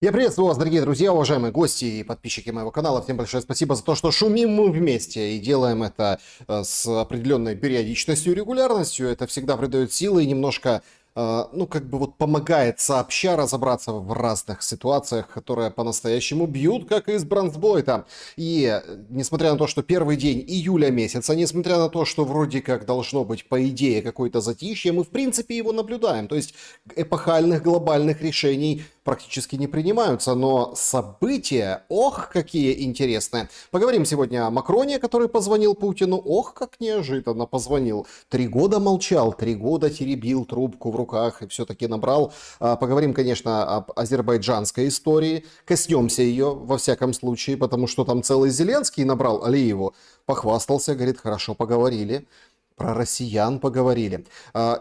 Я приветствую вас, дорогие друзья, уважаемые гости и подписчики моего канала. Всем большое спасибо за то, что шумим мы вместе и делаем это с определенной периодичностью и регулярностью. Это всегда придает силы и немножко, помогает сообща разобраться в разных ситуациях, которые по-настоящему бьют, как из Бронзбойта. И несмотря на то, что первый день июля месяца, несмотря на то, что вроде как должно быть, по идее, какое-то затишье, мы в принципе его наблюдаем. То есть эпохальных глобальных решений практически не принимаются, но события, ох, какие интересные. Поговорим сегодня о Макроне, который позвонил Путину. Ох, как неожиданно позвонил. 3 года молчал, 3 года теребил трубку в руках и все-таки набрал. Поговорим, конечно, об азербайджанской истории. Коснемся ее, во всяком случае, потому что там целый Зеленский набрал Алиеву. Похвастался, говорит, хорошо поговорили. Про россиян поговорили.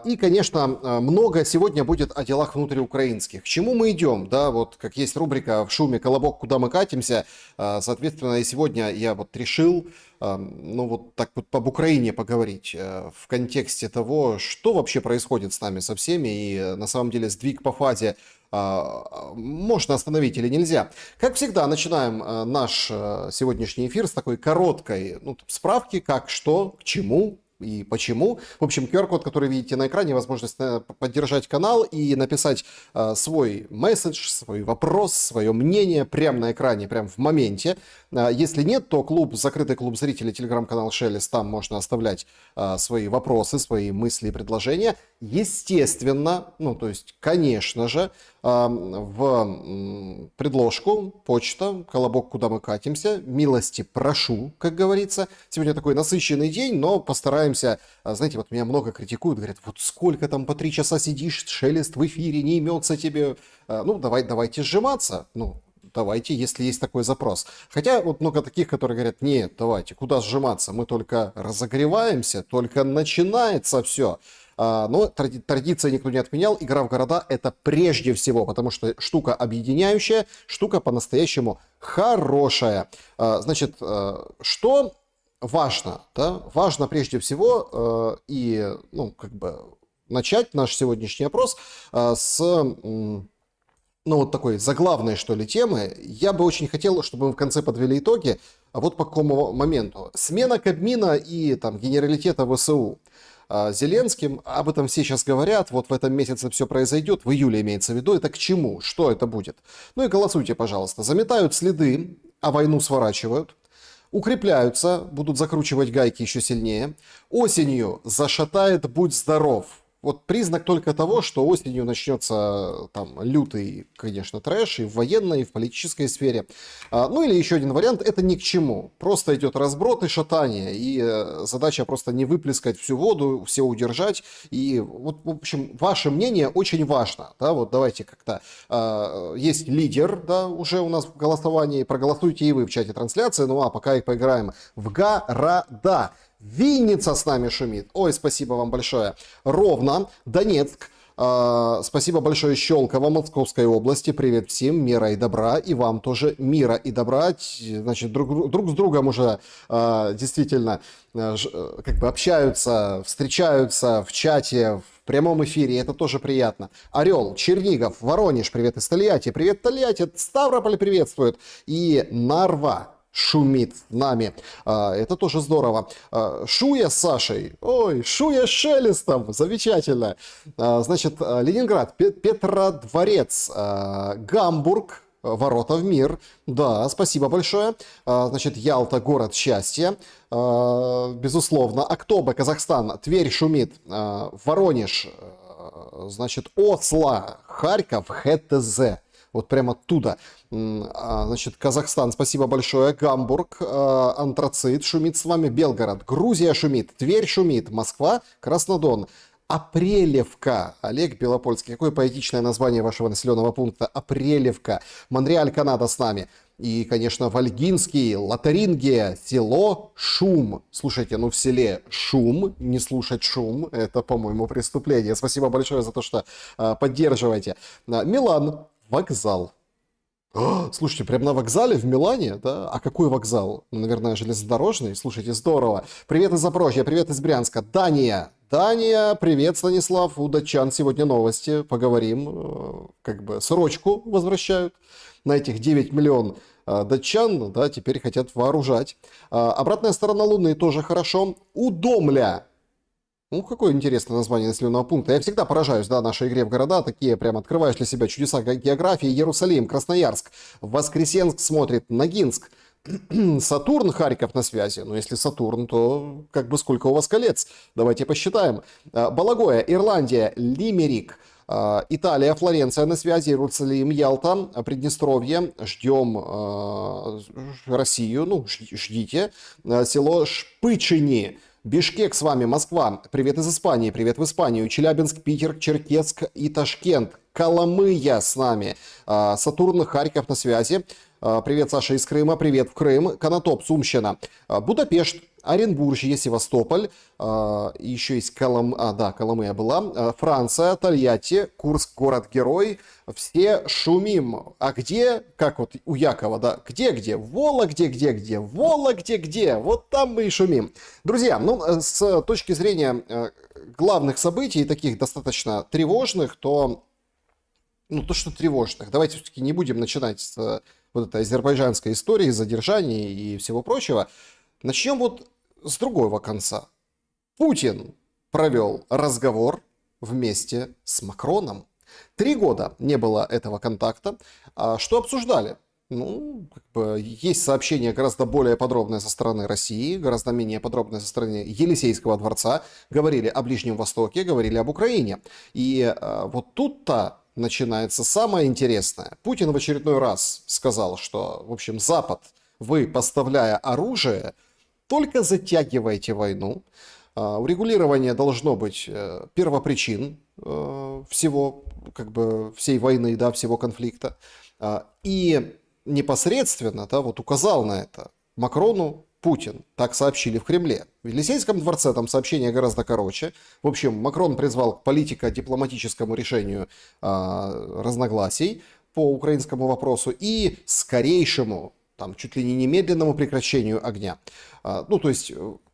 И, конечно, много сегодня будет о делах внутриукраинских. К чему мы идем? Да, вот как есть рубрика «В шуме колобок, куда мы катимся». Соответственно, и сегодня я вот решил, вот так вот об Украине поговорить в контексте того, что вообще происходит с нами со всеми. И на самом деле сдвиг по фазе можно остановить или нельзя. Как всегда, начинаем наш сегодняшний эфир с такой короткой справки, как, что, к чему и почему. В общем, QR-код, который видите на экране, возможность поддержать канал и написать свой месседж, свой вопрос, свое мнение прямо на экране, прямо в моменте. Если нет, то закрытый клуб зрителей, телеграм-канал Шелест, там можно оставлять свои вопросы, свои мысли и предложения. Естественно, то есть, конечно же, в предложку почта, колобок, куда мы катимся. Милости прошу, как говорится. Сегодня такой насыщенный день, но постараемся. Знаете, вот меня много критикуют, говорят, вот сколько там по 3 часа сидишь, Шелест в эфире, не имется тебе. Давайте сжиматься. Давайте, если есть такой запрос. Хотя вот много таких, которые говорят, нет, давайте, куда сжиматься? Мы только разогреваемся, только начинается все. Но традиции никто не отменял. Игра в города — это прежде всего, потому что штука объединяющая, штука по-настоящему хорошая. Значит, что важно? Да? Важно прежде всего начать наш сегодняшний опрос с такой заглавной, что ли, темы. Я бы очень хотел, чтобы мы в конце подвели итоги. Вот по какому моменту. Смена Кабмина и генералитета ВСУ. Зеленским, об этом все сейчас говорят, вот в этом месяце все произойдет, в июле имеется в виду, это к чему, что это будет? И голосуйте, пожалуйста. Заметают следы, а войну сворачивают, укрепляются, будут закручивать гайки еще сильнее, осенью зашатает «Будь здоров». Вот признак только того, что осенью начнется лютый, конечно, трэш и в военной, и в политической сфере. Или еще один вариант, это ни к чему. Просто идет разброд и шатание, и задача просто не выплескать всю воду, все удержать. И вот, в общем, ваше мнение очень важно. Да? Вот давайте как-то... есть лидер, да, уже у нас в голосовании, проголосуйте и вы в чате трансляции. Пока и поиграем в города. Винница с нами шумит. Ой, спасибо вам большое. Ровно. Донецк. Спасибо большое. Щелково, Московской области. Привет всем. Мира и добра. И вам тоже мира и добра. Значит, друг с другом уже действительно общаются, встречаются в чате, в прямом эфире. Это тоже приятно. Орел, Чернигов, Воронеж. Привет из Тольятти. Привет, Тольятти. Ставрополь приветствует. И Нарва шумит с нами. Это тоже здорово. Шуя с Сашей. Ой, Шуя с Шелестом. Замечательно. Значит, Ленинград, Петродворец, Гамбург, ворота в мир. Да, спасибо большое. Значит, Ялта, город счастья. Безусловно. Актобе, Казахстан. Тверь шумит. Воронеж. Значит, Осло, Харьков, ХТЗ. Вот прямо оттуда. Значит, Казахстан, спасибо большое. Гамбург, Антрацит шумит с вами. Белгород, Грузия шумит. Тверь шумит. Москва, Краснодон. Апрелевка. Олег Белопольский. Какое поэтичное название вашего населенного пункта. Апрелевка. Монреаль, Канада с нами. И, конечно, Вальгинский, Лотарингия, село Шум. Слушайте, в селе шум, не слушать шум, это, по-моему, преступление. Спасибо большое за то, что поддерживаете. Милан, вокзал. Слушайте, прям на вокзале в Милане, да? А какой вокзал? Наверное, железнодорожный. Слушайте, здорово. Привет из Запорожья, привет из Брянска. Дания. Дания, привет, Станислав. У датчан сегодня новости. Поговорим. Как бы срочку возвращают на этих 9 миллион датчан. Да, теперь хотят вооружать. Обратная сторона Луны тоже хорошо. Удомля. Ну, какое интересное название населенного пункта. Я всегда поражаюсь, да, нашей игре в города. Такие прям открываешь для себя чудеса географии. Иерусалим, Красноярск, Воскресенск смотрит, Ногинск. Сатурн, Харьков на связи. Но если Сатурн, то как бы сколько у вас колец? Давайте посчитаем. Балагоя, Ирландия, Лимерик, Италия, Флоренция на связи, Иерусалим, Ялта, Приднестровье. Ждем Россию, ну, ждите. Село Шпычини. Бишкек с вами, Москва. Привет из Испании, привет в Испанию. Челябинск, Питер, Черкесск и Ташкент. Коломыя с нами. Сатурн, Харьков на связи. Привет, Саша из Крыма, привет в Крым. Конотоп, Сумщина. Будапешт, Оренбуржье, Севастополь. Еще есть Коломыя была. Франция, Тольятти, Курск, город-герой. Все шумим. А где, как вот у Якова, да, где-где? Вологде, Вологде. Вот там мы и шумим. Друзья, ну, с точки зрения главных событий, таких достаточно тревожных, то что тревожных. Давайте все-таки не будем начинать с вот этой азербайджанской истории, задержаний и всего прочего. Начнем вот с другого конца. Путин провел разговор вместе с Макроном. 3 года не было этого контакта. Что обсуждали? Ну, как бы есть сообщение гораздо более подробное со стороны России, гораздо менее подробное со стороны Елисейского дворца. Говорили о Ближнем Востоке, говорили об Украине. И вот тут-то начинается самое интересное. Путин в очередной раз сказал, что, в общем, Запад, вы, поставляя оружие, только затягиваете войну. Урегулирование должно быть первопричин всего, как бы, всей войны, да, всего конфликта. И непосредственно, да, вот указал на это Макрону Путин. Так сообщили в Кремле. В Елисейском дворце там сообщение гораздо короче. В общем, Макрон призвал к политико-дипломатическому решению разногласий по украинскому вопросу и скорейшему, там, чуть ли не немедленному прекращению огня. Ну, то есть,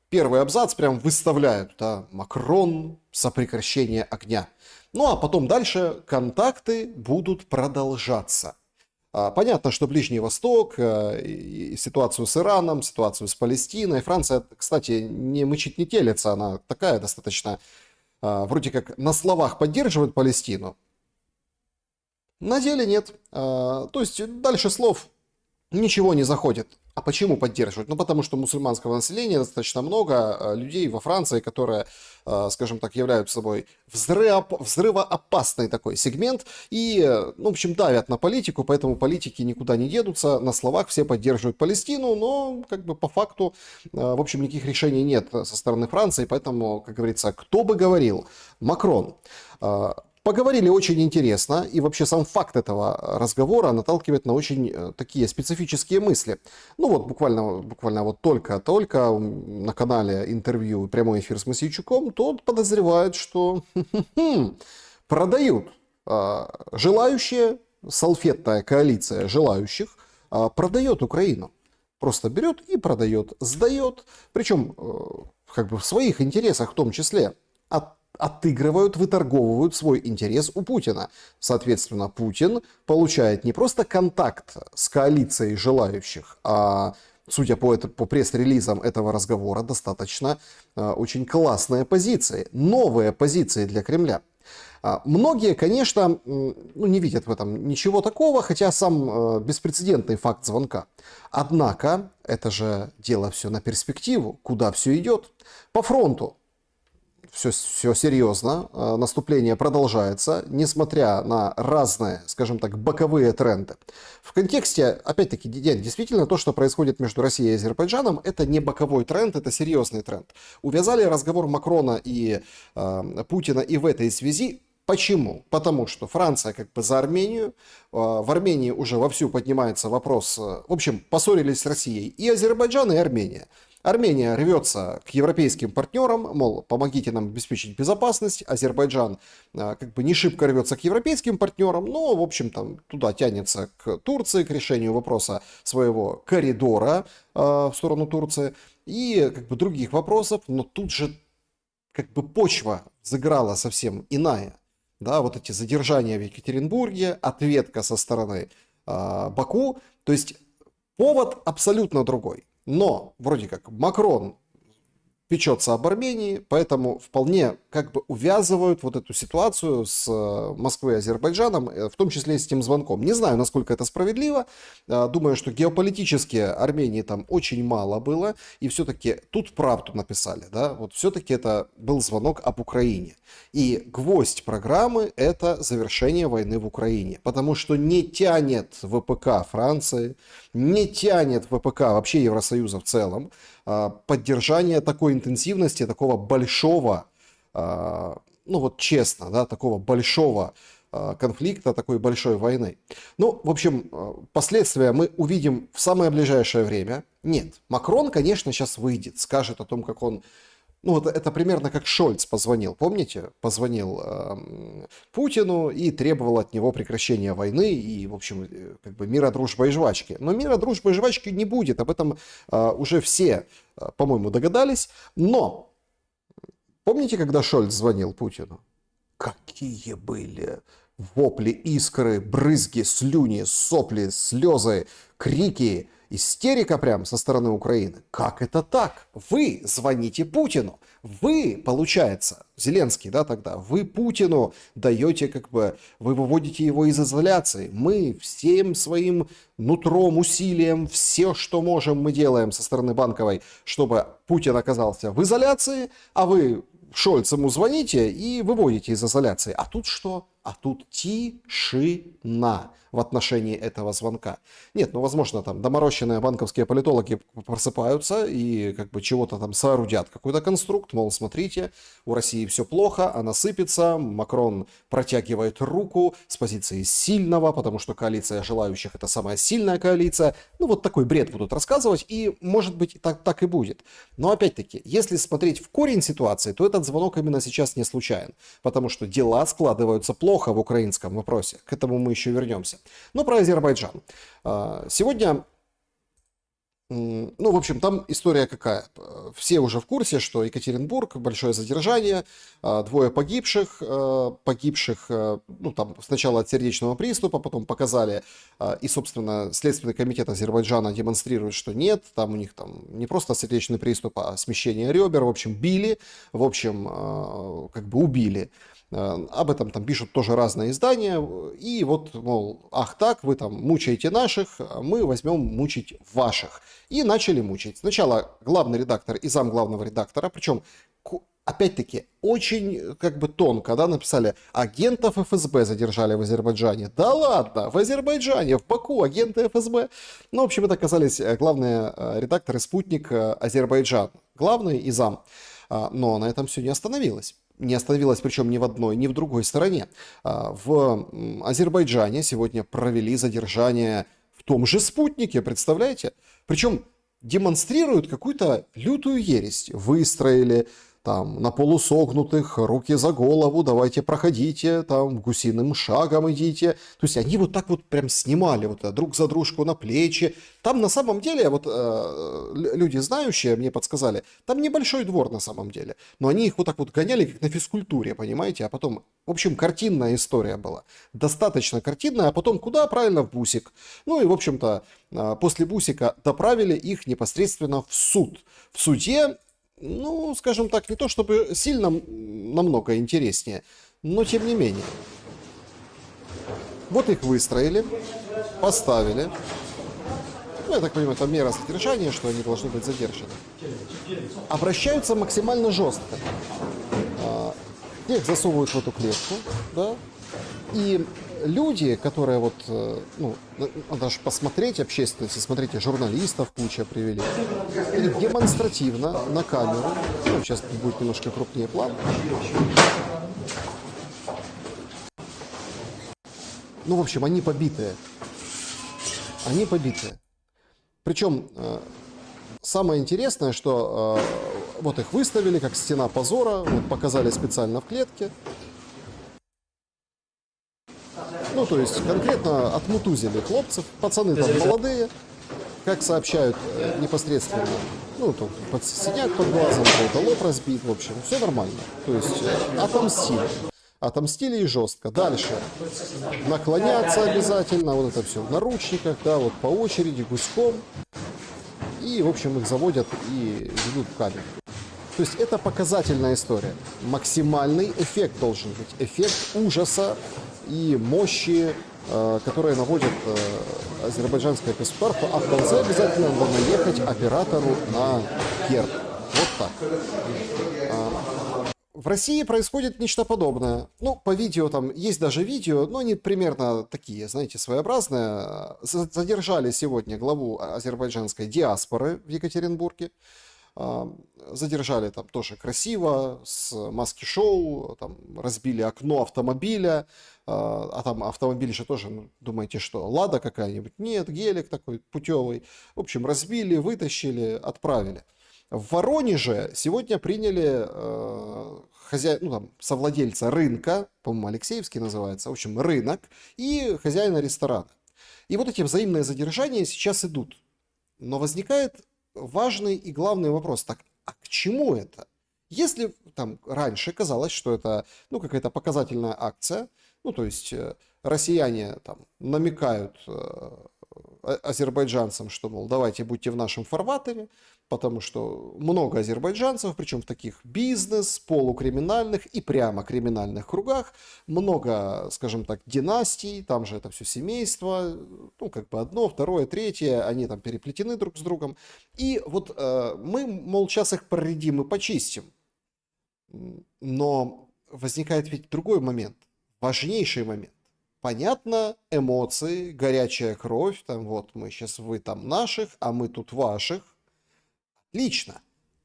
первый абзац прям выставляют, да, Макрон за прекращение огня. Ну, а потом дальше контакты будут продолжаться. Понятно, что Ближний Восток, ситуацию с Ираном, ситуацию с Палестиной. Франция, кстати, не мычит, не телится. Она такая достаточно, вроде как на словах поддерживает Палестину. На деле нет. То есть дальше слов ничего не заходит. А почему поддерживают? Ну, потому что мусульманского населения достаточно много, людей во Франции, которые, скажем так, являются собой взрывоопасный такой сегмент. И, ну, в общем, давят на политику, поэтому политики никуда не едутся. На словах все поддерживают Палестину, но, как бы, по факту, в общем, никаких решений нет со стороны Франции. Поэтому, как говорится, кто бы говорил? Макрон. Поговорили очень интересно, и вообще сам факт этого разговора наталкивает на очень такие специфические мысли. Ну вот буквально вот только на канале интервью «Прямой эфир с Мосейчуком» тот подозревает, что продают желающие, салфетная коалиция желающих продает Украину. Просто берет и продает, сдает, причем как бы в своих интересах в том числе. Отыгрывают, выторговывают свой интерес у Путина. Соответственно, Путин получает не просто контакт с коалицией желающих, а, судя по пресс-релизам этого разговора, достаточно очень классные позиции, новые позиции для Кремля. Многие, конечно, не видят в этом ничего такого, хотя сам беспрецедентный факт звонка. Однако, это же дело все на перспективу, куда все идет. По фронту. Все серьезно, наступление продолжается, несмотря на разные, скажем так, боковые тренды. В контексте, опять-таки, действительно, то, что происходит между Россией и Азербайджаном, это не боковой тренд, это серьезный тренд. Увязали разговор Макрона и Путина и в этой связи. Почему? Потому что Франция как бы за Армению, в Армении уже вовсю поднимается вопрос, в общем, поссорились с Россией и Азербайджан, и Армения. Армения рвется к европейским партнерам, мол, помогите нам обеспечить безопасность. Азербайджан как бы не шибко рвется к европейским партнерам, но, в общем, там туда тянется к Турции, к решению вопроса своего коридора в сторону Турции и как бы других вопросов. Но тут же как бы почва сыграла совсем иная. Да, вот эти задержания в Екатеринбурге, ответка со стороны Баку. То есть повод абсолютно другой. Но вроде как Макрон печется об Армении, поэтому вполне как бы увязывают вот эту ситуацию с Москвой и Азербайджаном, в том числе и с этим звонком. Не знаю, насколько это справедливо. Думаю, что геополитически Армении там очень мало было, и все-таки тут правду написали, да, вот все-таки это был звонок об Украине. И гвоздь программы – это завершение войны в Украине, потому что не тянет ВПК Франции, не тянет ВПК вообще Евросоюза в целом поддержание такой интенсивности, такого большого, ну вот честно, да, такого большого конфликта, такой большой войны. Ну, в общем, последствия мы увидим в самое ближайшее время. Нет, Макрон, конечно, сейчас выйдет, скажет о том, как он... Ну, вот это примерно как Шольц позвонил, помните? Позвонил Путину и требовал от него прекращения войны и, в общем, как бы мира, дружбы и жвачки. Но мира, дружбы и жвачки не будет, об этом уже все, по-моему, догадались. Но помните, когда Шольц звонил Путину? Какие были вопли, искры, брызги, слюни, сопли, слезы, крики, истерика прям со стороны Украины. Как это так? Вы звоните Путину. Вы, получается, Зеленский, да, тогда, вы Путину даете, как бы, вы выводите его из изоляции. Мы всем своим нутром, усилием, все, что можем, мы делаем со стороны Банковой, чтобы Путин оказался в изоляции, а вы Шольц ему звоните и выводите из изоляции. А тут что? А тут тишина в отношении этого звонка. Нет, ну, возможно, там доморощенные банковские политологи просыпаются и как бы чего-то там соорудят, какой-то конструкт, мол, смотрите, у России все плохо, она сыпется, Макрон протягивает руку с позиции сильного, потому что коалиция желающих — это самая сильная коалиция. Ну, вот такой бред будут рассказывать, и, может быть, так и будет. Но, опять-таки, если смотреть в корень ситуации, то этот звонок именно сейчас не случайен, потому что дела складываются плохо в украинском вопросе. К этому мы еще вернемся. Но про Азербайджан. Сегодня, ну, в общем, там история какая? Все уже в курсе, что Екатеринбург, большое задержание, 2 погибших, ну, там сначала от сердечного приступа, потом показали, и, собственно, Следственный комитет Азербайджана демонстрирует, что нет, там у них там не просто сердечный приступ, а смещение ребер, в общем, били, в общем, как бы убили. Об этом там пишут тоже разные издания. И вот, мол, ах так, вы там мучаете наших, мы возьмем мучить ваших. И начали мучить. Сначала главный редактор и зам главного редактора, причем, опять-таки, очень как бы тонко, да, написали: агентов ФСБ задержали в Азербайджане. Да ладно, в Азербайджане, в Баку агенты ФСБ. Ну, в общем, это оказались главные редакторы «Спутник Азербайджан». Главный и зам. Но на этом все не остановилось. Не остановилась, причем ни в одной, ни в другой стороне. В Азербайджане сегодня провели задержание в том же «Спутнике», представляете? Причем демонстрируют какую-то лютую ересь. Выстроили там на полусогнутых, руки за голову, давайте проходите, там гусиным шагом идите. То есть они вот так вот прям снимали вот друг за дружку на плечи. Там на самом деле, вот люди знающие мне подсказали, там небольшой двор на самом деле. Но они их вот так вот гоняли, как на физкультуре, понимаете? А потом, в общем, картинная история была. Достаточно картинная, а потом куда? Правильно, в Бусик. Ну и, в общем-то, после Бусика доправили их непосредственно в суд. В суде, ну, скажем так, не то чтобы сильно намного интереснее, но тем не менее. Вот их выстроили, поставили. Ну, я так понимаю, там мера задержания, что они должны быть задержаны. Обращаются максимально жестко. Их засовывают в эту клетку, да, и люди, которые вот, ну, надо же посмотреть общественность, смотрите, журналистов куча привели, и демонстративно на камеру, ну, сейчас будет немножко крупнее план, ну, в общем, они побитые, причем самое интересное, что вот их выставили как стена позора, вот показали специально в клетке. Ну, то есть, конкретно отмутузили хлопцев. Пацаны там молодые, как сообщают непосредственно Ну, там синяк под глазом, какой-то лоб разбит, в общем, все нормально. То есть отомстили. Отомстили и жестко. Дальше. Наклоняться обязательно, вот это все в наручниках, да, вот по очереди, гуськом. И, в общем, их заводят и ведут в камеру. То есть это показательная история. Максимальный эффект должен быть. Эффект ужаса и мощи, которые наводят азербайджанское государство, а в конце обязательно надо наехать оператору на герб. Вот так. В России происходит нечто подобное. Ну, по видео там есть даже видео, но они примерно такие, знаете, своеобразные. Задержали сегодня главу азербайджанской диаспоры в Екатеринбурге. Задержали там тоже красиво, с маски-шоу, там разбили окно автомобиля, а там автомобиль же тоже, ну, думаете, что, Лада какая-нибудь? Нет, гелик такой путевый. В общем, разбили, вытащили, отправили. В Воронеже сегодня приняли ну, там, совладельца рынка, по-моему, Алексеевский называется, в общем, рынок, и хозяина ресторана. И вот эти взаимные задержания сейчас идут. Но возникает важный и главный вопрос. Так, а к чему это? Если там раньше казалось, что это, ну, какая-то показательная акция, ну, то есть россияне там намекают азербайджанцам, что, мол, давайте будьте в нашем фарватере, потому что много азербайджанцев, причем в таких бизнес, полукриминальных и прямо криминальных кругах, много, скажем так, династий, там же это все семейство, ну, как бы одно, второе, третье, они там переплетены друг с другом. И вот мы, мол, сейчас их проредим и почистим. Но возникает ведь другой момент, важнейший момент. Понятно, эмоции, горячая кровь, там вот мы сейчас, вы там наших, а мы тут ваших. Отлично.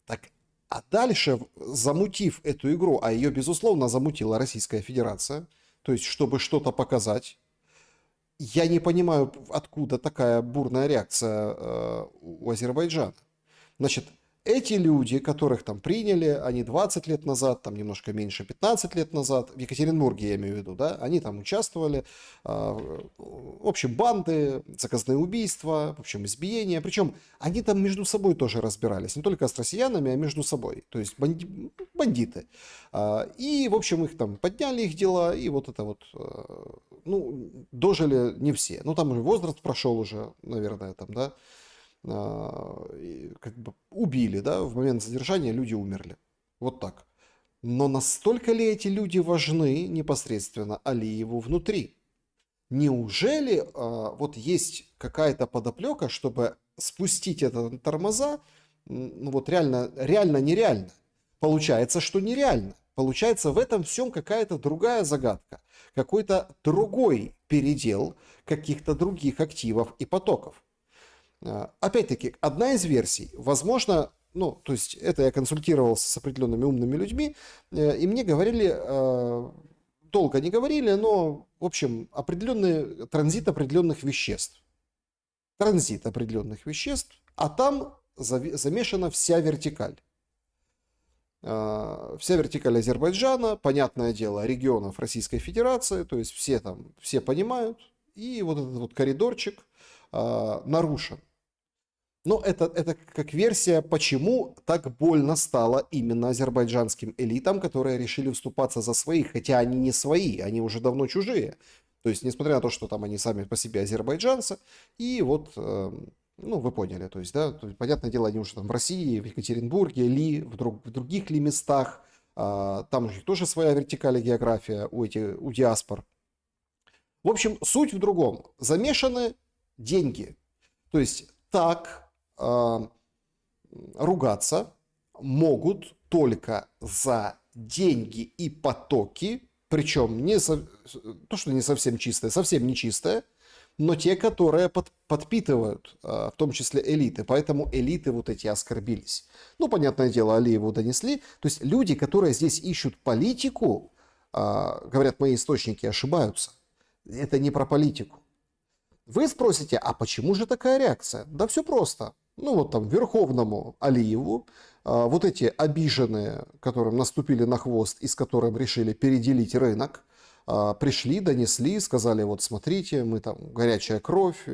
Так, а дальше, замутив эту игру, а ее, безусловно, замутила Российская Федерация, то есть, чтобы что-то показать, я не понимаю, откуда такая бурная реакция у Азербайджана. Значит, эти люди, которых там приняли, они 20 лет назад, там немножко меньше, 15 лет назад, в Екатеринбурге я имею в виду, да, они там участвовали, в общем, банды, заказные убийства, в общем, избиения, причем они там между собой тоже разбирались, не только с россиянами, а между собой, то есть бандиты. И, в общем, их там подняли, их дела, и вот это вот, ну, дожили не все, ну, там уже возраст прошел уже, наверное, там, да, как бы убили, да, в момент задержания люди умерли. Вот так. Но настолько ли эти люди важны непосредственно Алиеву внутри? Неужели вот есть какая-то подоплека, чтобы спустить это на тормоза, ну вот реально, нереально? Получается, что нереально. Получается, в этом всем какая-то другая загадка, какой-то другой передел каких-то других активов и потоков. Опять-таки, одна из версий, возможно, ну, то есть это я консультировался с определенными умными людьми, и мне говорили, долго не говорили, но, в общем, определенный транзит определенных веществ. Транзит определенных веществ, а там замешана вся вертикаль. Вся вертикаль Азербайджана, понятное дело, регионов Российской Федерации, то есть все там, все понимают, и вот этот вот коридорчик нарушен. Но это как версия, почему так больно стало именно азербайджанским элитам, которые решили вступаться за своих, хотя они не свои, они уже давно чужие. То есть, несмотря на то, что там они сами по себе азербайджанцы, и вот, ну, вы поняли, то есть, да, то есть, понятное дело, они уже там в России, в Екатеринбурге, в других ли местах, там у них тоже своя вертикаль и география у диаспор. В общем, суть в другом. Замешаны деньги. То есть, так ругаться могут только за деньги и потоки, причем то, что не совсем чистое, совсем не чистое, но те, которые подпитывают, в том числе элиты. Поэтому элиты вот эти оскорбились. Ну, понятное дело, Алиеву донесли. То есть люди, которые здесь ищут политику, говорят, мои источники ошибаются. Это не про политику. Вы спросите, а почему же такая реакция? Да все просто. Ну вот там Верховному Алиеву, вот эти обиженные, которым наступили на хвост и с которым решили переделить рынок, пришли, донесли, сказали, вот смотрите, мы там горячая кровь,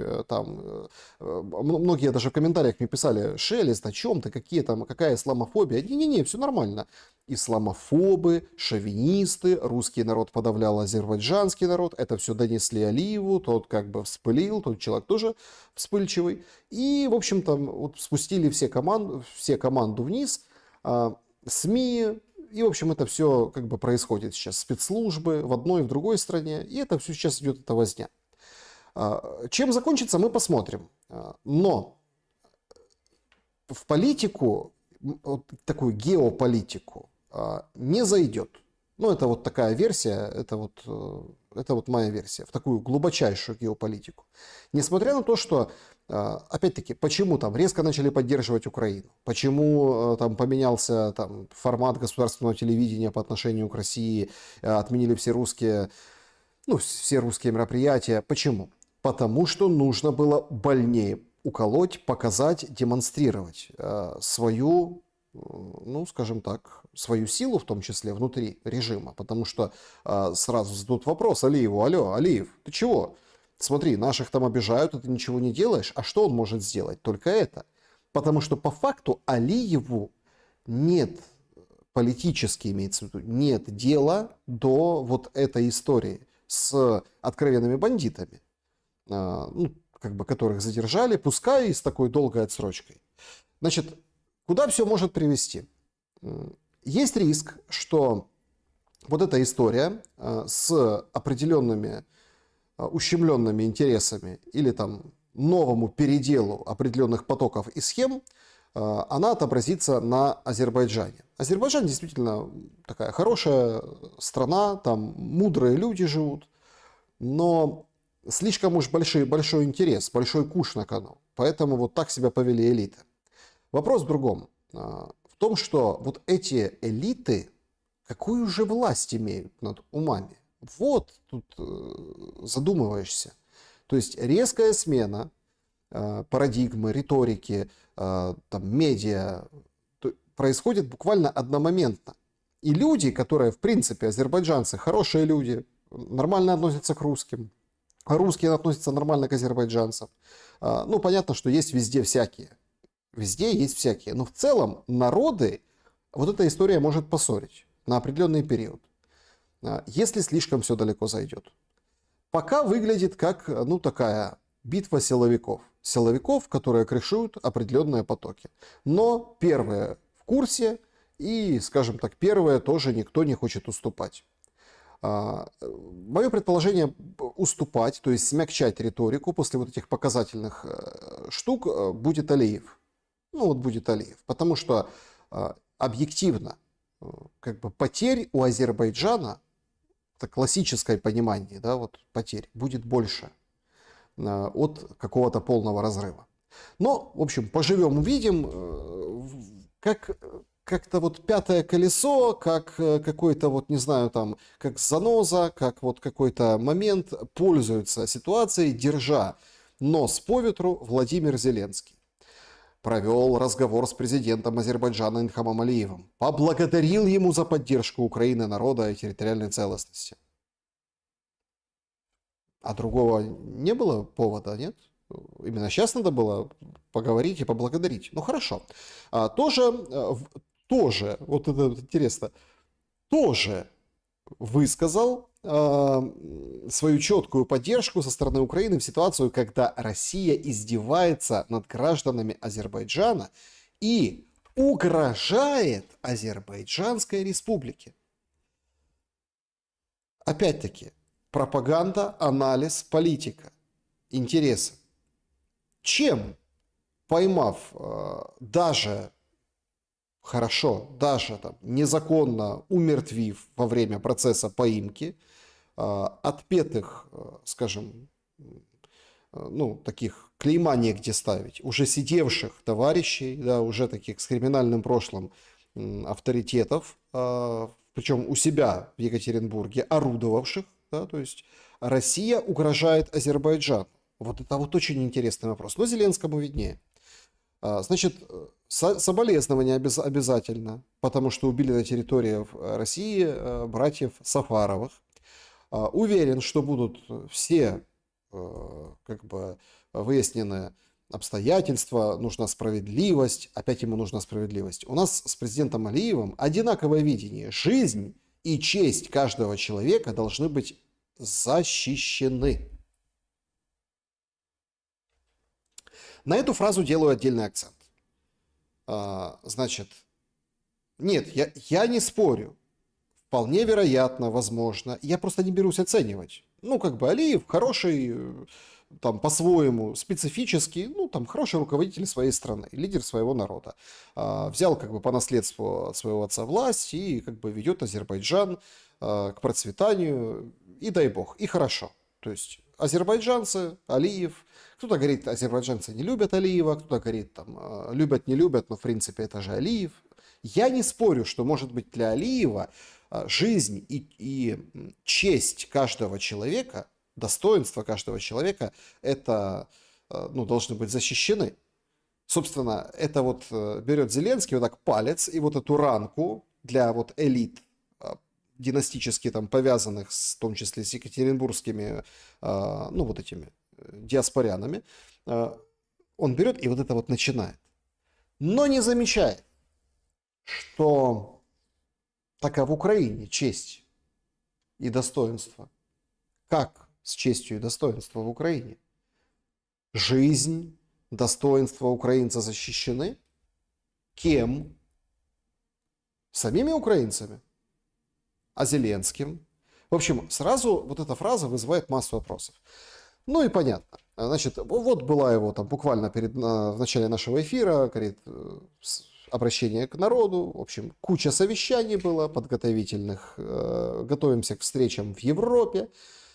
многие даже в комментариях мне писали: Шелест, о чем ты, какие там, какая исламофобия? Не-не-не, все нормально. Исламофобы, шовинисты, русский народ подавлял азербайджанский народ, это все донесли Алиеву, тот как бы вспылил, тот человек тоже вспыльчивый. И, в общем-то, вот спустили все команду вниз, СМИ, и, в общем, это все как бы происходит сейчас. Спецслужбы в одной и в другой стране, и это все сейчас идет, эта возня. Чем закончится, мы посмотрим. Но в политику, вот такую геополитику, не зайдет. Ну, это вот такая версия, это вот моя версия, в такую глубочайшую геополитику. Несмотря на то, что, опять-таки, почему там резко начали поддерживать Украину, почему там поменялся там формат государственного телевидения по отношению к России, отменили все русские мероприятия, почему? Потому что нужно было больнее уколоть, показать, демонстрировать свою, ну, скажем так, свою силу, в том числе внутри режима. Потому что сразу зададут вопрос Алиеву: алло, Алиев, ты чего? Смотри, наших там обижают, а ты ничего не делаешь. А что он может сделать? Только это. Потому что по факту Алиеву нет, политически имеется в виду, нет дела до вот этой истории с откровенными бандитами, ну, как бы которых задержали, пускай и с такой долгой отсрочкой. Значит, куда все может привести? Есть риск, что вот эта история с определенными ущемленными интересами или там новому переделу определенных потоков и схем, она отобразится на Азербайджане. Азербайджан действительно такая хорошая страна, там мудрые люди живут, но слишком уж большой интерес, большой куш на кону. Поэтому вот так себя повели элиты. Вопрос в другом. В том, что вот эти элиты, какую же власть имеют над умами? Вот тут задумываешься. То есть резкая смена парадигмы, риторики, там, медиа происходит буквально одномоментно. И люди, которые, в принципе, азербайджанцы, хорошие люди, нормально относятся к русским, а русские относятся нормально к азербайджанцам. Ну, понятно, что есть везде всякие. Везде есть всякие. Но в целом народы вот эта история может поссорить на определенный период, если слишком все далеко зайдет. Пока выглядит как, ну, такая битва силовиков. Силовиков, которые крышуют определенные потоки. Но первые в курсе и, скажем так, первые тоже никто не хочет уступать. Мое предположение: уступать, то есть смягчать риторику после вот этих показательных штук будет Алиев. Ну вот будет Алиев. Потому что объективно как бы потерь у Азербайджана, это классическое понимание, да, вот потерь, будет больше от какого-то полного разрыва. Но, в общем, поживем, увидим, как-то вот пятое колесо, как какой-то вот, не знаю, там, как заноза, как вот какой-то момент пользуется ситуацией, держа нос по ветру Владимир Зеленский. Провел разговор с президентом Азербайджана Ильхамом Алиевым, поблагодарил ему за поддержку Украины, народа и территориальной целостности. А другого не было повода, нет? Именно сейчас надо было поговорить и поблагодарить. Ну хорошо. Тоже, вот это интересно, тоже высказал свою четкую поддержку со стороны Украины в ситуацию, когда Россия издевается над гражданами Азербайджана и угрожает Азербайджанской республике. Опять-таки, пропаганда, анализ, политика, интересы. Чем, поймав даже там, незаконно умертвив во время процесса поимки отпетых, скажем, ну, таких клейма негде ставить, уже сидевших товарищей, да, уже таких с криминальным прошлым авторитетов, причем у себя в Екатеринбурге орудовавших, да, то есть Россия угрожает Азербайджану. Вот это вот очень интересный вопрос. Но Зеленскому виднее. Значит, соболезнования обязательно, потому что убили на территории России братьев Сафаровых. Уверен, что будут все как бы выяснены обстоятельства, нужна справедливость, опять ему нужна справедливость. У нас с президентом Алиевым одинаковое видение. Жизнь и честь каждого человека должны быть защищены. На эту фразу делаю отдельный акцент. Значит, нет, я не спорю. Вполне вероятно, возможно. Я просто не берусь оценивать. Ну, как бы Алиев хороший, там, по-своему, специфический, ну, там, хороший руководитель своей страны, лидер своего народа. Взял, как бы, по наследству от своего отца власть и, как бы, ведет Азербайджан к процветанию, и дай бог, и хорошо. То есть, азербайджанцы, Алиев, кто-то говорит, азербайджанцы не любят Алиева, кто-то говорит, там, любят, не любят, но, в принципе, это же Алиев. Я не спорю, что, может быть, для Алиева жизнь и честь каждого человека, достоинство каждого человека, это, ну, должны быть защищены. Собственно, это вот берет Зеленский вот так палец и вот эту ранку для вот элит, династически там повязанных, в том числе с екатеринбургскими, ну, вот этими диаспорянами, он берет и вот это вот начинает. Но не замечает, что такая в Украине честь и достоинство. Как с честью и достоинством в Украине? Жизнь, достоинство украинца защищены? Кем? Самими украинцами? А Зеленским? В общем, сразу вот эта фраза вызывает массу вопросов. Ну и понятно. Значит, вот была его там буквально в начале нашего эфира, говорит, обращение к народу. В общем, куча совещаний было подготовительных. Готовимся к встречам в Европе.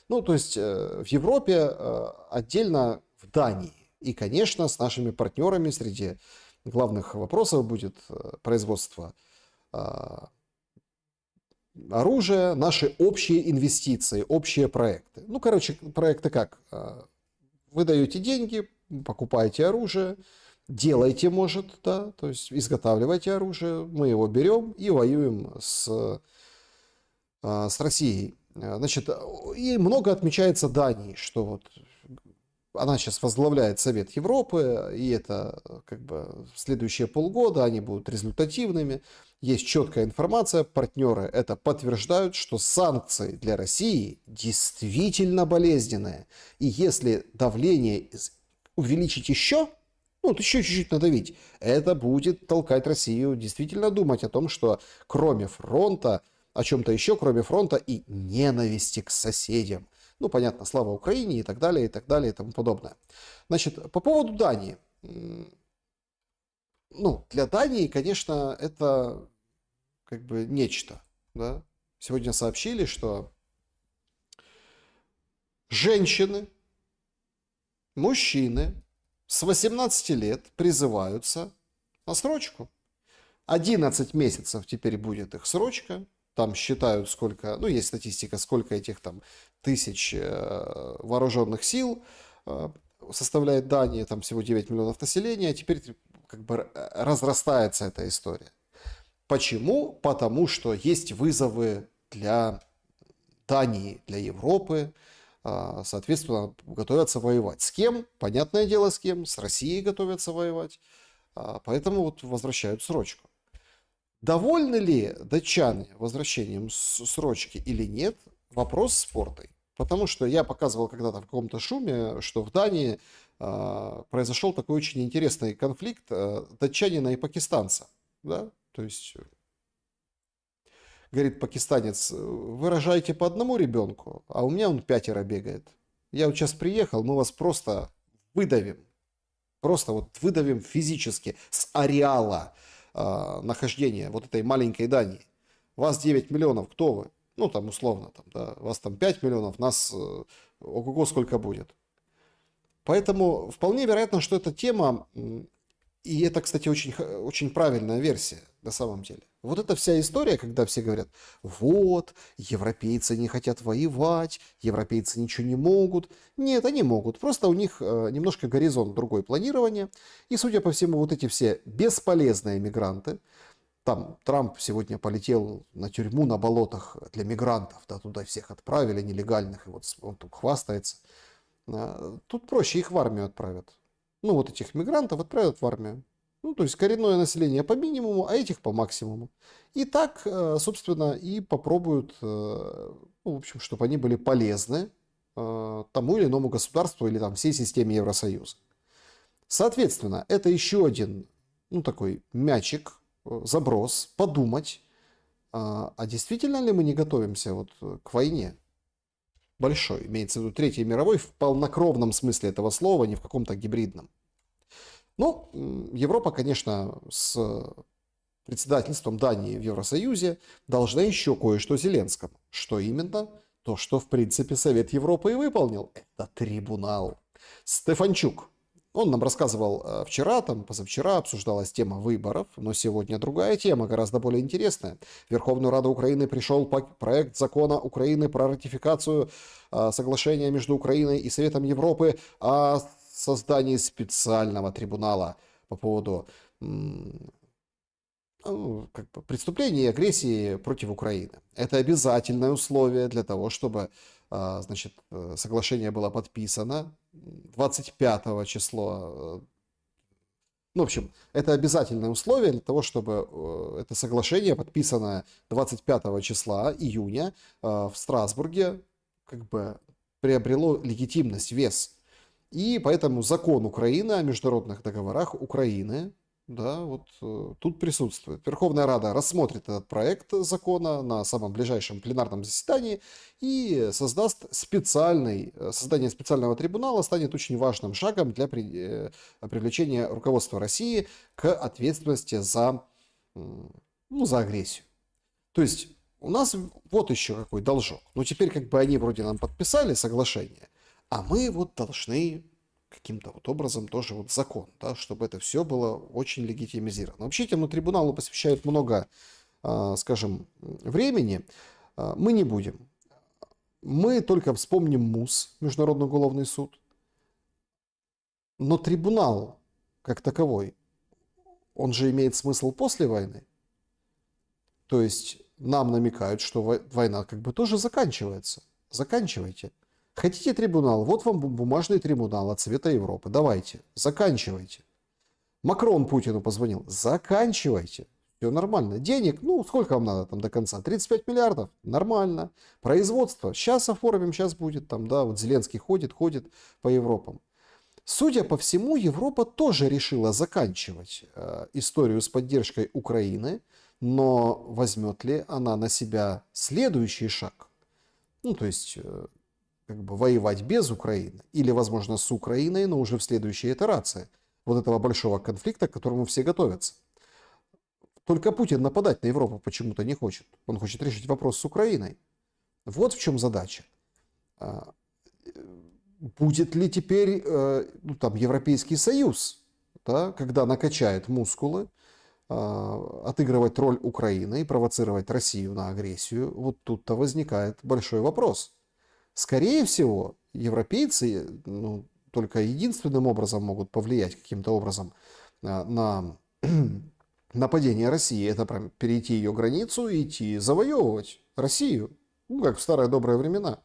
Ну, то есть в Европе, отдельно в Дании. И, конечно, с нашими партнерами среди главных вопросов будет производство оружия, наши общие инвестиции, общие проекты. Ну, короче, проекты как? Вы даете деньги, покупаете оружие, делайте, может, да, то есть изготавливайте оружие, мы его берем и воюем с Россией. Значит, и много отмечается Дании, что вот она сейчас возглавляет Совет Европы, и это как бы в следующие полгода они будут результативными. Есть четкая информация, партнеры это подтверждают, что санкции для России действительно болезненные. И если давление увеличить еще, ну, вот еще чуть-чуть надавить, это будет толкать Россию действительно думать о том, что кроме фронта, о чем-то еще, кроме фронта и ненависти к соседям. Ну, понятно, слава Украине и так далее, и тому подобное. Значит, по поводу Дании. Ну, для Дании, конечно, это как бы нечто. Да? Сегодня сообщили, что женщины, мужчины с 18 лет призываются на срочку. 11 месяцев теперь будет их срочка. Там считают, сколько, ну, есть статистика, сколько этих там тысяч вооруженных сил составляет Дания, там всего 9 миллионов населения, теперь как бы разрастается эта история. Почему? Потому что есть вызовы для Дании, для Европы, соответственно, готовятся воевать. С кем? Понятное дело, с кем. С Россией готовятся воевать. Поэтому вот возвращают срочку. Довольны ли датчане возвращением срочки или нет? Вопрос спорный. Потому что я показывал когда-то в каком-то шуме, что в Дании произошел такой очень интересный конфликт датчанина и пакистанца. Да? То есть, говорит пакистанец, вы рожаете по одному ребенку, а у меня он 5 бегает. Я вот сейчас приехал, мы вас просто выдавим. Просто вот выдавим физически с ареала нахождения вот этой маленькой Дании. Вас 9 миллионов, кто вы? Ну, там, условно, там, да, вас там 5 миллионов, нас ого-го сколько будет. Поэтому вполне вероятно, что эта тема, и это, кстати, очень, очень правильная версия на самом деле. Вот эта вся история, когда все говорят, вот, европейцы не хотят воевать, европейцы ничего не могут. Нет, они могут, просто у них немножко горизонт другой планирования. И, судя по всему, вот эти все бесполезные мигранты, Там Трамп сегодня полетел на тюрьму на болотах для мигрантов, да, туда всех отправили нелегальных, и вот он тут хвастается. Тут проще, их в армию отправят. Ну, вот этих мигрантов отправят в армию. Ну, то есть коренное население по минимуму, а этих по максимуму. И так, собственно, и попробуют, ну, в общем, чтобы они были полезны тому или иному государству или там всей системе Евросоюза. Соответственно, это еще один, ну, такой мячик, заброс, подумать, а действительно ли мы не готовимся вот к войне большой, имеется в виду Третьей мировой в полнокровном смысле этого слова, не в каком-то гибридном. Ну, Европа, конечно, с председательством Дании в Евросоюзе должна еще кое-что Зеленскому. Что именно? То, что, в принципе, Совет Европы и выполнил. Это трибунал. Стефанчук. Он нам рассказывал вчера, там, позавчера обсуждалась тема выборов, но сегодня другая тема, гораздо более интересная. В Верховную Раду Украины пришел проект закона Украины про ратификацию соглашения между Украиной и Советом Европы о создании специального трибунала по поводу преступлений и агрессии против Украины. Это обязательное условие для того, чтобы, значит, соглашение было подписано 25 числа. Ну, в общем, это обязательное условие для того, чтобы это соглашение, подписанное 25 числа июня в Страсбурге, как бы приобрело легитимность, вес. И поэтому закон Украины о международных договорах Украины, да, вот тут присутствует. Верховная Рада рассмотрит этот проект закона на самом ближайшем пленарном заседании и создаст создание специального трибунала станет очень важным шагом для привлечения руководства России к ответственности за, ну, за агрессию. То есть у нас вот еще какой должок. Ну, теперь как бы они вроде нам подписали соглашение, а мы вот должны каким-то вот образом тоже вот закон, да, чтобы это все было очень легитимизировано. Вообще этому трибуналу посвящают много, скажем, времени. Мы не будем. Мы только вспомним МУС, Международный уголовный суд. Но трибунал как таковой, он же имеет смысл после войны. То есть нам намекают, что война как бы тоже заканчивается. Заканчивайте. Хотите трибунал? Вот вам бумажный трибунал от Совета Европы. Давайте, заканчивайте. Макрон Путину позвонил. Заканчивайте. Все нормально. Денег, ну, сколько вам надо там до конца? 35 миллиардов? Нормально. Производство. Сейчас оформим, сейчас будет там, да, вот Зеленский ходит по Европам. Судя по всему, Европа тоже решила заканчивать историю с поддержкой Украины, но возьмет ли она на себя следующий шаг? Ну, то есть как бы воевать без Украины или, возможно, с Украиной, но уже в следующей итерации вот этого большого конфликта, к которому все готовятся. Только Путин нападать на Европу почему-то не хочет. Он хочет решить вопрос с Украиной. Вот в чем задача. Будет ли теперь ну, там, Европейский Союз, да, когда накачает мускулы, отыгрывать роль Украины и провоцировать Россию на агрессию? Вот тут-то возникает большой вопрос. Скорее всего, европейцы ну, только единственным образом могут повлиять каким-то образом на нападение России. Это прям перейти ее границу и идти завоевывать Россию. Ну, как в старые добрые времена.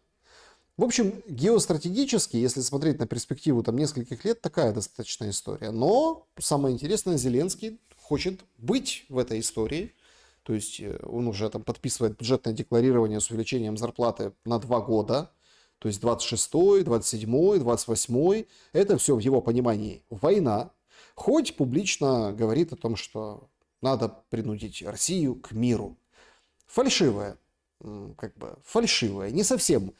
В общем, геостратегически, если смотреть на перспективу там нескольких лет, такая достаточная история. Но самое интересное, Зеленский хочет быть в этой истории. То есть он уже там подписывает бюджетное декларирование с увеличением зарплаты на 2 года. То есть 26-й, 27-й, 28-й. Это все в его понимании война. Хоть публично говорит о том, что надо принудить Россию к миру. Фальшивое. Как бы фальшивое. Не совсем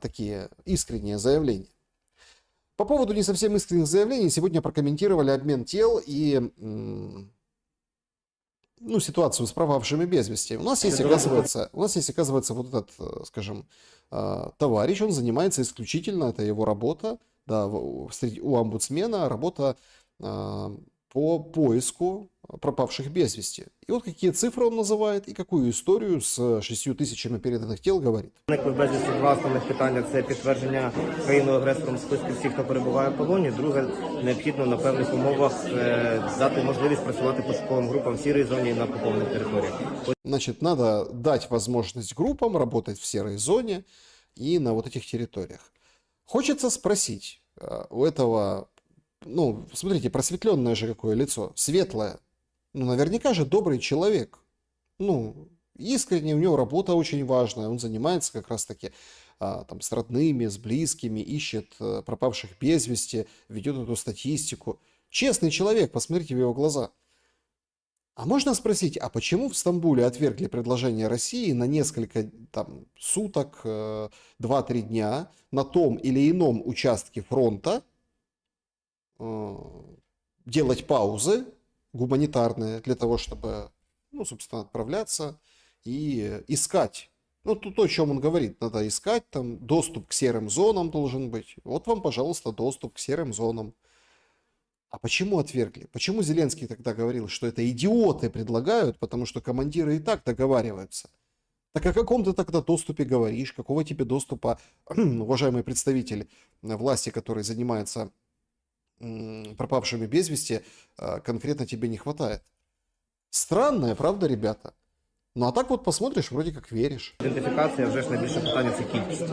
такие искренние заявления. По поводу не совсем искренних заявлений сегодня прокомментировали обмен тел и ну, ситуацию с пропавшими без вести. У нас есть, оказывается, вот этот, скажем, товарищ, он занимается исключительно, это его работа, да, у омбудсмена, работа по поиску пропавших без вести. И вот какие цифры он называет и какую историю с 6000 переданных тел говорит. Зникли безвісти два основних питання – це підтвердження країною-агресором списку всіх, хто перебуває в полоні. Друге, необхідно на певних умовах дати можливість працювати пошуковим групам в сірій зоні і на окупованих територіях. Значит, надо дать возможность группам работать в серой зоне и на вот этих территориях. Хочется спросить у этого, ну, смотрите, просветленное же какое лицо, светлое. Ну, наверняка же добрый человек. Ну, искренне, у него работа очень важная, он занимается как раз-таки там, с родными, с близкими, ищет пропавших без вести, ведет эту статистику. Честный человек, посмотрите в его глаза. А можно спросить, а почему в Стамбуле отвергли предложение России на несколько там, суток, 2-3 дня на том или ином участке фронта делать паузы гуманитарные для того, чтобы, ну, собственно, отправляться и искать. Ну, то, о чем он говорит, надо искать, там, доступ к серым зонам должен быть. Вот вам, пожалуйста, доступ к серым зонам. А почему отвергли? Почему Зеленский тогда говорил, что это идиоты предлагают, потому что командиры и так договариваются? Так о каком ты тогда доступе говоришь? Какого тебе доступа, уважаемый представитель власти, который занимается пропавшими без вести, конкретно тебе не хватает? Странная, правда, ребята? Ну а так вот посмотришь, вроде как віриш. Ідентифікація вже ж найбільше питання – це кількість.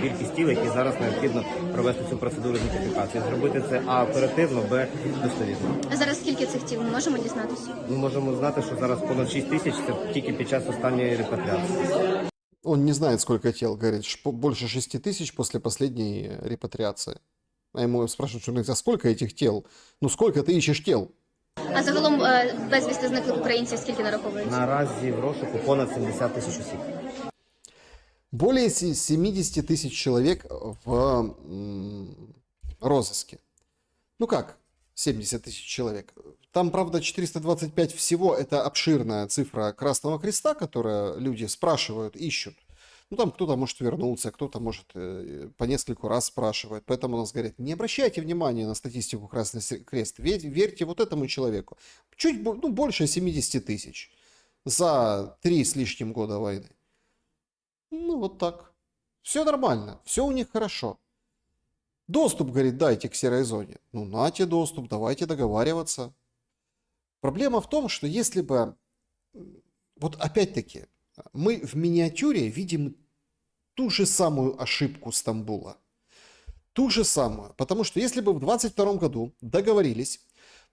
Кількість тіл, які зараз необхідно провести цю процедуру ідентифікації. Зробити це А оперативно, Б достовірно. А зараз скільки цих тіл ми можемо дізнатися? Ми можемо знати, що зараз понад 6 тисяч – це тільки під час останньої репатріації. Он не знает, сколько тел, говорит, больше 6000 после последней репатриации. А ему спрашивают, что а сколько этих тел? Ну сколько ты ищешь тел? А загалом безвісти зниклих українців скільки нараховується? Наразі в розшуку понад 70 тисяч осіб. Более 70 тысяч человек в розыске. Ну как 70 тысяч человек? Там, правда, 425 всего. Это обширная цифра Красного Креста, которая люди спрашивают, ищут. Ну, там кто-то может вернуться, кто-то может по нескольку раз спрашивает. Поэтому у нас говорят, не обращайте внимания на статистику Красный Крест. Верьте вот этому человеку. Чуть больше 70 тысяч за 3 с лишним года войны. Ну, вот так. Все нормально, все у них хорошо. Доступ, говорит, дайте к серой зоне. Ну, нате доступ, давайте договариваться. Проблема в том, что если бы... Вот опять-таки, мы в миниатюре видим ту же самую ошибку Стамбула. Ту же самую. Потому что если бы в 2022 году договорились,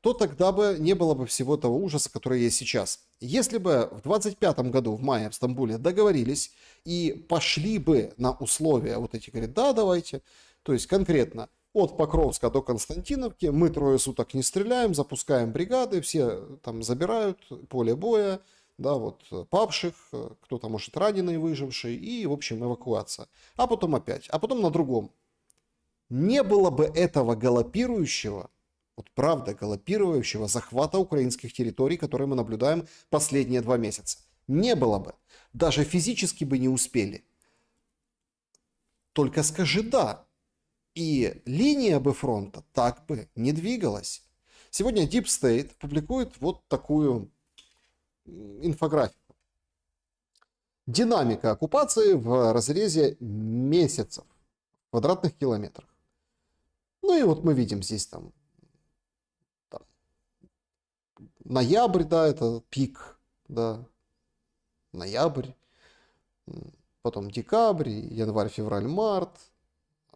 то тогда бы не было бы всего того ужаса, который есть сейчас. Если бы в 2025 году, в мае в Стамбуле договорились и пошли бы на условия, вот эти говорят, да, давайте, то есть конкретно от Покровска до Константиновки мы 3 суток не стреляем, запускаем бригады, все там забирают поле боя, да, вот павших, кто-то, может, раненый, выживший, и, в общем, эвакуация. А потом опять, а потом на другом. Не было бы этого галопирующего, вот правда, галопирующего захвата украинских территорий, которые мы наблюдаем последние 2 месяца. Не было бы. Даже физически бы не успели. Только скажи «да». И линия бы фронта так бы не двигалась. Сегодня Deep State публикует вот такую инфографику. Динамика оккупации в разрезе месяцев, в квадратных километрах. Ну и вот мы видим здесь там ноябрь, да, это пик, да, ноябрь, потом декабрь, январь, февраль, март,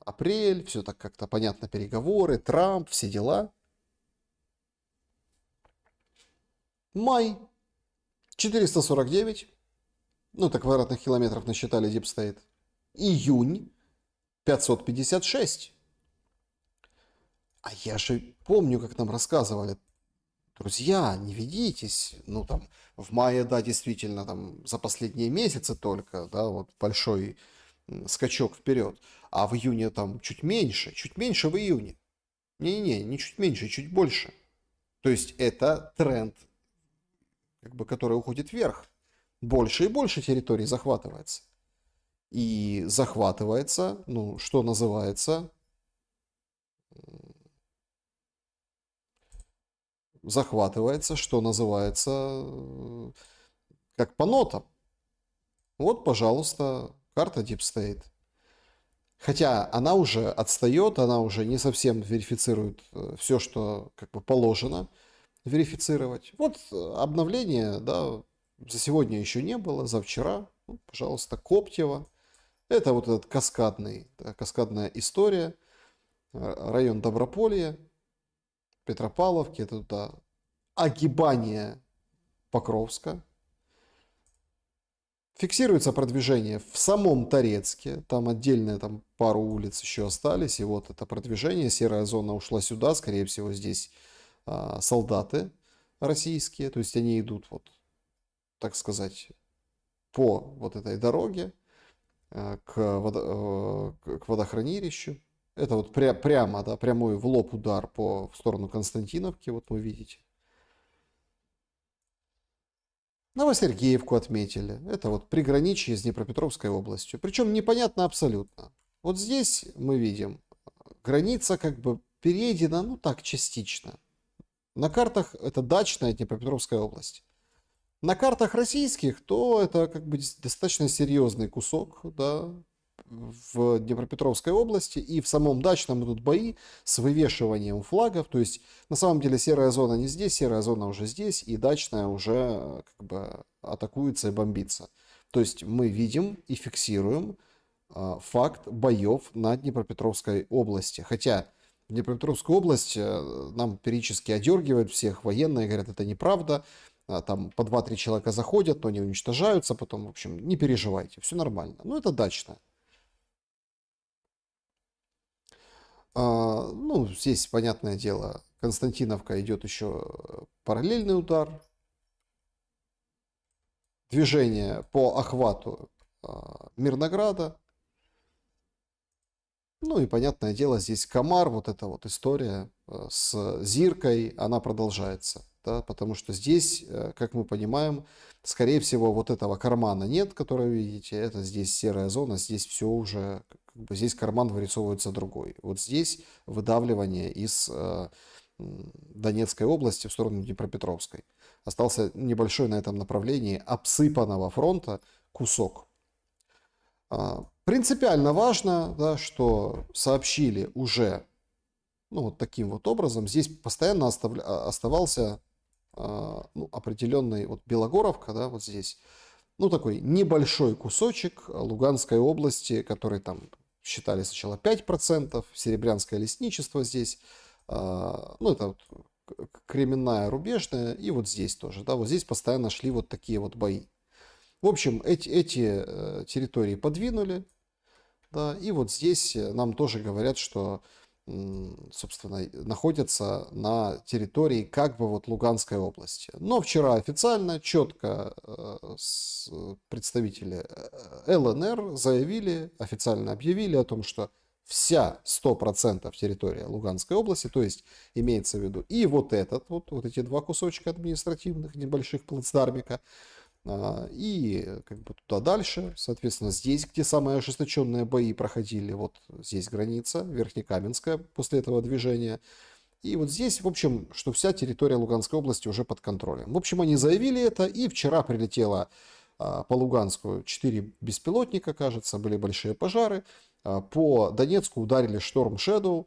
апрель, все так как-то понятно, переговоры, Трамп, все дела. Май 449, ну это квадратных километров насчитали Deep State. Июнь 556. А я же помню, как нам рассказывали, друзья, не ведитесь, ну там в мае, да, действительно, там за последние месяцы только, да, вот большой скачок вперед, а в июне там чуть меньше в июне. Не-не-не, не чуть меньше, чуть больше. То есть это тренд, как бы, который уходит вверх. Больше и больше территорий захватывается. И захватывается, ну, что называется, захватывается, что называется, как по нотам. Вот, пожалуйста, карта Deep State. Хотя она уже отстает, она уже не совсем верифицирует все, что как бы положено верифицировать. Вот обновление, да, за сегодня еще не было, за вчера. Ну, пожалуйста, Коптево. Это вот этот каскадная история. Район Доброполья, Петропавловки, это туда огибание Покровска. Фиксируется продвижение в самом Торецке. Там отдельные там пару улиц еще остались. И вот это продвижение. Серая зона ушла сюда. Скорее всего, здесь солдаты российские. То есть они идут, вот, так сказать, по вот этой дороге к водохранилищу. Это вот прямо, да, прямой в лоб удар в сторону Константиновки. Вот вы видите. Новосергеевку отметили. Это вот приграничье с Днепропетровской областью. Причем непонятно абсолютно. Вот здесь мы видим, граница как бы перейдена, ну так, частично. На картах это дачная Днепропетровская область. На картах российских, то это как бы достаточно серьезный кусок, да, в Днепропетровской области, и в самом дачном идут бои с вывешиванием флагов. То есть на самом деле серая зона не здесь, серая зона уже здесь, и дачная уже как бы атакуется и бомбится. То есть мы видим и фиксируем факт боев на Днепропетровской области. Хотя в Днепропетровскую область нам периодически одергивают всех военные, говорят, это неправда. Там по 2-3 человека заходят, но они уничтожаются, потом, в общем, не переживайте, все нормально. Ну, это дачная. Ну, здесь, понятное дело, Константиновка идет еще параллельный удар. Движение по охвату Мирнограда. Ну и, понятное дело, здесь Комар, вот эта вот история с Зиркой, она продолжается. Да, потому что здесь, как мы понимаем, скорее всего, вот этого кармана нет, который вы видите. Это здесь серая зона, здесь все уже, как бы здесь карман вырисовывается другой. Вот здесь выдавливание из Донецкой области в сторону Днепропетровской. Остался небольшой на этом направлении обсыпанного фронта кусок. Принципиально важно, да, что сообщили уже, ну, вот таким вот образом. Здесь постоянно оставался определенный, вот Белогоровка, да, вот здесь, ну, такой небольшой кусочек Луганской области, который там считали сначала 5%, Серебрянское лесничество здесь, ну, это вот Кременная, Рубежная, и вот здесь тоже, да, вот здесь постоянно шли вот такие вот бои. В общем, эти территории подвинули, да, и вот здесь нам тоже говорят, что, собственно, находятся на территории как бы вот Луганской области. Но вчера официально, четко представители ЛНР заявили, официально объявили о том, что вся 100% территория Луганской области, то есть имеется в виду и вот эти два кусочка административных небольших плацдармика, и как бы туда дальше, соответственно, здесь, где самые ожесточенные бои проходили, вот здесь граница, Верхнекаменская после этого движения. И вот здесь, в общем, что вся территория Луганской области уже под контролем. В общем, они заявили это, и вчера прилетело по Луганску 4 беспилотника, кажется, были большие пожары. По Донецку ударили Шторм Шэдоу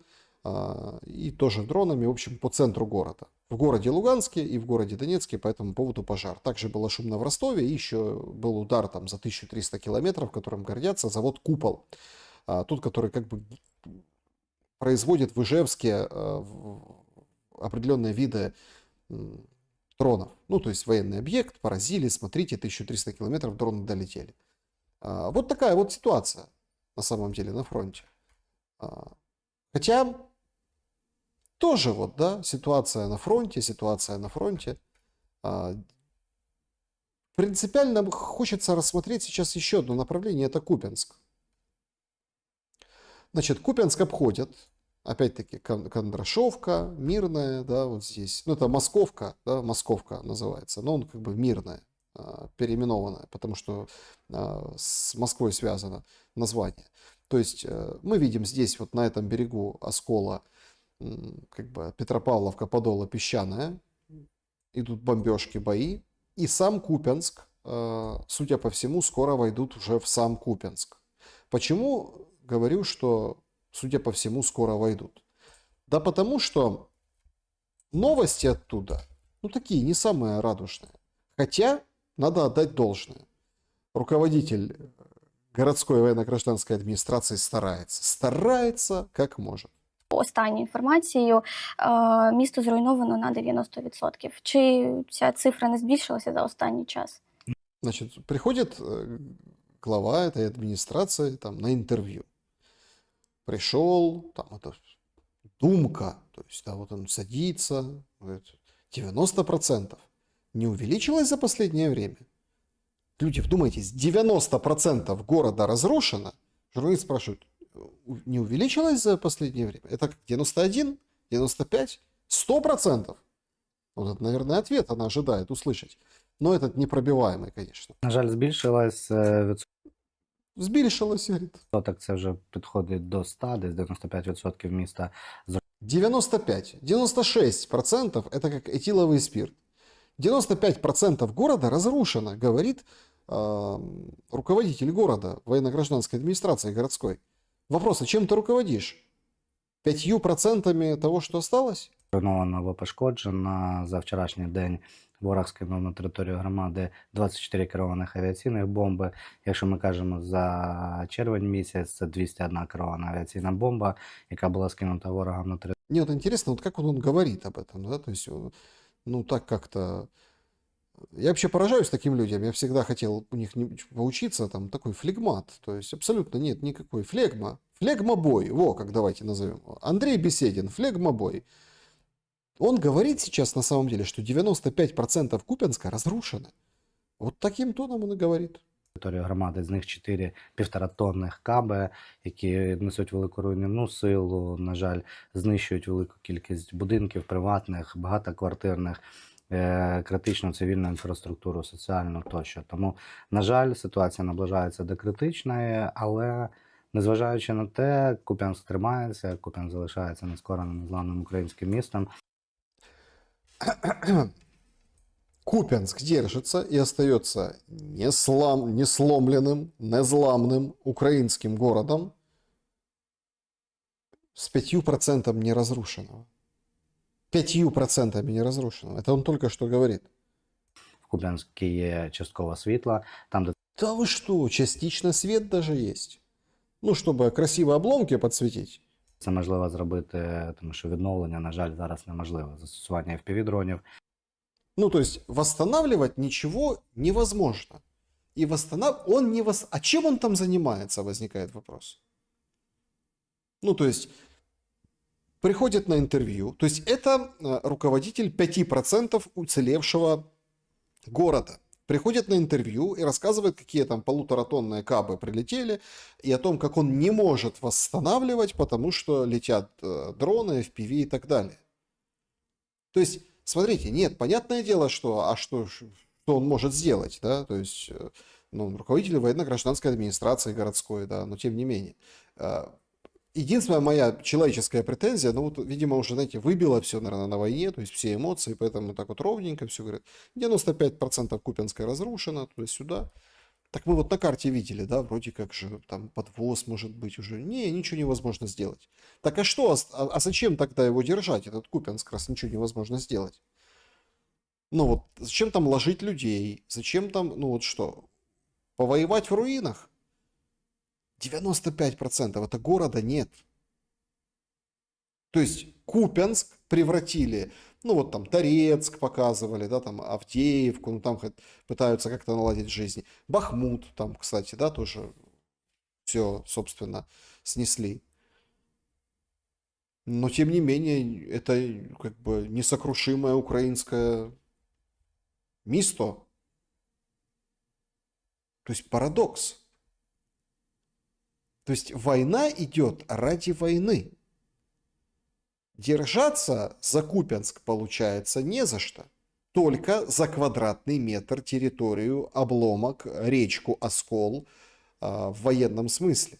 и тоже дронами, в общем, по центру города. В городе Луганске и в городе Донецке по этому поводу пожар. Также было шумно в Ростове, и еще был удар там за 1300 километров, которым гордятся, завод «Купол». Тот, который как бы производит в Ижевске определенные виды дронов. Ну, то есть военный объект, поразили, смотрите, 1300 километров дроны долетели. Вот такая вот ситуация на самом деле на фронте. Хотя тоже вот, да, ситуация на фронте. Принципиально хочется рассмотреть сейчас еще одно направление, это Купянск. Значит, Купянск обходят, опять-таки, Кондрашовка, Мирная, да, вот здесь. Ну, это Московка, да, Московка называется, но он как бы Мирная, переименованная, потому что с Москвой связано название. То есть мы видим здесь, вот на этом берегу Оскола, как бы Петропавловка, Подола, Песчаная, идут бомбежки, бои, и сам Купянск, судя по всему, скоро войдут уже в сам Купянск. Почему говорю, что, судя по всему, скоро войдут? Да потому что новости оттуда, ну, такие, не самые радужные. Хотя, надо отдать должное. Руководитель городской военно-гражданской администрации старается как может. Останньою інформацією, місто зруйновано на 90%. Чи ця цифра не збільшилася за останній час? Значит, приходит глава этой администрации там, на интервью. Пришел, там это думка, то есть, да, вот он садится, говорит, 90% не увеличилось за последнее время. Люди, вдумайтесь, 90% города разрушено. Журналист спрашивает, не увеличилось за последнее время? Это как 91, 95, 100%? Вот это, наверное, ответ она ожидает услышать. Но этот непробиваемый, конечно. На жаль, збільшилась Збільшилось, говорит. відсоток, це вже підходить до 100, десь 95% міста 95, 96% это как этиловый спирт. 95% города разрушено, говорит руководитель города, военно-гражданской администрации городской. Вопрос, а чем ты руководишь? 5% того, что осталось? зруйновано або пошкоджено. За вчорашній день ворог скинув на територію громади 24 керованих авіаційних бомби. Якщо ми кажемо за червень місяць, це 201 керована авіаційна бомба, яка була скинута ворогом на територію. Мне вот интересно, вот как он говорит об этом, да, то есть, ну, так как-то... Я вообще поражаюсь таким людям, я всегда хотел у них поучиться, там, такой флегмат, то есть, абсолютно нет никакой флегма. Флегмобой, во, как давайте назовем его. Андрей Беседин, флегмобой. Он говорит сейчас на самом деле, что 95% Купянска разрушено. Вот таким тоном он и говорит. Територію громади, з них 4 1,5-тонних каби, які несуть велику руйнівну силу, на жаль, знищують велику кількість будинків приватних, багатоквартирних, критичну цивільну інфраструктуру, соціальну тощо. Тому, на жаль, ситуація наближається до критичної, але незважаючи на те, Куп'янськ тримається, Куп'янськ залишається нескореним, незламним українським містом. Купянск держится и остается несломленным, незламным украинским городом с 5% неразрушенного. 5% неразрушенного. Это он только что говорит. В Куп'янську є частково світла, там, де Да вы что, частично свет даже есть. Ну, чтобы красиво обломки подсветить. це можливо зробити, тому що відновлення, на жаль, зараз неможливо. Застосування FPV-дронів. Ну, то есть восстанавливать ничего невозможно. И он не А чем он там занимается, возникает вопрос. Ну, то есть приходит на интервью. То есть это руководитель 5% уцелевшего города. Приходит на интервью и рассказывает, какие там 1,5-тонные кабы прилетели, и о том, как он не может восстанавливать, потому что летят дроны, FPV и так далее. То есть, смотрите, нет, понятное дело, что он может сделать, да, то есть, ну, руководитель военно-гражданской администрации городской, да, но тем не менее. Единственная моя человеческая претензия, ну, вот, видимо, уже, знаете, выбило все, наверное, на войне, то есть все эмоции, поэтому так вот ровненько все говорят. 95% Купянска разрушено, туда-сюда. Так мы вот на карте видели, да, вроде как же там подвоз может быть уже. Не, ничего невозможно сделать. Так а что, а зачем тогда его держать, этот Купянск, раз ничего невозможно сделать? Ну вот, зачем там ложить людей? Зачем там, ну вот что, повоевать в руинах? 95% это города нет. То есть Купянск превратили, ну вот там Торецк показывали, да, там Авдеевку, ну там пытаются как-то наладить жизнь. Бахмут там, кстати, да, тоже все, собственно, снесли. Но тем не менее, это как бы несокрушимое украинское місто. То есть парадокс. То есть война идет ради войны. Держаться за Купянск получается не за что. Только за квадратный метр территорию, обломок, речку Оскол в военном смысле.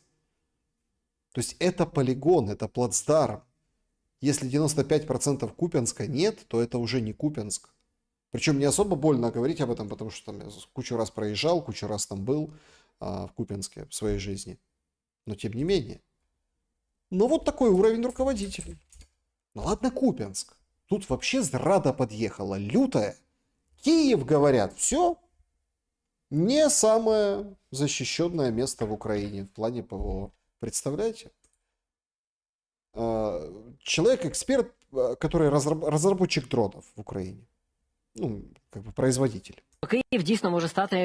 То есть это полигон, это плацдарм. Если 95% Купянска нет, то это уже не Купянск. Причем не особо больно говорить об этом, потому что там я кучу раз проезжал, кучу раз там был в Купянске в своей жизни. Но тем не менее. Ну вот такой уровень руководителей. Ну ладно, Купянск. Тут вообще зрада подъехала, лютая. Киев, говорят, все. Не самое защищенное место в Украине в плане ПВО. Представляете? Человек-эксперт, который разработчик дронов в Украине. Ну, как бы производитель. Київ дійсно може стати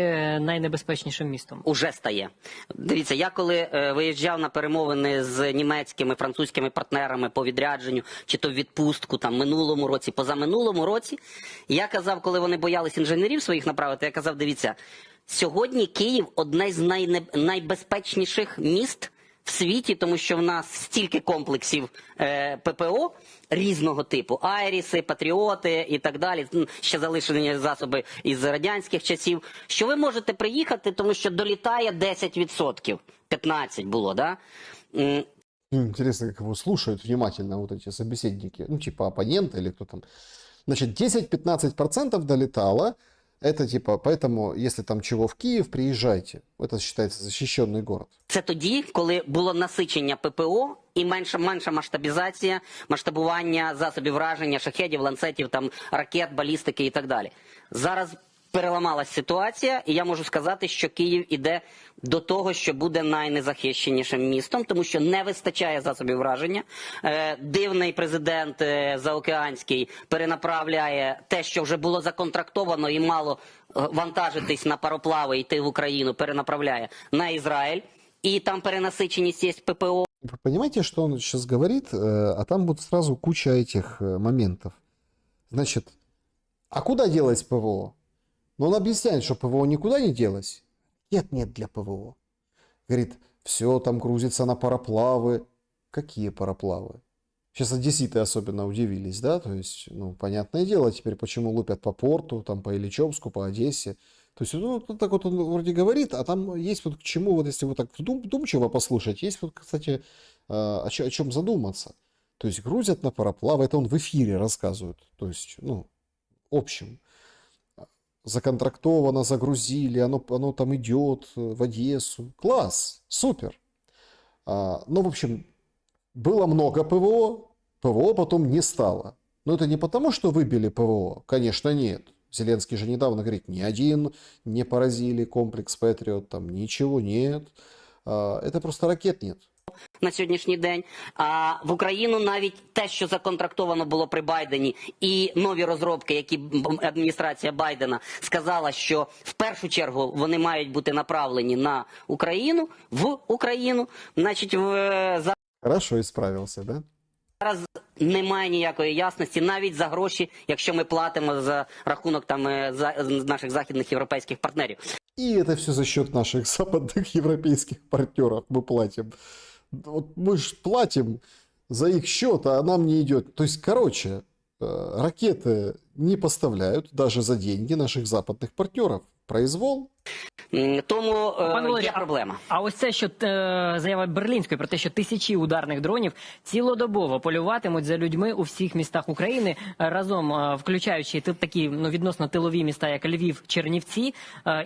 найнебезпечнішим містом. Уже стає. Дивіться, я коли виїжджав на перемовини з німецькими, французькими партнерами по відрядженню, чи то в відпустку, там, минулому році, позаминулому році, я казав, коли вони боялись інженерів своїх направити, я казав, дивіться, сьогодні Київ одне з найбезпечніших міст в світі, тому що в нас стільки комплексів ППО різного типу, Айріси, Патріоти і так далі, ще залишені засоби із радянських часів, що ви можете приїхати, тому що долітає 10%, 15% було, да? Интересно, как его слушают внимательно вот эти собеседники, ну типа оппоненты или кто там. Значит, 10-15% долетало, это типа, поэтому, если там чего в Киев, приезжайте. Это считается защищенный город. Це тоді, коли було насичення ППО і менша масштабізація, масштабування засобів враження, шахедів, ланцетів, там, ракет, балістики і так далі. Зараз переламалась ситуація, і я можу сказати, що Київ іде до того, що буде найнезахищенішим містом, тому що не вистачає засобів враження. Дивний президент заокеанський перенаправляє те, що вже було законтрактовано і мало вантажитись на пароплави, йти в Україну, перенаправляє на Ізраїль. И там перенасыщенность есть ППО. Вы понимаете, что он сейчас говорит, а там вот сразу куча этих моментов. Значит, а куда делось ПВО? Ну, он объясняет, что ПВО никуда не делось. Нет для ПВО. Говорит, все там грузится на пароплавы. Какие пароплавы? Сейчас одесситы особенно удивились, да? То есть, ну, понятное дело теперь, почему лупят по порту, там, по Ильичевску, по Одессе. То есть, ну, так вот он вроде говорит, а там есть вот к чему, вот если вы так вдумчиво послушать, есть вот, кстати, о чем задуматься. То есть, грузят на пароплавы, это он в эфире рассказывает. То есть, ну, в общем, законтрактовано, загрузили, оно там идет в Одессу. Класс, супер. Ну, в общем, было много ПВО, ПВО потом не стало. Но это не потому, что выбили ПВО, конечно, нет. Зеленский же недавно говорит, ни один не поразили комплекс Патриот, там ничего нет. Это просто ракет нет. На сьогоднішній день. А в Україну навіть те, що законтрактовано було при Байдені, і нові розробки, які адміністрація Байдена сказала, що в першу чергу вони мають бути направлені на Україну, в Україну, значить, Хорошо исправился, да? зараз немає ніякої ясності, навіть за гроші, якщо ми платимо за рахунок там наших західних європейських партнерів. И это все за счет наших западных европейских партнеров мы платим. Вот мы же платим за их счет, а нам не идет. То есть, короче, ракеты не поставляют даже за деньги наших западных партнеров. Произвол. Тому Пане Валерію, є проблема. А ось це, що заява Берлінської про те, що тисячі ударних дронів цілодобово полюватимуть за людьми у всіх містах України, разом включаючи такі відносно тилові міста, як Львів, Чернівці.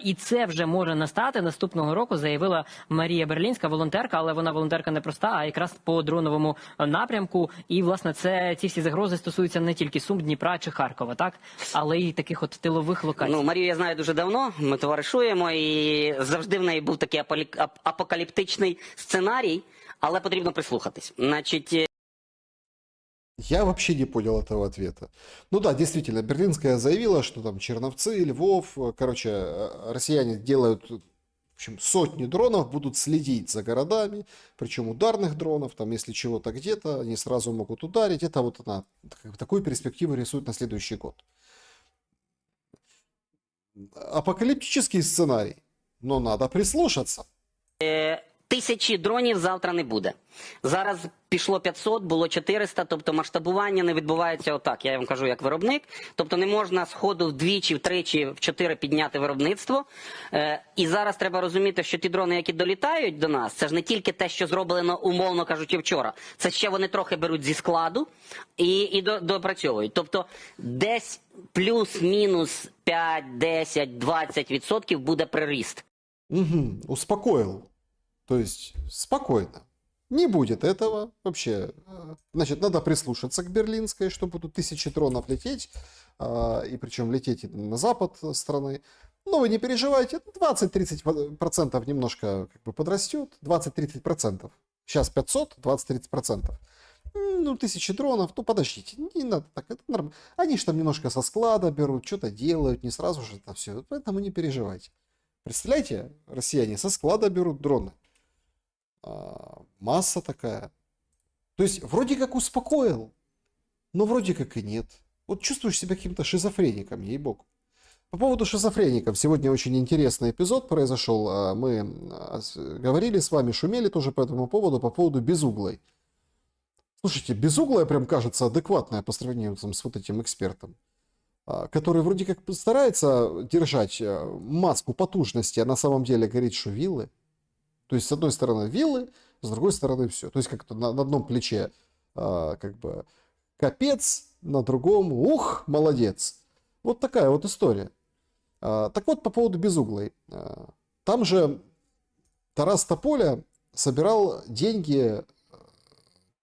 І це вже може настати наступного року, заявила Марія Берлінська, волонтерка, але вона волонтерка не проста, а якраз по дроновому напрямку. І, власне, ці всі загрози стосуються не тільки Сум, Дніпра чи Харкова, так? Але й таких от тилових локацій. Ну, Марію я знаю дуже давно, ми товаришуємо, і завжди в неї був такий апокаліптичний сценарій, але потрібно прислухатись. Значить, Я вообще не понял этого ответа. Ну да, действительно, Берлинская заявила, что там Черновцы, Львов, короче, россияне делают, в общем, сотни дронов, будут следить за городами, причем ударных дронов, там, если чего-то где-то, они сразу могут ударить. Это вот она такую перспективу рисует на следующий год. Апокалиптический сценарий, но надо прислушаться. 1000 дронів завтра не буде. Зараз пішло 500, було 400, тобто масштабування не відбувається отак. Я вам кажу як виробник. Тобто не можна з ходу вдвічі, втричі, в 4 підняти виробництво. І зараз треба розуміти, що ті дрони, які долітають до нас, це ж не тільки те, що зроблено, умовно кажучи, вчора. Це ще вони трохи беруть зі складу і допрацьовують. Тобто десь плюс-мінус 5, 10, 20% буде приріст. Угу, успокоил. То есть спокойно. Не будет этого вообще. Значит, надо прислушаться к Берлинской, что будут 1000 дронов лететь, и причем лететь на запад страны. Но вы не переживайте, 20-30% немножко как бы подрастет, 20-30%. Сейчас 500, 20-30%. Ну, 1000 дронов, ну подождите, не надо так, это нормально. Они же там немножко со склада берут, что-то делают, не сразу же это все, поэтому не переживайте. Представляете, россияне со склада берут дроны. Масса такая. То есть вроде как успокоил, но вроде как и нет. Вот чувствуешь себя каким-то шизофреником, ей-богу. По поводу шизофреников. Сегодня очень интересный эпизод произошел. Мы говорили с вами, шумели тоже по этому поводу, по поводу Безуглой. Слушайте, Безуглая прям кажется адекватная по сравнению там, с вот этим экспертом, который вроде как старается держать маску потужности, а на самом деле говорит, что виллы. То есть, с одной стороны виллы, с другой стороны все. То есть, как-то на одном плече как бы капец, на другом ух, молодец. Вот такая вот история. Так вот, по поводу Безуглой. Там же Тарас Тополя собирал деньги,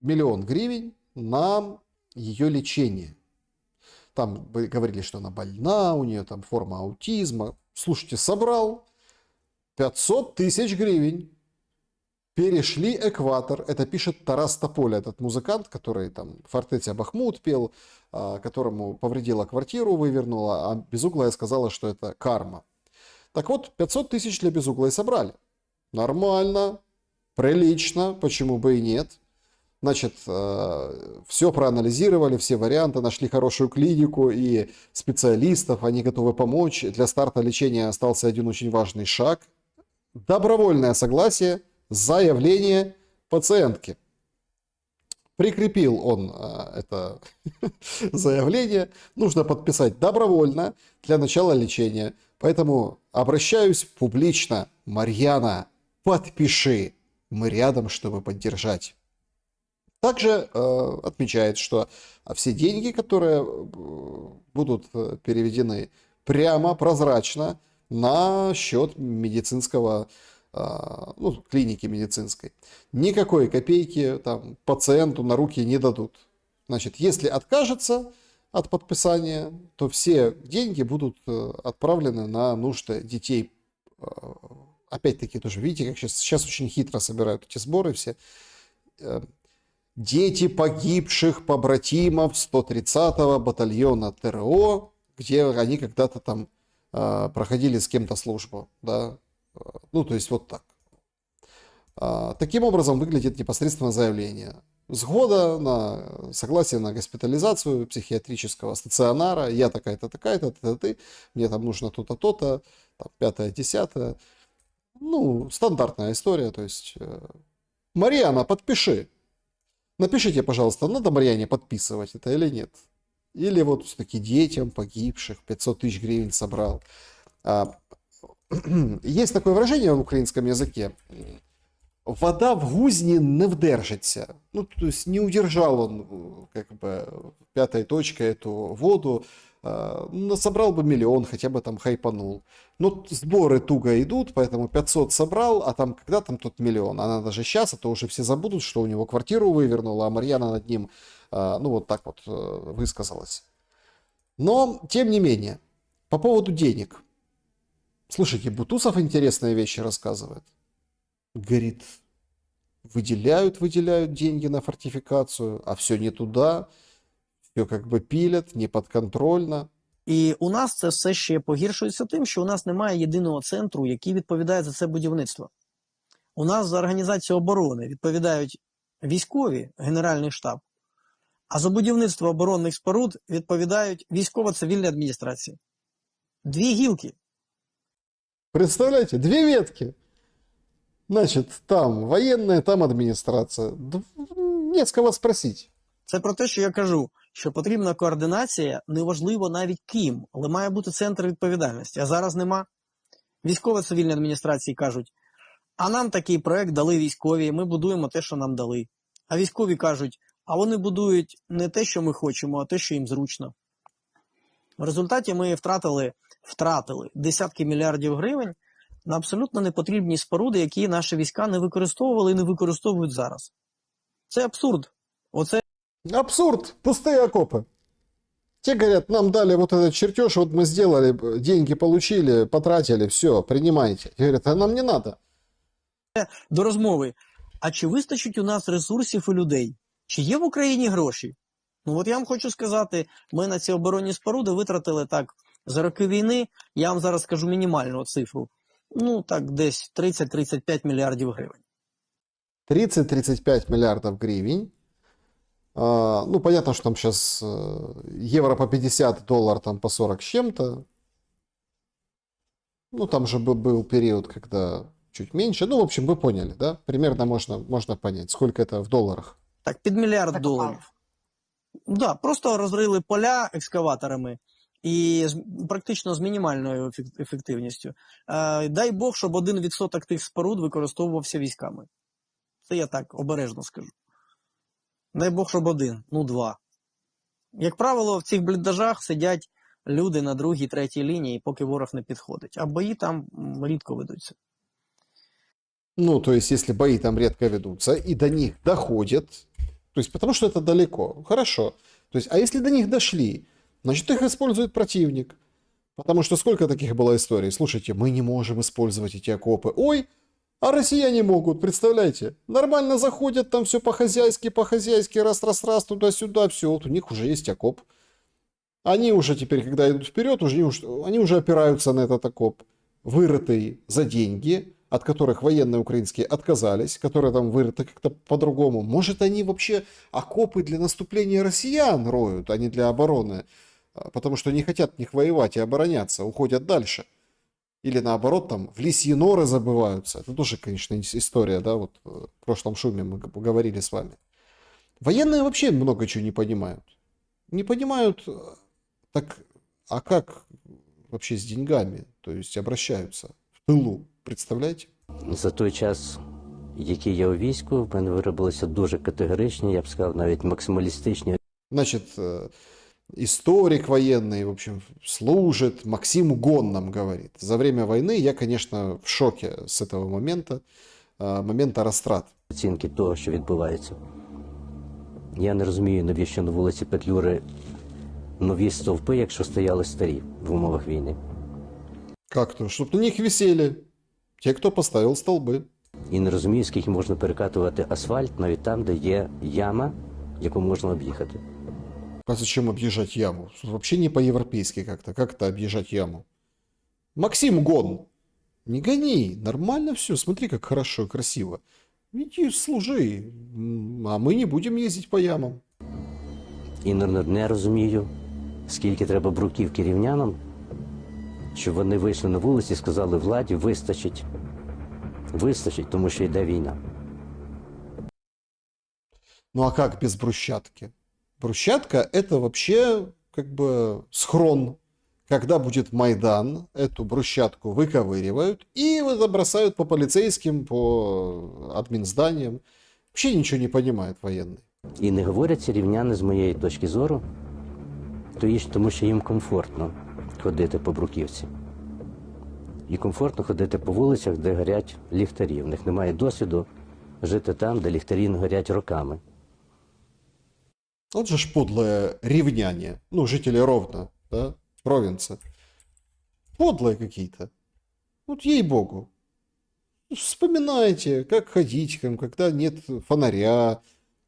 1 000 000 гривен, на ее лечение. Там говорили, что она больна, у нее там форма аутизма. Слушайте, собрал 500 000 гривен. Перешли экватор. Это пишет Тарас Тополя, этот музыкант, который там в фортете Бахмут пел, которому повредила квартиру, вывернула, а Безуглая сказала, что это карма. Так вот, 500 000 для Безуглой собрали. Нормально, прилично, почему бы и нет. Значит, все проанализировали, все варианты, нашли хорошую клинику и специалистов, они готовы помочь. Для старта лечения остался один очень важный шаг. Добровольное согласие, заявление пациентки. Прикрепил он это заявление, нужно подписать добровольно для начала лечения. Поэтому обращаюсь публично. Марьяна, подпиши. Мы рядом, чтобы поддержать. Также отмечает, что все деньги, которые будут переведены прямо, прозрачно на счет медицинского, ну, клиники медицинской. Никакой копейки там пациенту на руки не дадут. Значит, если откажется от подписания, то все деньги будут отправлены на нужды детей. Опять-таки тоже, видите, как сейчас очень хитро собирают эти сборы все. Дети погибших побратимов 130-го батальона ТРО, где они когда-то там проходили с кем-то службу, да, ну, то есть вот так. Таким образом выглядит непосредственно заявление. Сгода на согласие на госпитализацию психиатрического стационара, я такая-то, такая-то, ты, мне там нужно то-то, то-то, там, 5-е, 10-е. Ну, стандартная история, то есть... Марьяна, подпиши. Напишите, пожалуйста, надо Марьяне подписывать это или нет. Или вот все-таки детям погибших 500 000 гривен собрал. Есть такое выражение в украинском языке. Вода в гузне не вдержится. Ну, то есть не удержал он как бы 5-й точкой эту воду. Собрал бы 1 000 000, хотя бы там хайпанул. Но сборы туго идут, поэтому 500 собрал, а там когда там тот 1 000 000? А надо же сейчас, а то уже все забудут, что у него квартиру вывернула, а Марьяна над ним, ну вот так вот высказалась. Но, тем не менее, по поводу денег. Слушайте, Бутусов интересные вещи рассказывает. Говорит, выделяют деньги на фортификацию, а все не туда, все как бы пилят, неподконтрольно. І у нас це все ще погіршується тим, що у нас немає єдиного центру, який відповідає за це будівництво. У нас за організацію оборони відповідають військові, Генеральний штаб, а за будівництво оборонних споруд відповідають військово-цивільні адміністрації. 2 гілки. Представляете, 2 ветки. Значит, там военные, там администрация. Да, не с кого спросить. Це про те, що я кажу, що потрібна координація, неважливо навіть ким, але має бути центр відповідальності. А зараз нема. Військово-цивільні адміністрації кажуть, а нам такий проект дали військові, ми будуємо те, що нам дали. А військові кажуть, а вони будують не те, що ми хочемо, а те, що їм зручно. В результаті ми втратили десятки мільярдів гривень на абсолютно непотрібні споруди, які наші війська не використовували і не використовують зараз. Це абсурд. Оце Абсурд. Пустые окопы. Те говорят, нам дали вот этот чертеж, вот мы сделали, деньги получили, потратили, все, принимайте. Те говорят, а нам не надо. до розмови. А чи вистачить у нас ресурсів і людей? Чи є в Україні гроші? Ну от я вам хочу сказати, ми на ці оборонні споруди витратили так за роки війни, я вам зараз скажу мінімальну цифру, ну так десь 30-35 мільярдів гривень. 30-35 миллиардов гривен. Ну, понятно, что там сейчас евро по 50, доллар там по 40 с чем-то. Ну, там же был период, когда чуть меньше. Ну, в общем, вы поняли, да? Примерно можно понять, сколько это в долларах. Так, під мільярд доларів. Да, просто розрили поля екскаваторами і практично з мінімальною ефективністю. Дай Бог, щоб 1% тих споруд використовувався військами. Це я так обережно скажу. Дай Бог, щоб 1, ну 2. Як правило, в цих бліндажах сидять люди на другій, третій лінії, поки ворог не підходить. А бої там рідко ведуться. Ну, то есть, если бои там редко ведутся, и до них доходят, то есть, потому что это далеко, хорошо. То есть, а если до них дошли, значит, их использует противник. Потому что сколько таких было историй? Слушайте, мы не можем использовать эти окопы. Ой, а россияне могут, представляете? Нормально заходят, там все по-хозяйски, раз, туда-сюда, все, вот у них уже есть окоп. Они уже теперь, когда идут вперед, они уже опираются на этот окоп, вырытый за деньги, от которых военные украинские отказались, которые там вырыты как-то по-другому. Может, они вообще окопы для наступления россиян роют, а не для обороны, потому что не хотят в них воевать и обороняться, уходят дальше. Или наоборот, там в лисьи норы забываются. Это тоже, конечно, история, да, вот в прошлом шуме мы говорили с вами. Военные вообще много чего не понимают. Не понимают, так, а как вообще с деньгами, то есть обращаются в тылу, представляете? За той час, який я у війську, в мене виробилися дуже категоричні, я б сказав, навіть максималістичні. Значит, историк военный, в общем, служит, Максим Гон нам говорит. За время войны я, конечно, в шоке с этого момента растрат. Оцінки того, що відбувається. Я не розумію, навіщо на вулиці Петлюри нові стовпи, якщо стояли старі в умовах війни. Как то? Чтобы на них висели те, кто поставил столбы. І не розумію, скільки можна перекатувати асфальт навіть там, де є яма, яку можна об'їхати. А зачем объезжать яму? Вообще не по-европейски как-то. Как-то объезжать яму. Максим Гон, не гони, нормально все. Смотри, как хорошо и красиво. Иди служи, а мы не будем ездить по ямам. І не розумію, скільки треба бруківки рівнянам, щоб вони вийшли на вулиці і сказали владі, вистачить. Выстачить, тому що йде війна. Ну а как без брусчатки? Брусчатка это вообще как бы схрон. Когда будет Майдан, эту брусчатку выковыривают и вот бросают по полицейским, по админзданиям. Вообще ничего не понимает военный. І не говорять ці рівняни з моєї точки зору, тому що їм комфортно ходити по бруківці. І комфортно ходити по вулицях, де горять ліхтарі. В них немає досвіду жити там, де ліхтарі не горять роками. Вот же ж подлые ревняне, ну, жители Ровно, да, провинция. Подлые какие-то. Вот ей-богу. Вспоминайте, как ходить, когда нет фонаря,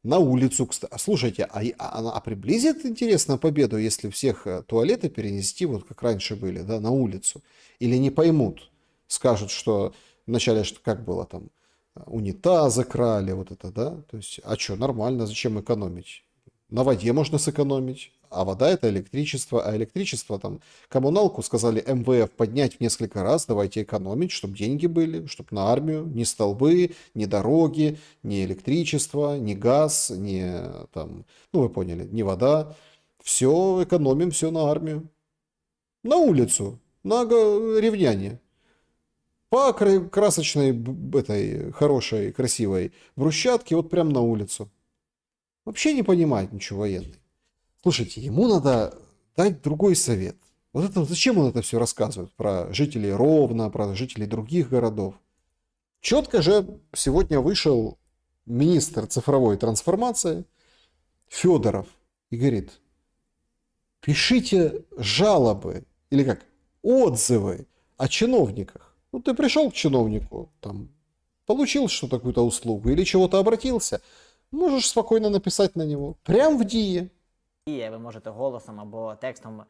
на улицу, кстати. Слушайте, а приблизит, интересно, победу, если всех туалеты перенести, вот как раньше были, да, на улицу? Или не поймут? Скажут, что вначале, что как было там, унитазы крали, вот это, да? То есть, а что, нормально, зачем экономить? на воде можно сэкономить, а вода это электричество, а электричество там, коммуналку сказали МВФ поднять в несколько раз, давайте экономить, чтобы деньги были, чтобы на армию, ни столбы, ни дороги, ни электричество, ни газ, ни там, ну вы поняли, ни вода, все экономим, все на армию, на улицу, на ревняне. По красочной, этой хорошей, красивой брусчатке, вот прям на улицу. Вообще не понимает ничего военный. Слушайте, ему надо дать другой совет. Вот это зачем он это все рассказывает про жителей Ровно, про жителей других городов? Четко же сегодня вышел министр цифровой трансформации Федоров и говорит: пишите жалобы или как отзывы о чиновниках. Ну, ты пришел к чиновнику, там, получил что-то, какую-то услугу или чего-то обратился, можешь спокойно написать на него. Прям в ДИЕ. Ви можете голосом або текстом.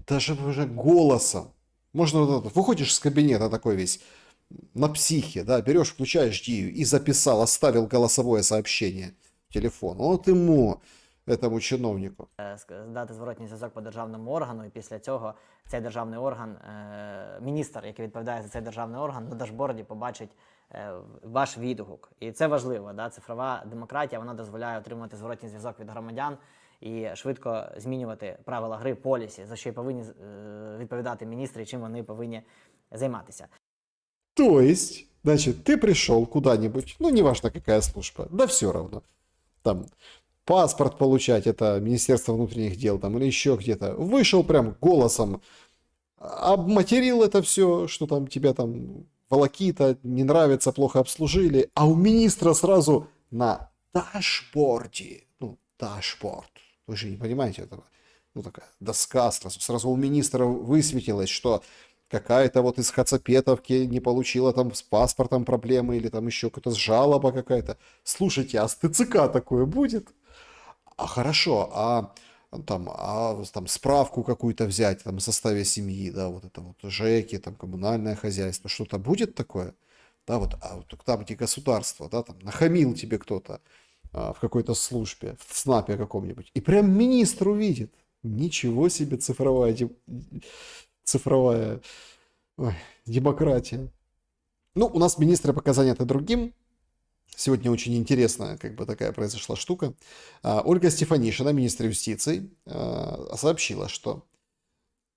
Даже уже голосом. Можно вот это, выходишь из кабинета такой весь на психе, да, берешь, включаешь ДИЮ и записал, оставил голосовое сообщение в телефон. Вот ему, этому чиновнику. Дати зворотній зв'язок по державному органу, і після цього цей державний орган, міністр, який відповідає за цей державний орган, на дашборді побачить ваш відгук. І це важливо. Да? Цифрова демократія, вона дозволяє отримати зворотній зв'язок від громадян і швидко змінювати правила гри, полісі, за що й повинні відповідати міністри, чим вони повинні займатися. То есть, значит, ты пришел куда-нибудь, ну, неважно какая служба, да все равно, там, паспорт получать, это Министерство внутренних дел, там, или еще где-то, вышел прям голосом, обматерил это все, что там тебя там волокита, не нравится, плохо обслужили, а у министра сразу на дашборде, ну, дашборд, вы же не понимаете этого, ну, такая доска сразу у министра высветилось, что какая-то вот из Хацапетовки не получила там с паспортом проблемы или там еще какая-то жалоба какая-то. Слушайте, а с ТЦК такое будет? А хорошо, а там справку какую-то взять там, о составе семьи, да, вот это вот ЖЭКи, там коммунальное хозяйство, что-то будет такое? Да, вот, а вот там где государство, да, там нахамил тебе кто-то в какой-то службе, в ЦНАПе каком-нибудь, и прям министр увидит. Ничего себе цифровая демократия. Ну, у нас министры пока заняты другим. Сегодня очень интересная, как бы такая произошла штука. Ольга Стефанишина, министр юстиции, сообщила, что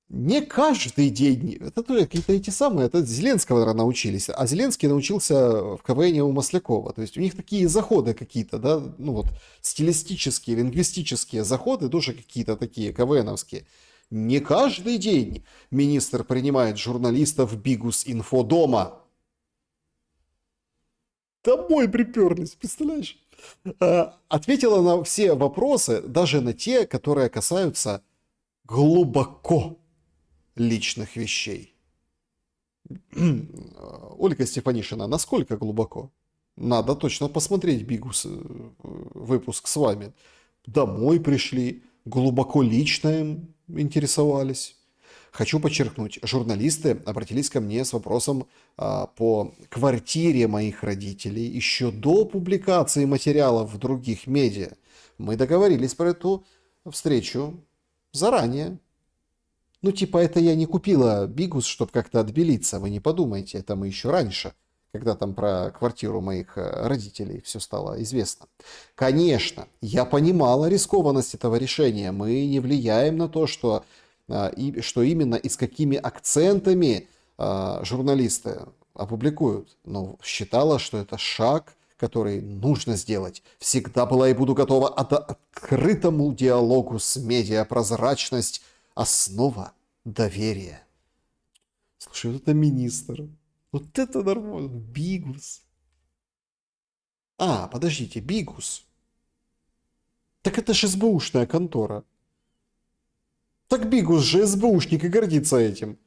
не каждый день, это какие-то эти самые, это Зеленского, наверное, научились, а Зеленский научился в КВН у Маслякова. То есть у них такие заходы какие-то, да, ну вот стилистические, лингвистические заходы, тоже какие-то такие КВНовские. Не каждый день министр принимает журналистов Бигус.Инфо дома. Домой приперлись, представляешь? Ответила на все вопросы, даже на те, которые касаются глубоко личных вещей. Ольга Стефанишина, насколько глубоко? Надо точно посмотреть Бигус выпуск с вами. Домой пришли, глубоко личным интересовались. Хочу подчеркнуть, журналисты обратились ко мне с вопросом по квартире моих родителей еще до публикации материалов в других медиа. Мы договорились про эту встречу заранее. Ну, типа, это я не купила Бигус, чтобы как-то отбелиться. Вы не подумайте, это мы еще раньше, когда там про квартиру моих родителей все стало известно. Конечно, я понимала рискованность этого решения. Мы не влияем на то, что именно и с какими акцентами журналисты опубликуют. Но считала, что это шаг, который нужно сделать. Всегда была и буду готова к открытому диалогу с медиа. Прозрачность – основа доверия. Слушай, вот это министр. Вот это нормально. Бигус. Подождите, Бигус. Так это же СБУшная контора. Так Бигус же СБУшник и гордится этим.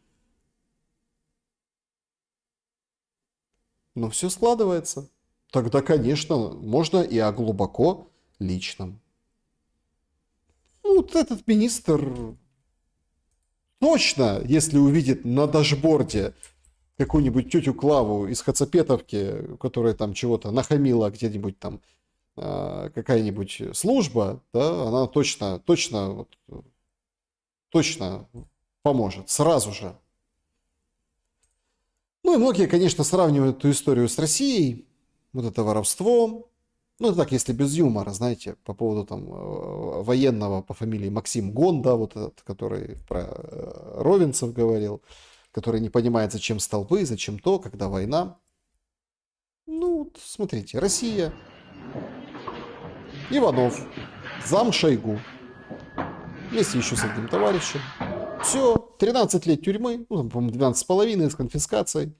Но все складывается. Тогда, конечно, можно и о глубоко личном. Ну, вот этот министр точно, если увидит на дашборде какую-нибудь тетю Клаву из Хацапетовки, которая там чего-то нахамила где-нибудь там какая-нибудь служба, да, она точно поможет сразу же. Ну и многие, конечно, сравнивают эту историю с Россией, вот это воровство. Ну, это так, если без юмора, знаете, по поводу там военного по фамилии Максим Гонда, вот этот, который про Ровенцев говорил, который не понимает, зачем столбы, зачем то, когда война. Ну, вот смотрите, Россия, Иванов, зам Шойгу, вместе еще с одним товарищем. Все, 13 лет тюрьмы, ну, по-моему, 12,5 с конфискацией.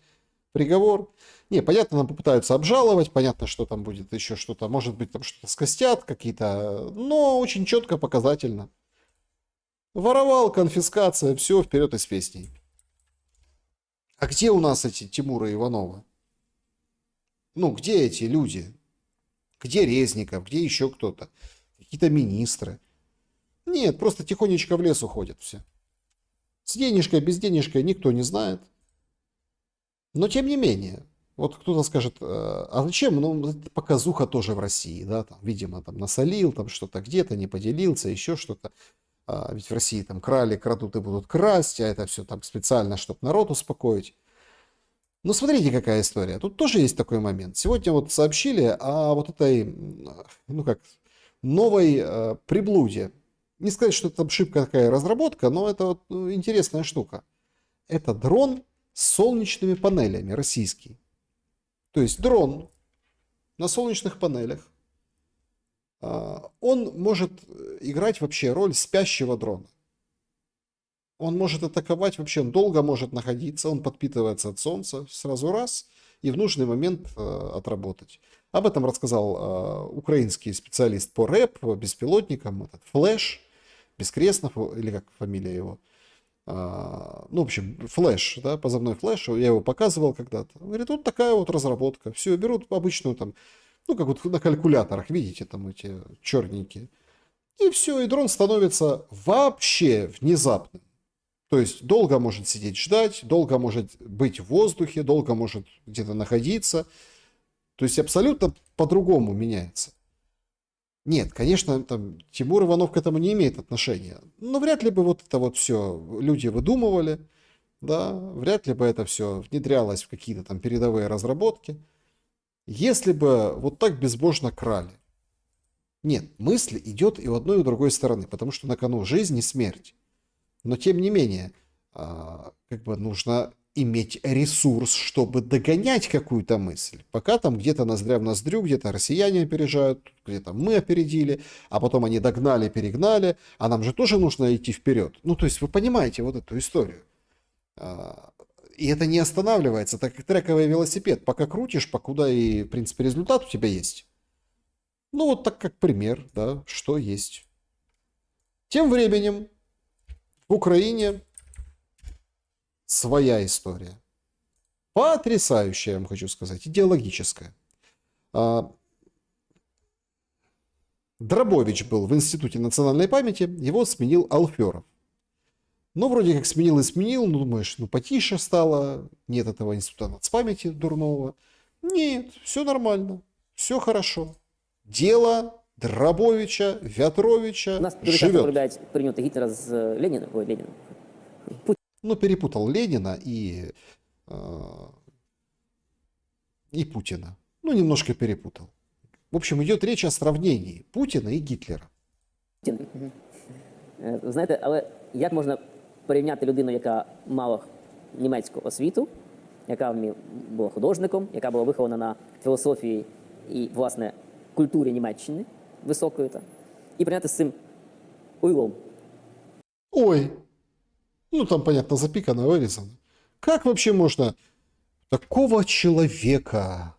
Приговор. Не, понятно, нам попытаются обжаловать, понятно, что там будет еще что-то, может быть, там что-то скостят какие-то, но очень четко, показательно. Воровал, конфискация, все, вперед из песней. А где у нас эти Тимура и Иванова? Ну, где эти люди? Где Резников, где еще кто-то? Какие-то министры. Нет, просто тихонечко в лес уходят все. С денежкой, без денежкой никто не знает. Но тем не менее, вот кто-то скажет, а зачем? Ну, показуха тоже в России, да, там, видимо, там насолил, там что-то где-то не поделился, еще что-то. Ведь в России там крали, крадут и будут красть, а это все там специально, чтобы народ успокоить. Ну, смотрите, какая история. Тут тоже есть такой момент. Сегодня вот сообщили о вот этой, ну как, новой приблуде. Не сказать, что это шибко такая разработка, но это вот интересная штука. Это дрон с солнечными панелями, российский. То есть дрон на солнечных панелях. Он может играть вообще роль спящего дрона. Он может атаковать вообще, он долго может находиться, он подпитывается от солнца, сразу раз, и в нужный момент отработать.Об этом рассказал украинский специалист по РЭП, беспилотникам, этот Флэш, Бескрестнов, или как фамилия его. Ну, в общем, Флэш, да, позывной Флэш, я его показывал когда-то. Он говорит, вот такая вот разработка. Все, берут обычную там, ну, как вот на калькуляторах, видите, там эти черненькие. И все, и дрон становится вообще внезапным. То есть долго может сидеть ждать, долго может быть в воздухе, долго может где-то находиться. То есть абсолютно по-другому меняется. Нет, конечно, там, Тимур Иванов к этому не имеет отношения. Но вряд ли бы вот это вот все люди выдумывали. Да, вряд ли бы это все внедрялось в какие-то там передовые разработки. Если бы вот так безбожно крали. Нет, мысль идет и в одной, и в другой стороны, потому что на кону жизнь и смерть. Но тем не менее, как бы нужно иметь ресурс, чтобы догонять какую-то мысль. Пока там где-то ноздря в ноздрю, где-то россияне опережают, где-то мы опередили, а потом они догнали, перегнали, а нам же тоже нужно идти вперед. Ну, то есть вы понимаете вот эту историю. И это не останавливается, так как трековый велосипед. Пока крутишь, покуда и, в принципе, результат у тебя есть. Ну, вот так как пример, да, что есть. Тем временем в Украине своя история. Потрясающая, я вам хочу сказать, идеологическая. Дробович был в Институте национальной памяти, его сменил Алферов. Ну, вроде как сменил и сменил, ну, думаешь, ну, потише стало, нет этого Института нацпамяти дурного. Нет, все нормально, все хорошо. Дело Дробовича, Вятровича У нас дуже живет. часто порівняють порівнювати Гітлера з Леніном. Ой, Леніном. Ну, перепутал Ленина и Путина. Ну, немножко перепутал. В общем, идет речь о сравнении Путина и Гитлера. Ви знаєте, але як можна порівняти людину, яка мала німецьку освіту, яка була художником, яка була вихована на філософії і, власне, культурі Німеччини високої, і порівняти з цим уйлом? Ой, ну там, понятно, запикано, вырезано. Как вообще можно такого человека,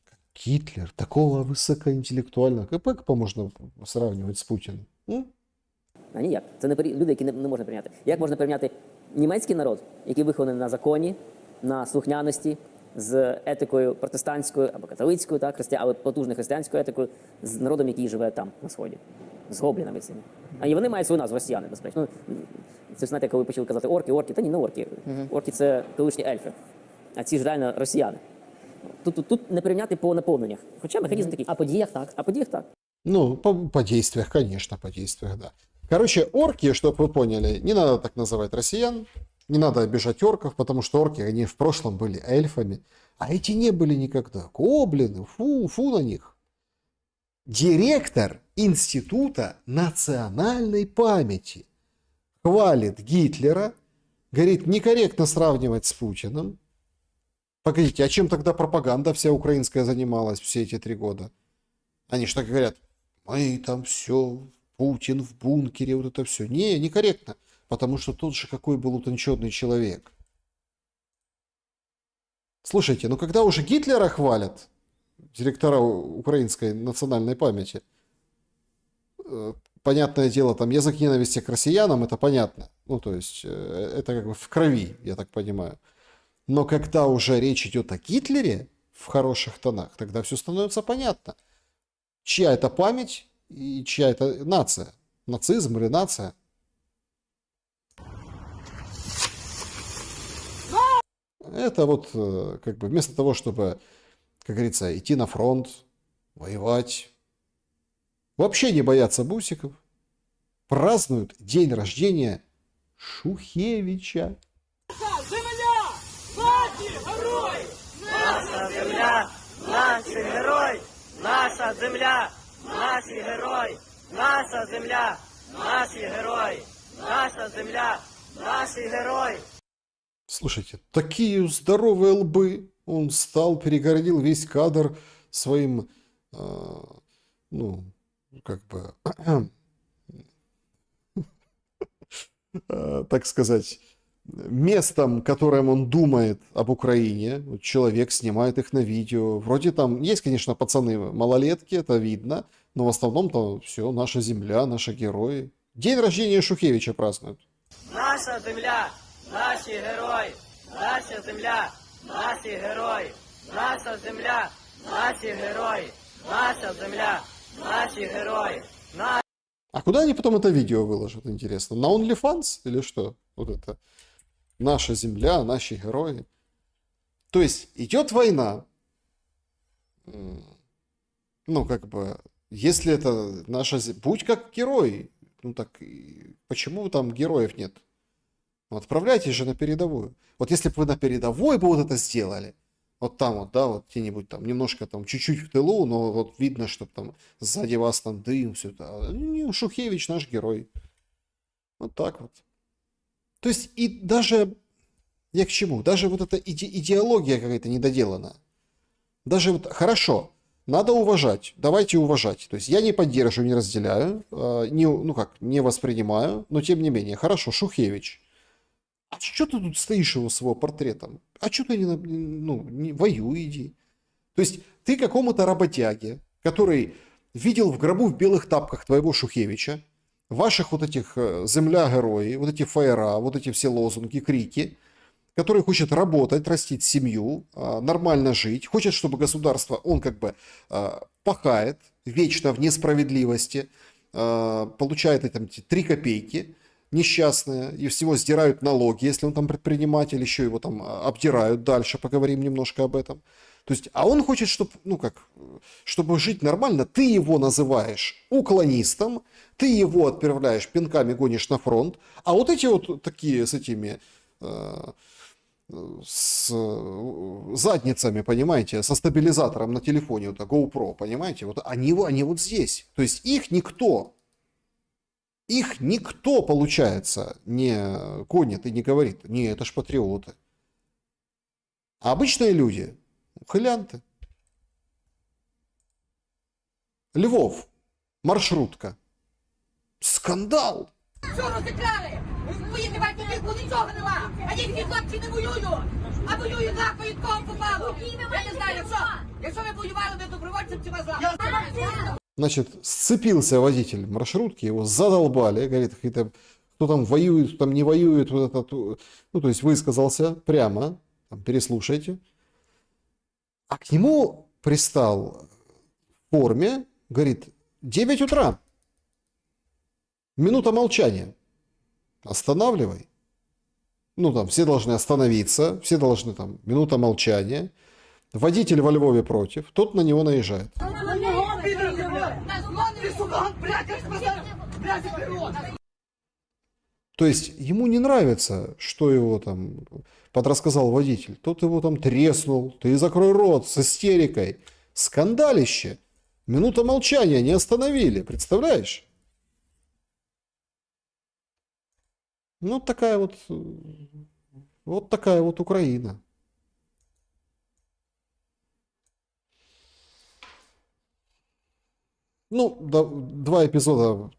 как Гитлер, такого высокоинтеллектуального, как можно сравнивать с Путиным? А ніяк. Це не люди, які не можна порівняти. Як можна порівняти німецький народ, який вихований на законі, на слухняності, з етикою протестантською або католицькою, але потужною християнською етикою, з народом, який живе там, на Сході, з гоблінами цими. А і вони мають свою назву, росіяни, безпечно. Ну, це, знаєте, коли почали казати орки, та ні, не орки. Орки – це колишні ельфи, а ці ж реально росіяни. Тут не порівняти по наповненнях. Хоча механізм такий. А по діях так. А по діях так. Ну, по действиях, конечно, по действиях, да. Короче, орки, чтобы вы поняли, не надо так называть россиян, не надо обижать орков, потому что орки, они в прошлом были эльфами, а эти не были никогда. Гоблины, фу на них. Директор Института национальной памяти хвалит Гитлера, говорит, некорректно сравнивать с Путиным. Погодите, а чем тогда пропаганда вся украинская занималась все эти 3 года? Они что говорят, мы там все, Путин в бункере, вот это все. Не, некорректно, потому что тот же какой был утонченный человек. Слушайте, ну когда уже Гитлера хвалят, директора украинской национальной памяти, понятное дело, там язык ненависти к россиянам, это понятно. Ну, то есть, это как бы в крови, я так понимаю. Но когда уже речь идет о Гитлере в хороших тонах, тогда все становится понятно. Чья это память и чья это нация? Нацизм или нация? Это вот как бы вместо того, чтобы, как говорится, идти на фронт, воевать, вообще не бояться бусиков, празднуют день рождения Шухевича. Наша земля, наші герої, наша земля, наші герої, наша земля, наші герої, наша земля, наші герої. Слушайте, такие здоровые лбы. Он встал, перегородил весь кадр своим, ну, как бы, так сказать, местом, которым он думает об Украине. Вот человек снимает их на видео. Вроде там есть, конечно, пацаны малолетки, это видно, но в основном там все, наша земля, наши герои. День рождения Шухевича празднуют. Наша земля, наші герої, наша земля, наші герої, наша земля, наші герої, наша земля, наші герої. А куда они потом это видео выложат, интересно? На OnlyFans или что? Вот это. Наша земля, наши герои. То есть идет война. Ну, как бы, если это наша земля, будь как герой. Ну так, почему там героев нет? Ну, отправляйтесь же на передовую. Вот если бы вы на передовой бы вот это сделали, вот там вот, да, вот где-нибудь там, немножко там, чуть-чуть в тылу, но вот видно, что там сзади вас там дым, все это. Не, Шухевич наш герой. Вот так вот. То есть и даже, я к чему, даже вот эта идеология какая-то недоделана. Даже вот, хорошо, надо уважать, давайте уважать. То есть я не поддерживаю, не разделяю, не, ну как, не воспринимаю, но тем не менее, хорошо, Шухевич. А что ты тут стоишь его с его портретом? А что ты не воюй, иди. То есть ты какому-то работяге, который видел в гробу в белых тапках твоего Шухевича, ваших вот этих земля-герои, вот эти фаера, вот эти все лозунги, крики, который хочет работать, растить семью, нормально жить, хочет, чтобы государство, он как бы пахает вечно в несправедливости, получает там 3 копейки несчастные, и всего сдирают налоги, если он там предприниматель, еще его там обдирают дальше, поговорим немножко об этом. То есть, а он хочет, чтобы, ну как, чтобы жить нормально, ты его называешь уклонистом, ты его отправляешь пинками, гонишь на фронт, а вот эти вот такие с этими, с задницами, понимаете, со стабилизатором на телефоне, вот GoPro, понимаете, вот они вот здесь. То есть их никто, получается, не гонит и не говорит, не, это ж патриоты. А обычные люди, ухилянты. Львов, маршрутка. Скандал! Що розікрали? Воїнні варті віку, нічого нема. А їхні хлопці не воюють. А воюють лапи від кого попало. Я не знаю, якщо ви воювали, ви добровольцем чи вас лапи. Значит, сцепился водитель маршрутки, его задолбали, говорит, какие-то, кто там воюет, кто там не воюет, вот это, ну, то есть высказался прямо, там, переслушайте. А к нему пристал в форме, говорит, 9 утра, минута молчания, останавливай. Ну, там, все должны остановиться, все должны, там, минута молчания. Водитель во Львове против, тот на него наезжает. То есть ему не нравится, что его там подрассказал водитель. Тот его там треснул. Ты закрой рот с истерикой. Скандалище. Минута молчания не остановили. Представляешь? Ну, такая вот такая вот Украина. Ну, два эпизода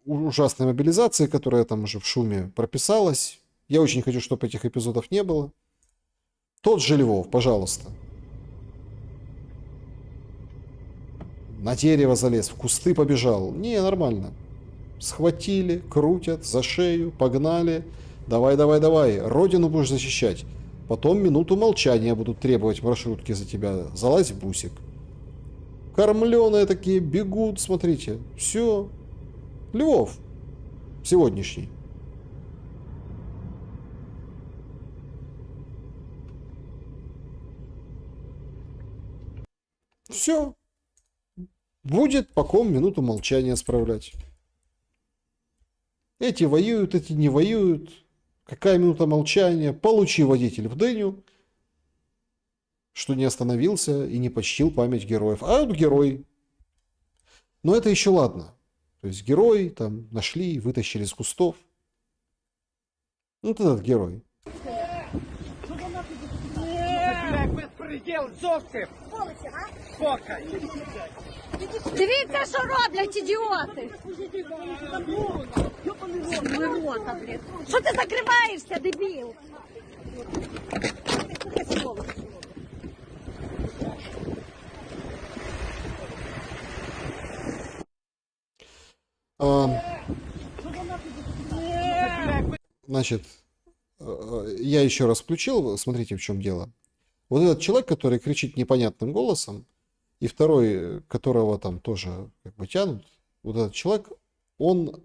ужасной мобилизации, которая там уже в шуме прописалась. Я очень хочу, чтобы этих эпизодов не было. Тот же Львов, пожалуйста. На дерево залез, в кусты побежал. Не, нормально. Схватили, крутят за шею, погнали. Давай, давай, давай, родину будешь защищать. Потом минуту молчания будут требовать в маршрутке за тебя. Залазь в бусик. Кормленые такие бегут, смотрите. Все. Львов. Сегодняшний. Все. Будет по ком минуту молчания справлять. Эти воюют, эти не воюют. Какая минута молчания? Получи, водитель, в дыню, что не остановился и не почтил память героев. А вот герой. Но это еще ладно. То есть герой там нашли, вытащили из кустов. Вот этот герой. Дивіться, що роблять, ідіоти! Що ти закриваєшся, дебіл? Значит, я еще раз включил, смотрите, в чем дело. Вот этот человек, который кричит непонятным голосом, и второй, которого там тоже как бы тянут, вот этот человек, он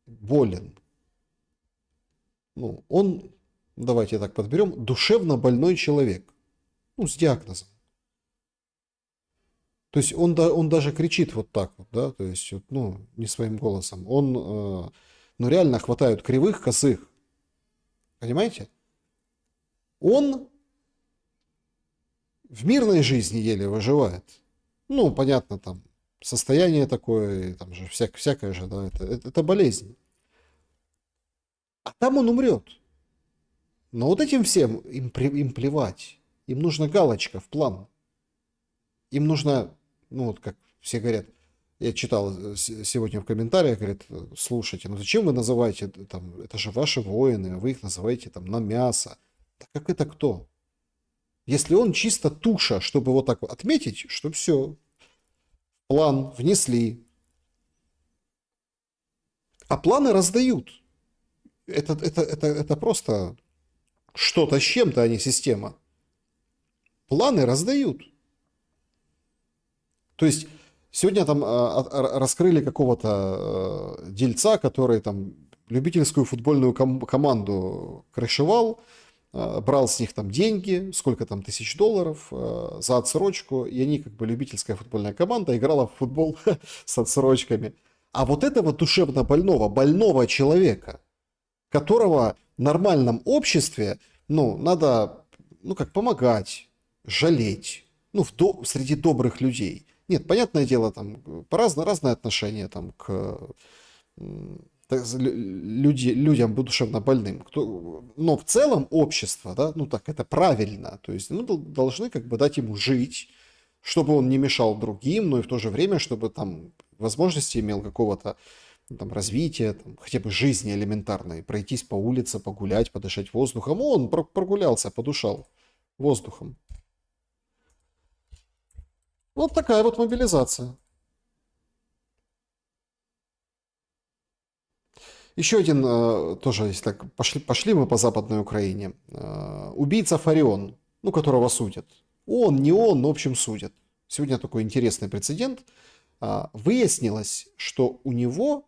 болен. Ну, он, давайте так подберем, душевно больной человек. Ну, с диагнозом. То есть он даже кричит вот так вот, да, то есть, ну, не своим голосом. Он, ну, реально хватают кривых, косых. Понимаете? Он в мирной жизни еле выживает. Ну, понятно, там, состояние такое, там же всякое же, да, это болезнь. А там он умрет. Но вот этим всем им плевать. Им нужна галочка в план. Им нужно, ну, вот как все говорят, я читал сегодня в комментариях, говорят, слушайте, ну зачем вы называете, там, это же ваши воины, вы их называете там на мясо. Так как это кто? Если он чисто туша, чтобы вот так отметить, что все, план внесли. А планы раздают. Это просто что-то с чем-то, а не система. Планы раздают. То есть сегодня там раскрыли какого-то дельца, который там любительскую футбольную команду крышевал, брал с них там деньги, сколько там $1000 за отсрочку, и они как бы любительская футбольная команда играла в футбол с отсрочками. А вот этого душевно больного человека, которого в нормальном обществе, ну, надо, ну, как людям, жалеть, ну, среди добрых людей. Нет, понятное дело, там разные отношения там к людям душевно больным. Но в целом общество, да, ну так, это правильно. То есть, ну, должны как бы дать ему жить, чтобы он не мешал другим, но и в то же время, чтобы там возможности имел какого-то там развития, там, хотя бы жизни элементарной, пройтись по улице, погулять, подышать воздухом. Он прогулялся, подушал воздухом. Вот такая вот мобилизация. Еще один, тоже, если так, пошли мы по Западной Украине. Убийца Фарион, ну, которого судят. Он, не он, но, в общем, судят. Сегодня такой интересный прецедент. Выяснилось, что у него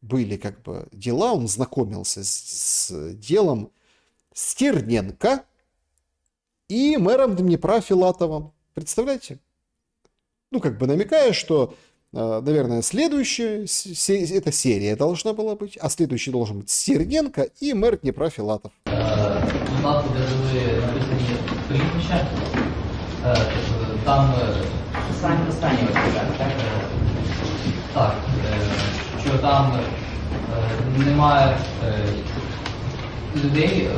были как бы дела, он знакомился с делом Стерненко и мэром Днепра Филатовым. Представляете? Ну, как бы намекая, что, наверное, следующая эта серия должна была быть, а следующий должен быть Стерненко и мэр Днепра Филатов. Будь де були написані прізвища, там останні так, що там немає людей,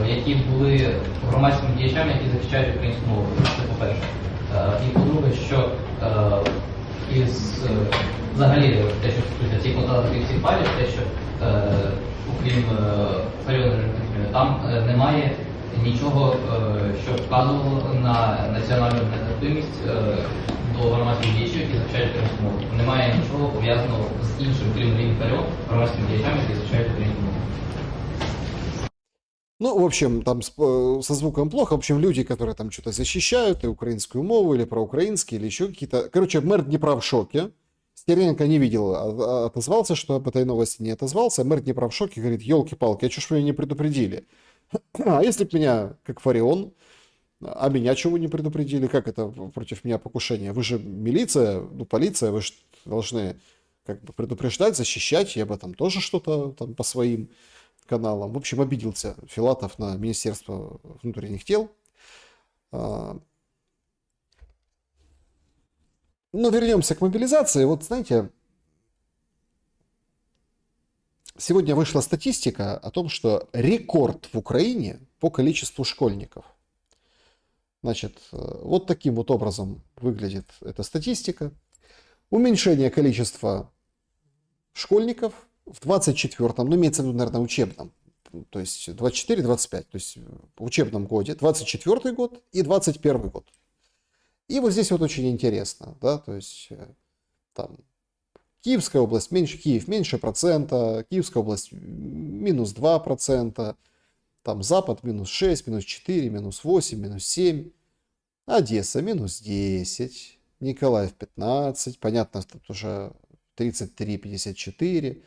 які були громадськими діячами, які захищають українську мову. Це по-перше. І по-друге, що взагалі те, що стосується цих контактів і цих файлів, те, що окрім періоду режиму, там немає нічого, що вказувало на національну незалежність до громадських діячів, які захищають українську мову. Немає нічого пов'язаного з іншим, крім Лінь Період, громадськими діячами, які захищають українську мову. Ну, в общем, там со звуком плохо. В общем, люди, которые там что-то защищают, и украинскую мову, или проукраинские, или еще какие-то... Короче, мэр Днепра в шоке. Стерненко не видел, отозвался, что об этой новости не отозвался. Мэр Днепра в шоке, говорит, елки-палки, а что ж вы меня не предупредили? А если бы меня, как Фарион, а меня чего не предупредили? Как это против меня покушение? Вы же милиция, ну, полиция, вы же должны как бы предупреждать, защищать. Я бы там тоже что-то там по своим каналам. В общем, обиделся Филатов на Министерство внутренних дел. Но вернемся к мобилизации. Вот знаете, сегодня вышла статистика о том, что рекорд в Украине по количеству школьников. Значит, вот таким вот образом выглядит эта статистика. Уменьшение количества школьников в 24-м, ну, имеется в виду, наверное, учебном, то есть 24-25, то есть в учебном годе, 24-й год и 21-й год. И вот здесь вот очень интересно, да, то есть там Киевская область меньше, Киев меньше процента, Киевская область минус 2%, там Запад минус 6, минус 4, минус 8, минус 7, Одесса минус 10, Николаев 15, понятно, тут уже 33, 54.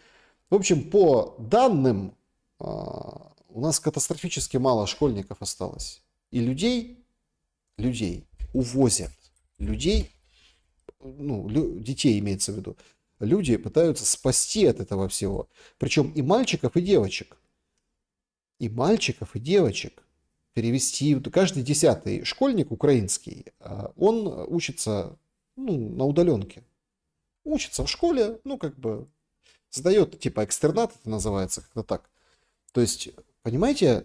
В общем, по данным, у нас катастрофически мало школьников осталось. И людей увозят. Людей, ну, детей имеется в виду. Люди пытаются спасти от этого всего. Причем и мальчиков, и девочек. И мальчиков, и девочек. Перевести. Каждый 10-й школьник украинский, он учится, ну, на удаленке. Учится в школе, ну, как бы, сдает, типа, экстернат, это называется, как-то так. То есть, понимаете,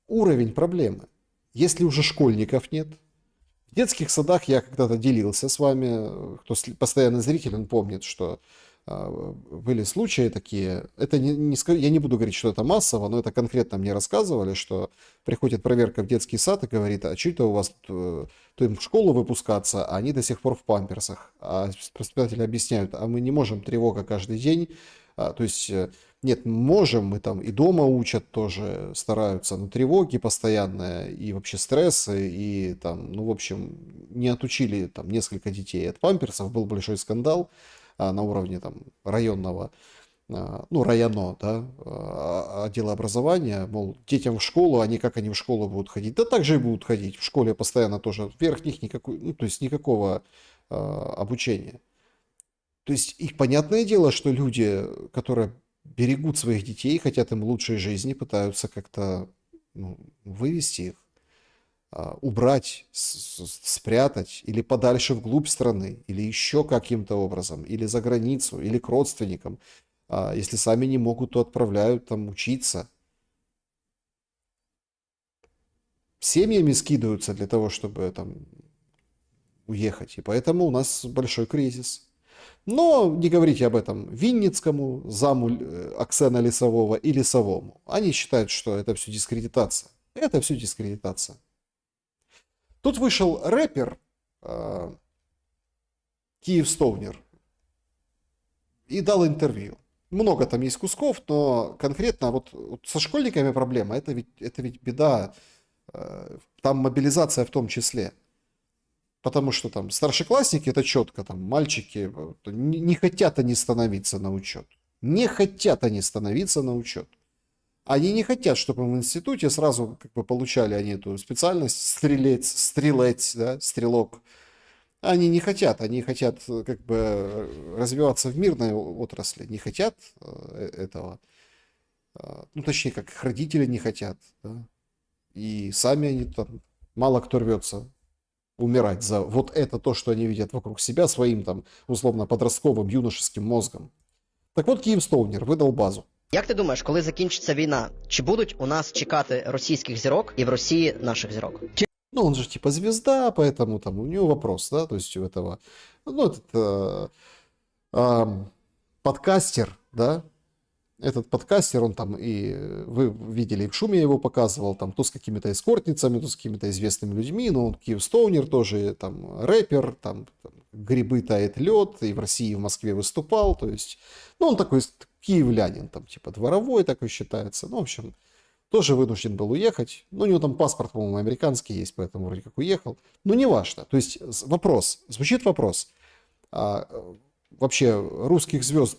уровень проблемы. Если уже школьников нет, в детских садах я когда-то делился с вами, кто постоянный зритель, он помнит, что были случаи такие, это я не буду говорить, что это массово, но это конкретно мне рассказывали, что приходит проверка в детский сад и говорит, а что это у вас, то им в школу выпускаться, а они до сих пор в памперсах. А воспитатели объясняют, а мы не можем, тревога каждый день, то есть нет, можем, мы там и дома учат тоже, стараются, но тревоги постоянные, и вообще стрессы, и там, ну, в общем, не отучили там несколько детей от памперсов, был большой скандал на уровне там районного, ну, районо, да, отдела образования, мол, детям в школу, как они в школу будут ходить? Да так же и будут ходить, в школе постоянно тоже, вверх них никакой, ну, то есть никакого обучения. То есть, их понятное дело, что люди, которые берегут своих детей, хотят им лучшей жизни, пытаются как-то, ну, вывести их, убрать, спрятать или подальше вглубь страны, или еще каким-то образом, или за границу, или к родственникам. Если сами не могут, то отправляют там учиться. Семьями скидываются для того, чтобы там уехать. И поэтому у нас большой кризис. Но не говорите об этом Винницкому, заму Оксана Лесового и Лесовому. Они считают, что это все дискредитация. Это все дискредитация. Тут вышел рэпер Киевстовнер и дал интервью. Много там есть кусков, но конкретно вот со школьниками проблема. Это ведь беда. Там мобилизация в том числе. Потому что там старшеклассники, это четко, там мальчики не хотят они становиться на учет. Не хотят они становиться на учет. Они не хотят, чтобы в институте сразу как бы получали они эту специальность стрелец, да, стрелок. Они не хотят, они хотят как бы развиваться в мирной отрасли, не хотят этого. Ну, точнее, как их родители не хотят, да. И сами они там, мало кто рвется умирать за вот это то, что они видят вокруг себя своим там условно подростковым юношеским мозгом. Так вот, Київстоунер видав базу. Як ти думаєш, коли закінчиться війна, чи будуть у нас чекати російських зірок і в Росії наших зірок? Ну, он же типа звезда, поэтому там у него вопрос, да, то есть у этого, ну, этот подкастер, да, этот подкастер, он там и, вы видели, и в шуме его показывал, там, то с какими-то эскортницами, то с какими-то известными людьми, но он Київстоунер тоже, там, рэпер, там грибы тает лед, и в России, и в Москве выступал, то есть, ну, он такой киевлянин, там, типа, дворовой такой считается, ну, в общем, тоже вынужден был уехать. Ну, у него там паспорт, по-моему, американский есть, поэтому вроде как уехал. Но неважно. То есть звучит вопрос. Вообще русских звезд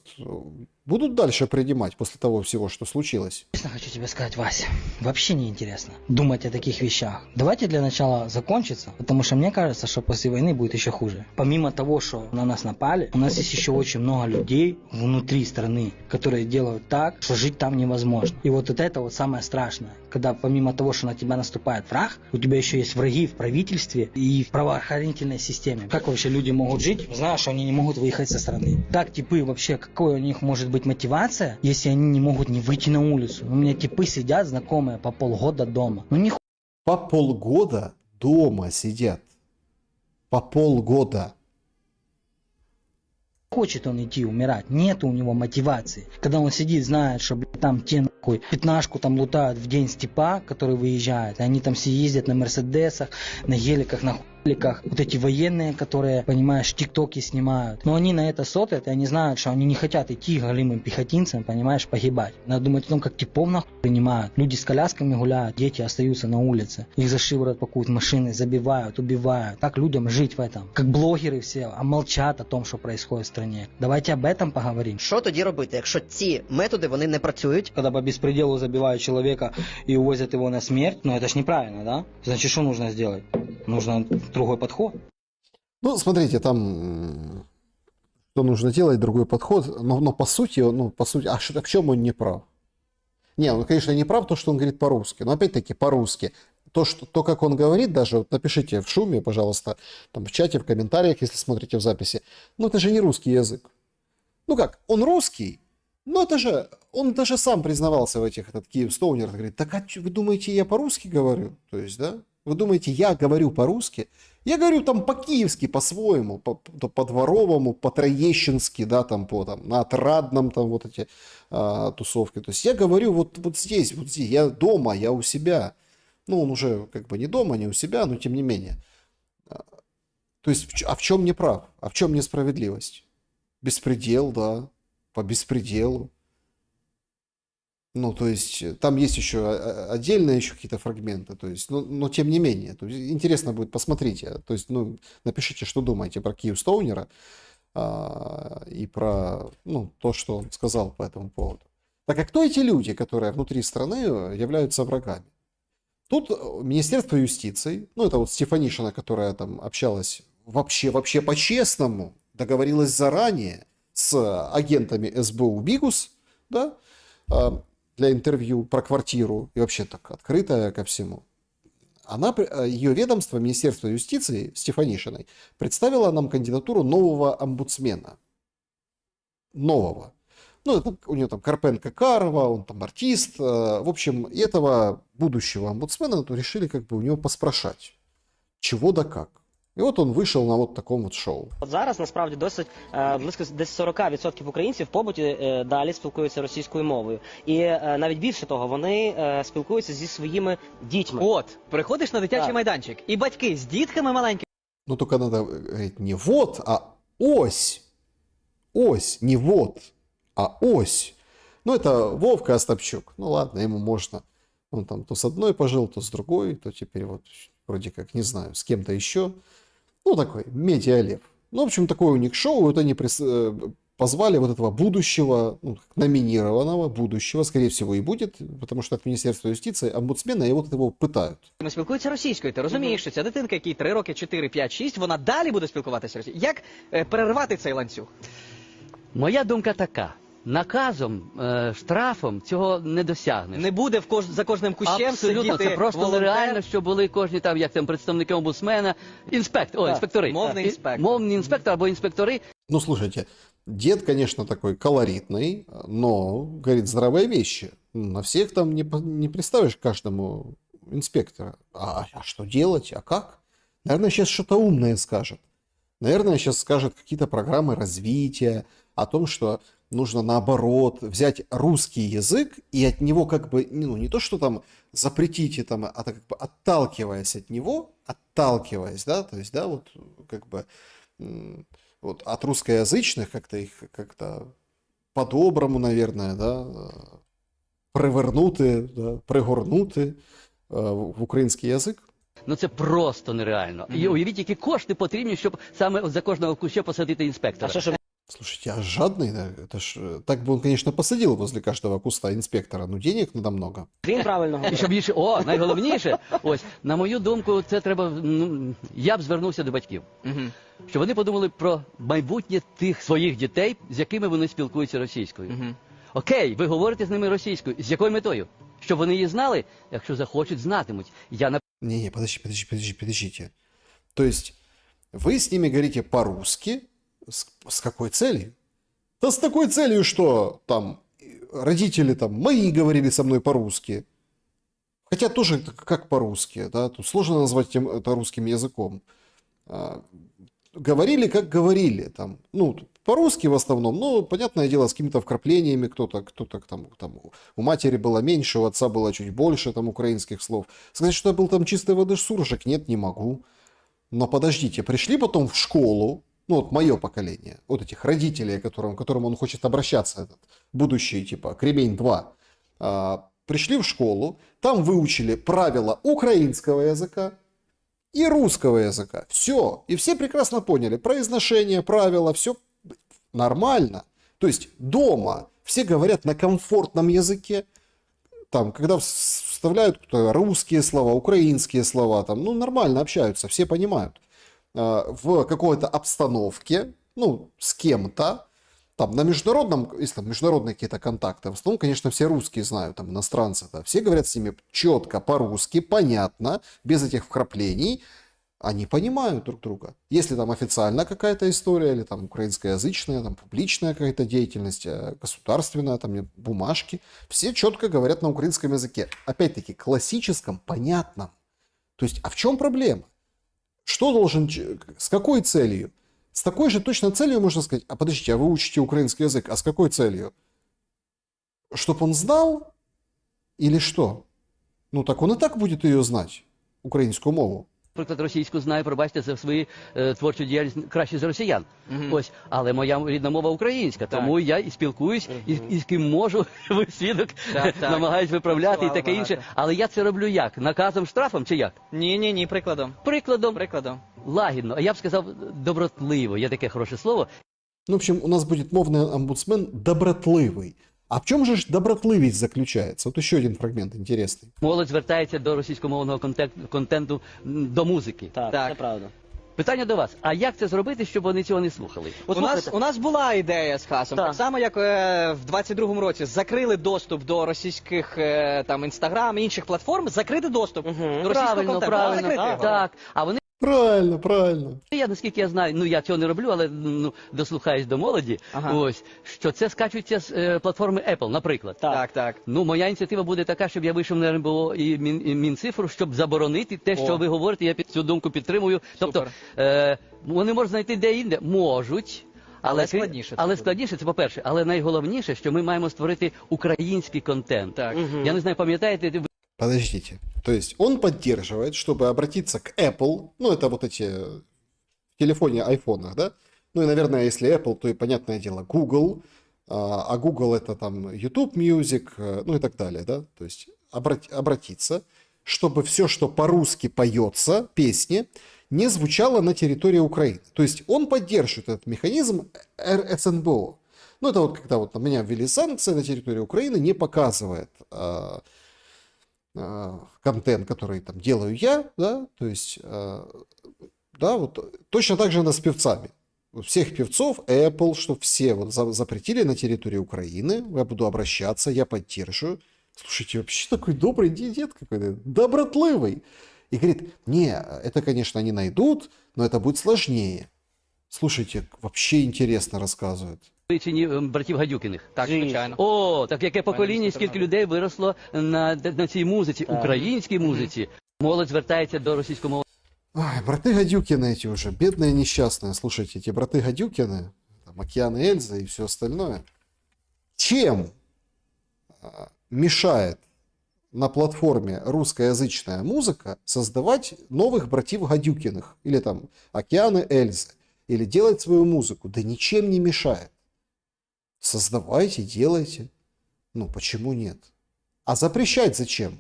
будут дальше принимать после того всего, что случилось? Честно хочу тебе сказать, Вася, вообще не интересно думать о таких вещах. Давайте для начала закончится, потому что мне кажется, что после войны будет еще хуже. Помимо того, что на нас напали, у нас есть еще очень много людей внутри страны, которые делают так, что жить там невозможно. И вот это вот самое страшное, когда помимо того, что на тебя наступает враг, у тебя еще есть враги в правительстве и в правоохранительной системе. Как вообще люди могут жить, зная, что они не могут выехать со страны? Так типы вообще, какой у них может быть мотивация, если они не могут не выйти на улицу? У меня типы сидят, знакомые, по полгода дома. Ну не По полгода дома сидят. По полгода. хочет он идти умирать, нет у него мотивации. Когда он сидит, знает, что там те нахуй 15 там лутают в день степа, который выезжает, и они там все ездят на мерседесах, на геликах, на хуйликах. Вот эти военные, которые, понимаешь, тиктоки снимают. Но они на это смотрят, и они знают, что они не хотят идти голимым пехотинцам, понимаешь, погибать. Надо думать о том, как типов нахуй принимают. Люди с колясками гуляют, дети остаются на улице. Их за шиворот пакуют машины, забивают, убивают. Как людям жить в этом? Как блогеры все молчат о том, что происходит в стране. Давайте об этом поговорим. Що тоді робити, якщо ці методи вони не працюють? Когда по беспределу забивают человека и увозят его на смерть, ну это ж неправильно, да? Значит, что нужно сделать? Нужно другой подход. Ну, смотрите, там что нужно делать, другой подход, но по сути, а в чем он не прав? Не, он, конечно, не прав, то, что он говорит по-русски, но опять-таки по-русски. То, как он говорит, даже вот напишите в шуме, пожалуйста, там в чате, в комментариях, если смотрите в записи. Ну, это же не русский язык. Ну как, он русский, но это же, он даже сам признавался в этих, этот Київстоунер, говорит, так а вы думаете, я по-русски говорю? То есть, да? Вы думаете, я говорю по-русски? Я говорю там по-киевски, по-своему, по-дворовому, по-троещински, да, там, на Отрадном, там, вот эти тусовки. То есть, я говорю вот здесь, я дома, я у себя. Ну, он уже как бы не дома, не у себя, но тем не менее. То есть, а в чем не прав? А в чем несправедливость? Беспредел, да, по беспределу. Ну, то есть, там есть еще отдельные еще какие-то фрагменты, то есть, но тем не менее. То есть, интересно будет, посмотрите. То есть, ну, напишите, что думаете про Київстоунера и про, ну, то, что он сказал по этому поводу. Так а кто эти люди, которые внутри страны являются врагами? Тут Министерство юстиции, ну, это вот Стефанишина, которая там общалась вообще по-честному, договорилась заранее с агентами СБУ БИГУС, да, для интервью про квартиру и вообще так открытая ко всему. Ее ведомство, Министерство юстиции Стефанишиной, представило нам кандидатуру нового омбудсмена. Нового. Ну, это, у нее там Карпенко Карова, он там артист. В общем, этого будущего омбудсмена решили как бы у него поспрашать. Чего да как. І от він вийшов на от такому от шоу. От зараз насправді досить близько десь 40% українців в побуті далі спілкуються російською мовою. І навіть більше того, вони спілкуються зі своїми дітьми. От, приходиш на дитячий майданчик, і батьки з дітками маленькими. Ну, тільки треба говорити не вот, а ось. Ось, не вот, а ось. Ну, это Вовка Остапчук. Ну, ладно, ему можно. Он там то с одной пожил, то с другой, то теперь вот вроде как, не знаю, с кем-то еще. Ну, такой медиалев. Ну, в общем, такое у них шоу. Вот они позвали вот этого будущего, ну, номинированного будущего, скорее всего, и будет, потому что от Министерства юстиции, омбудсмена, и вот его пытают. Спілкуються російською. Ти розумієш, що ця дитинка, якій 3 роки, 4, 5, 6, вона далі буде спілкуватися російською. Як перервати цей ланцюг? Моя думка така. Наказом, штрафом цього не досягнеш. Не буде за кожним кущем Абсолютно, сидіти це просто волонтер. нереально, що були кожні там, як там, представники омбудсмена, інспектори. Мовний інспектор. Мовний інспектор або інспектори. Ну, слушайте, дед, конечно, такой колоритный, но говорит здравые вещи. На всех там не представишь каждому инспектора. А что делать? А как? Наверное, сейчас что-то умное скажет. Наверное, сейчас скажет какие-то программы развития, о том, что нужно, наоборот, взять русский язык и от него как бы, ну, не то, что там запретите, там, а как бы отталкиваясь от него, да, то есть, да, вот как бы вот от русскоязычных как-то их как-то по-доброму, наверное, да, привернути, да, пригорнути в український язик. Ну це просто нереально. І уявіть, які кошти потрібні, щоб саме за кожного куща посадити інспектора. Слушайте, а жадный, да? Это ж так бы он, конечно, посадил возле каждого куста інспектора, но денег надо много. Він правильно І щоб більше, найголовніше, ось, на мою думку, це треба, ну, я б звернувся до батьків. Щоб вони подумали про майбутнє тих своїх дітей, з якими вони спілкуються російською. Окей, ви говорите з ними російською. З якою метою? Щоб вони її знали? Якщо захочуть, знатимуть. Не, подождите. То есть вы с ними говорите по-русски, с какой целью? Да с такой целью, что там родители там мои говорили со мной по-русски. Хотя тоже как по-русски, да, тут сложно назвать это русским языком. Говорили, как говорили, там, ну, по-русски в основном, но, понятное дело, с какими-то вкраплениями, кто-то там, у матери было меньше, у отца было чуть больше, там, украинских слов. Сказать, что я был там чистой воды суржик, нет, не могу. Но подождите, пришли потом в школу, ну, вот мое поколение, вот этих родителей, к которым он хочет обращаться, этот будущий, типа, Кремень-2, пришли в школу, там выучили правила украинского языка и русского языка. Все. И все прекрасно поняли. Произношение, правила, все нормально. То есть дома все говорят на комфортном языке. Там, когда вставляют русские слова, украинские слова, там, ну, нормально общаются, все понимают. В какой-то обстановке, ну, с кем-то, там, на международном, если там международные какие-то контакты, в основном, конечно, все русские знают, там, иностранцы, да, все говорят с ними четко, по-русски, понятно, без этих вкраплений, они понимают друг друга. Если там официальная какая-то история, или там украинскоязычная, там, публичная какая-то деятельность, государственная, там, бумажки, все четко говорят на украинском языке. Опять-таки, классическом, понятном. То есть, а в чем проблема? Что должен, с какой целью? С такой же точно целью можно сказать, а подождите, а вы учите украинский язык, а с какой целью? Чтоб он знал или что? Ну так он и так будет ее знать, украинскую мову. Наприклад, російську знаю, пробачте, за свою творчу діяльність краще за росіян. Ось, але моя рідна мова українська, тому я і спілкуюсь, і з ким можу, ви свідок, намагаюсь виправляти і таке інше. Але я це роблю як? Наказом, штрафом чи як? Ні, прикладом. Прикладом. Лагідно, а я б сказав добротливо, є таке хороше слово. Ну, в общем, у нас будет мовный омбудсмен добротливый. А в чем же добротливість заключается? Вот еще один фрагмент интересный. Молодь звертається до російськомовного контенту, до музики. Так, це правда. Питання до вас, а як це зробити, щоб вони цього не слухали? У нас була ідея з Хасом, так само, як в 22-му році закрили доступ до російських там Інстаграм і інших платформ, закрити доступ до російського контенту. Правильно, так. А вони... Правильно. Я, наскільки я знаю, ну я цього не роблю, але дослухаюсь до молоді, ось, що це скачується з платформи Apple, наприклад. Так. Ну, моя ініціатива буде така, щоб я вийшов на РНБО і Мінцифру, щоб заборонити те, що ви говорите, я цю думку підтримую. Тобто, вони можуть знайти де-інде? Можуть. Але складніше, це по-перше. Але найголовніше, що ми маємо створити український контент. Я не знаю, пам'ятаєте... Подождите. То есть он поддерживает, чтобы обратиться к Apple, ну это вот эти в телефоне, айфонах, да? Ну и, наверное, если Apple, то и, понятное дело, Google, а Google это там YouTube Music, ну и так далее, да? То есть обратиться, чтобы все, что по-русски поется, песни, не звучало на территории Украины. То есть он поддерживает этот механизм РСНБО. Ну, это вот когда вот на меня ввели санкции на территории Украины, не показывает контент, который там делаю я, да, то есть, да, вот точно так же она с певцами. Всех певцов Apple, что все вот запретили на территории Украины, я буду обращаться, я поддерживаю. Слушайте, вообще такой добрый дед какой-то, добротливый. И говорит, не, это, конечно, они найдут, но это будет сложнее. Слушайте, вообще интересно рассказывают. Братів Гадюкіних. Так, звичайно. О, так яке покоління, скільки людей виросло на цій музиці, українській музиці. Молодь звертається до російської мови. Ой, браты Гадюкины эти уже, бедные несчастные. Слушайте, эти браты Гадюкины, там, Океан Эльза и все остальное. Чем мешает на платформе русскоязычная музыка создавать новых братьев Гадюкиных? Или там Океаны Эльзы? Или делать свою музыку? Да ничем не мешает. Создавайте, делайте. Ну, почему нет? А запрещать зачем?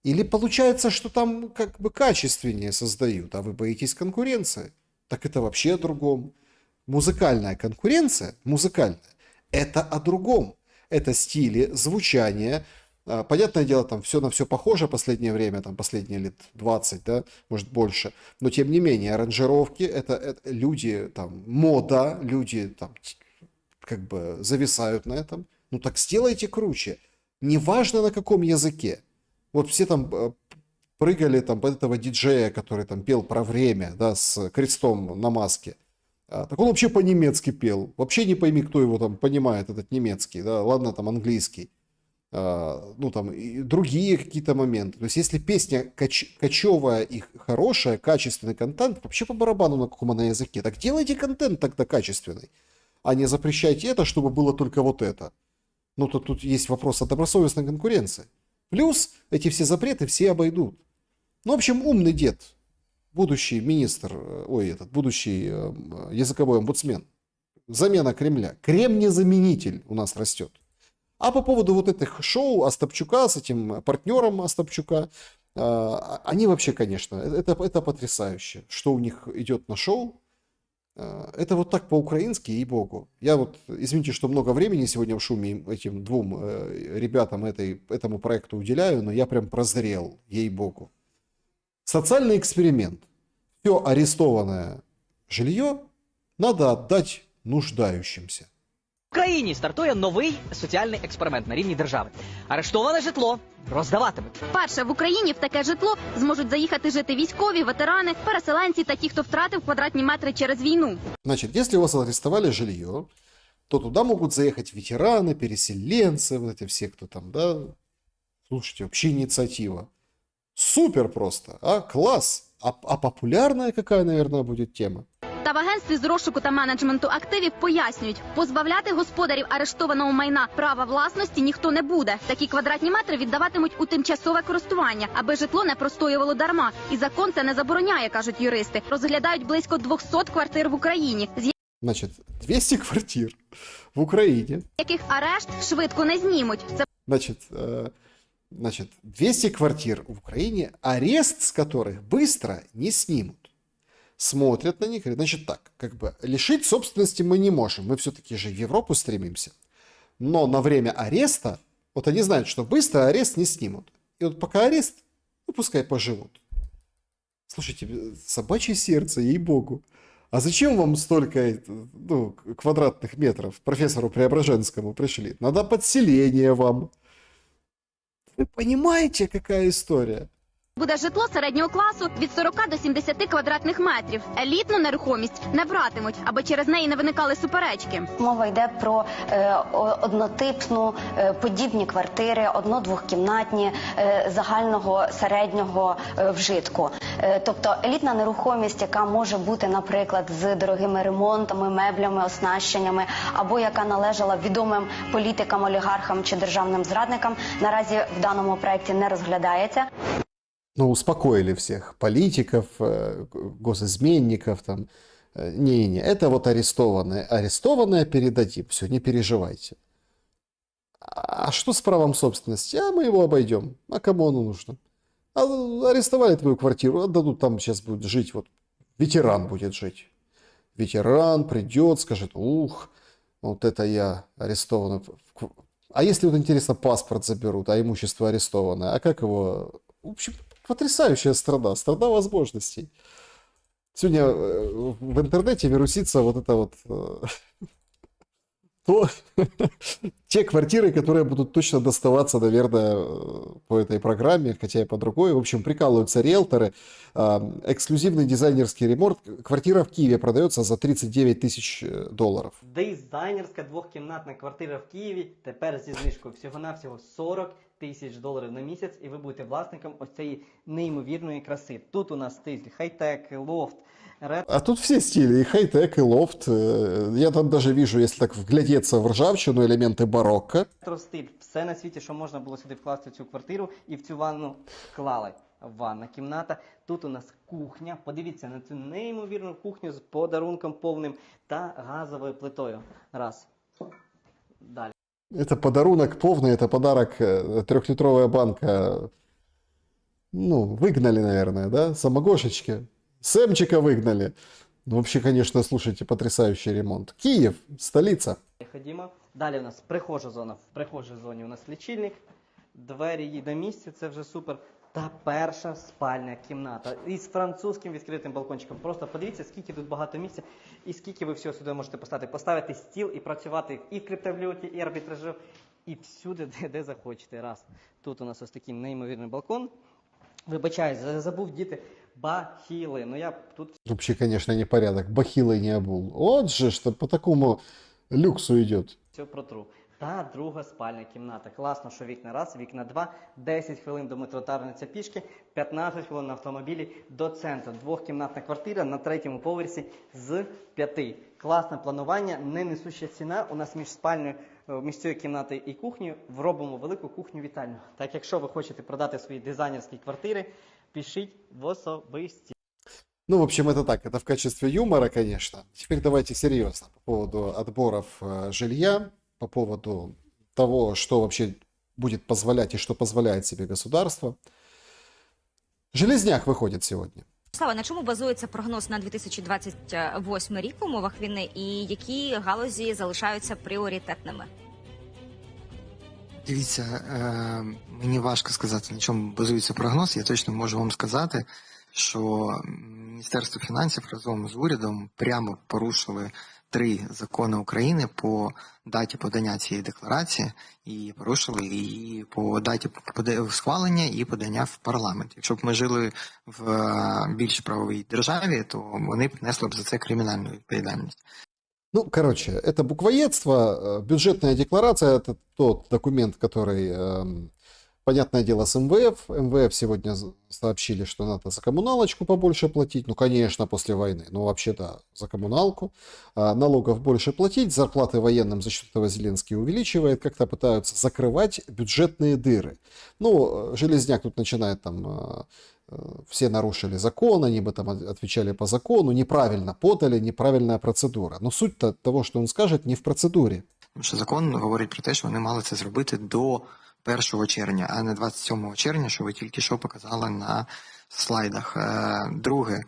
Или получается, что там как бы качественнее создают, а вы боитесь конкуренции? Так это вообще о другом. Музыкальная конкуренция, это о другом. Это стили, звучание. Понятное дело, там все на все похоже последнее время, там последние лет 20, да, может больше. Но тем не менее, аранжировки, это люди, там, мода, люди там как бы зависают на этом. Ну так сделайте круче. Неважно на каком языке. Вот все там прыгали там под этого диджея, который там пел про время, да, с крестом на маске. Так он вообще по-немецки пел. Вообще не пойми, кто его там понимает, этот немецкий, да, ладно, там английский. Ну там и другие какие-то моменты. То есть если песня кочевая и хорошая, качественный контент, вообще по барабану на каком она языке. Так делайте контент тогда качественный, а не запрещайте это, чтобы было только вот это. Ну то тут есть вопрос о добросовестной конкуренции. Плюс эти все запреты все обойдут. Ну, в общем, умный дед, будущий министр, будущий языковой омбудсмен. Замена Кремля. Кремнезаменитель у нас растет. А по поводу вот этих шоу Остапчука с этим партнером Остапчука, они вообще, конечно, это потрясающе, что у них идет на шоу. Это вот так по-украински, ей-богу. Я вот, извините, что много времени сегодня в шуме этим двум ребятам этому проекту уделяю, но я прям прозрел, ей-богу. Социальный эксперимент. Все арестованное жилье надо отдать нуждающимся. В Україні стартує новий соціальний експеримент на рівні держави. Арештоване житло роздаватимуть. Перше, в Україні в таке житло зможуть заїхати жити військові, ветерани, переселенці та ті, хто втратив квадратні метри через війну. Значит, если у вас арестовали жилье, то туда могут заехать ветераны, переселенцы, вот эти все, кто там, да. Слушайте, вообще инициатива. Супер просто, а? Класс. А популярная какая, наверное, будет тема? Та в агентстві з розшуку та менеджменту активів пояснюють, позбавляти господарів арештованого майна права власності ніхто не буде. Такі квадратні метри віддаватимуть у тимчасове користування, аби житло не простоювало дарма. І закон це не забороняє, кажуть юристи. Розглядають близько 200 квартир в Україні, з Значит, 200 квартир в Украине. яких арешт швидко не знімуть. Це Значит, 200 квартир в Украине, арест с которых быстро не снимут. Смотрят на них и говорят, значит так, как бы лишить собственности мы не можем, мы все-таки же в Европу стремимся. Но на время ареста, вот они знают, что быстро арест не снимут. И вот пока арест, ну пускай поживут. Слушайте, собачье сердце, ей-богу. А зачем вам столько квадратных метров профессору Преображенскому пришли? Надо подселение вам. Вы понимаете, какая история? буде житло середнього класу від 40 до 70 квадратних метрів. Елітну нерухомість не братимуть, аби через неї не виникали суперечки. Мова йде про однотипну, подібні квартири, одно-двохкімнатні, загального середнього вжитку. Тобто елітна нерухомість, яка може бути, наприклад, з дорогими ремонтами, меблями, оснащеннями, або яка належала відомим політикам, олігархам чи державним зрадникам, наразі в даному проєкті не розглядається. Ну, успокоили всех политиков, госизменников там. Не-не, это вот арестованное. Арестованное передадим. Все, не переживайте. А что с правом собственности? А мы его обойдем. А кому оно нужно? Арестовали твою квартиру, отдадут, там сейчас будет жить, вот ветеран будет жить. Ветеран придет, скажет, ух, Вот это я арестован. А если, вот интересно, паспорт заберут, а имущество арестованное? А как его... В общем, потрясающая страна, страна возможностей. Сегодня в интернете вирусится вот это вот... те квартиры, которые будут точно доставаться, наверное, по этой программе, хотя и по другой. В общем, прикалываются риэлторы. Эксклюзивный дизайнерский ремонт. Квартира в Киеве продается за 39 тысяч долларов. Дизайнерська двохкімнатна квартира в Києві тепер зі знижкою всього-навсього 40 тисяч доларів на місяць, і ви будете власником ось цієї неймовірної краси. Тут у нас стиль хай-тек, лофт, А тут все стили, и хай-тек, и лофт. Я там даже вижу, если так вглядеться в ржавчину, элементы барокко. ретро-стиль. Все на світі, що можна було сюди вкласти в цю квартиру, і в цю ванну вклали. Ванна кімната. Тут у нас кухня. Подивіться на цю неймовірну кухню з подарунком повним та газовою плитою. Раз. Далі. Это подарунок полный, это подарок, трехлитровая банка. Ну, выгнали, наверное, да? Самогошечки. Сэмчика выгнали. Ну, вообще, конечно, слушайте, потрясающий ремонт. Киев, столица. Ходімо. Далі у нас прихожа зона. В прихожій зоні у нас лічильник. Двері її на місці, це вже супер. Та перша спальня кімната. Із французьким відкритим балкончиком. Просто подивіться, скільки тут багато місця і скільки ви всього сюди можете поставити. Поставити стіл і працювати і в криптовалюті, і арбітражу, і всюди, де захочете. Раз. Тут у нас ось такий неймовірний балкон. Вибачаюсь, забув діти бахіли. Ну я тут... Вообще, конечно, непорядок. Бахилы не обул. Вот же, что по такому люксу идет. Все протру. Та друга спальня кімната. Класно, що вікна раз, вікна два, 10 хвилин до метро Тарниця пішки, 15 хвилин на автомобілі до центру. Двохкімнатна квартира на 3-му поверсі з 5. Класне планування, не несуща ціна. У нас між спальнею, між цією кімнатою і кухнею робимо велику кухню-вітальню. Так, якщо ви хочете продати свої дизайнерські квартири, пишіть в особисті. Ну, в общем, это так, это в качестве юмора, конечно. Теперь давайте серьезно по поводу отборов жилья, по поводу того, что вообще будет позволять и что позволяет себе государство. Железняк выходит сегодня. Слава, на чому базується прогноз на 2028 рік в умовах війни і які галузі залишаються пріоритетними? Дивіться, мені важко сказати, на чому базується прогноз. Я точно можу вам сказати, що Міністерство фінансів разом з урядом прямо порушили 3 закони України по даті подання цієї декларації і порушили її по даті схвалення і подання в парламент. Якщо б ми жили в більш правовій державі, то вони б несли б за це кримінальну відповідальність. Ну, короче, это буквоедство. Бюджетная декларация – это тот документ, который, понятное дело, с МВФ. МВФ сегодня сообщили, что надо за коммуналочку побольше платить. Ну, конечно, после войны. Ну, вообще, да, за коммуналку. Налогов больше платить. Зарплаты военным за счет этого Зеленский увеличивает. Как-то пытаются закрывать бюджетные дыры. Ну, Железняк тут начинает там... Все нарушили закон, они бы там отвечали по закону, неправильно подали, неправильная процедура. Но суть того, що він скаже, не в процедурі. Тому що закон говорить про те, що вони мали це зробити до 1 червня, а не 27 червня, що ви тільки що показали на слайдах. Друге,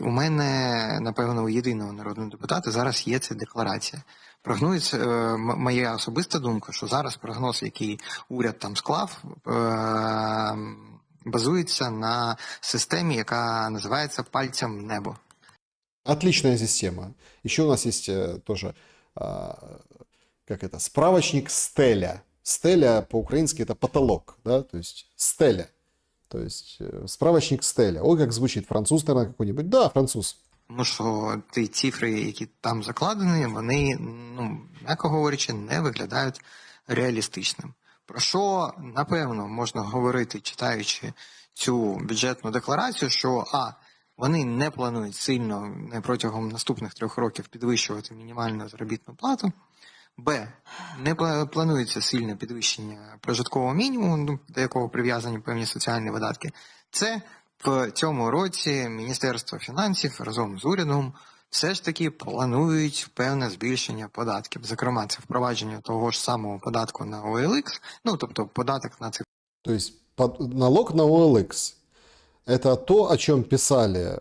у мене, напевно, у єдиного народного депутата зараз є ця декларація. Прогноз, моя особиста думка, що зараз прогноз, який уряд там склав, базуется на системе, яка называется «Пальцем в небо». Отличная система. Еще у нас есть тоже, как это, справочник Стеля. Стеля по-украински это потолок, да, то есть Стеля. То есть справочник Стеля. Ой, как звучит, француз, наверное, какой-нибудь? Да, француз. Тому що ті цифри, які там закладені, вони, ну, м'яко говорячи, не виглядають реалістичним. Про що, напевно, можна говорити, читаючи цю бюджетну декларацію, що вони не планують сильно не протягом наступних 3 років підвищувати мінімальну заробітну плату, не планується сильне підвищення прожиткового мінімуму, до якого прив'язані певні соціальні видатки. Це в цьому році Міністерство фінансів разом з урядом все ж таки планують певне збільшення податків. Зокрема, це впровадження того ж самого податку на OLX, ну, тобто податок на цифру. То есть налог на OLX. Это то, о чем писали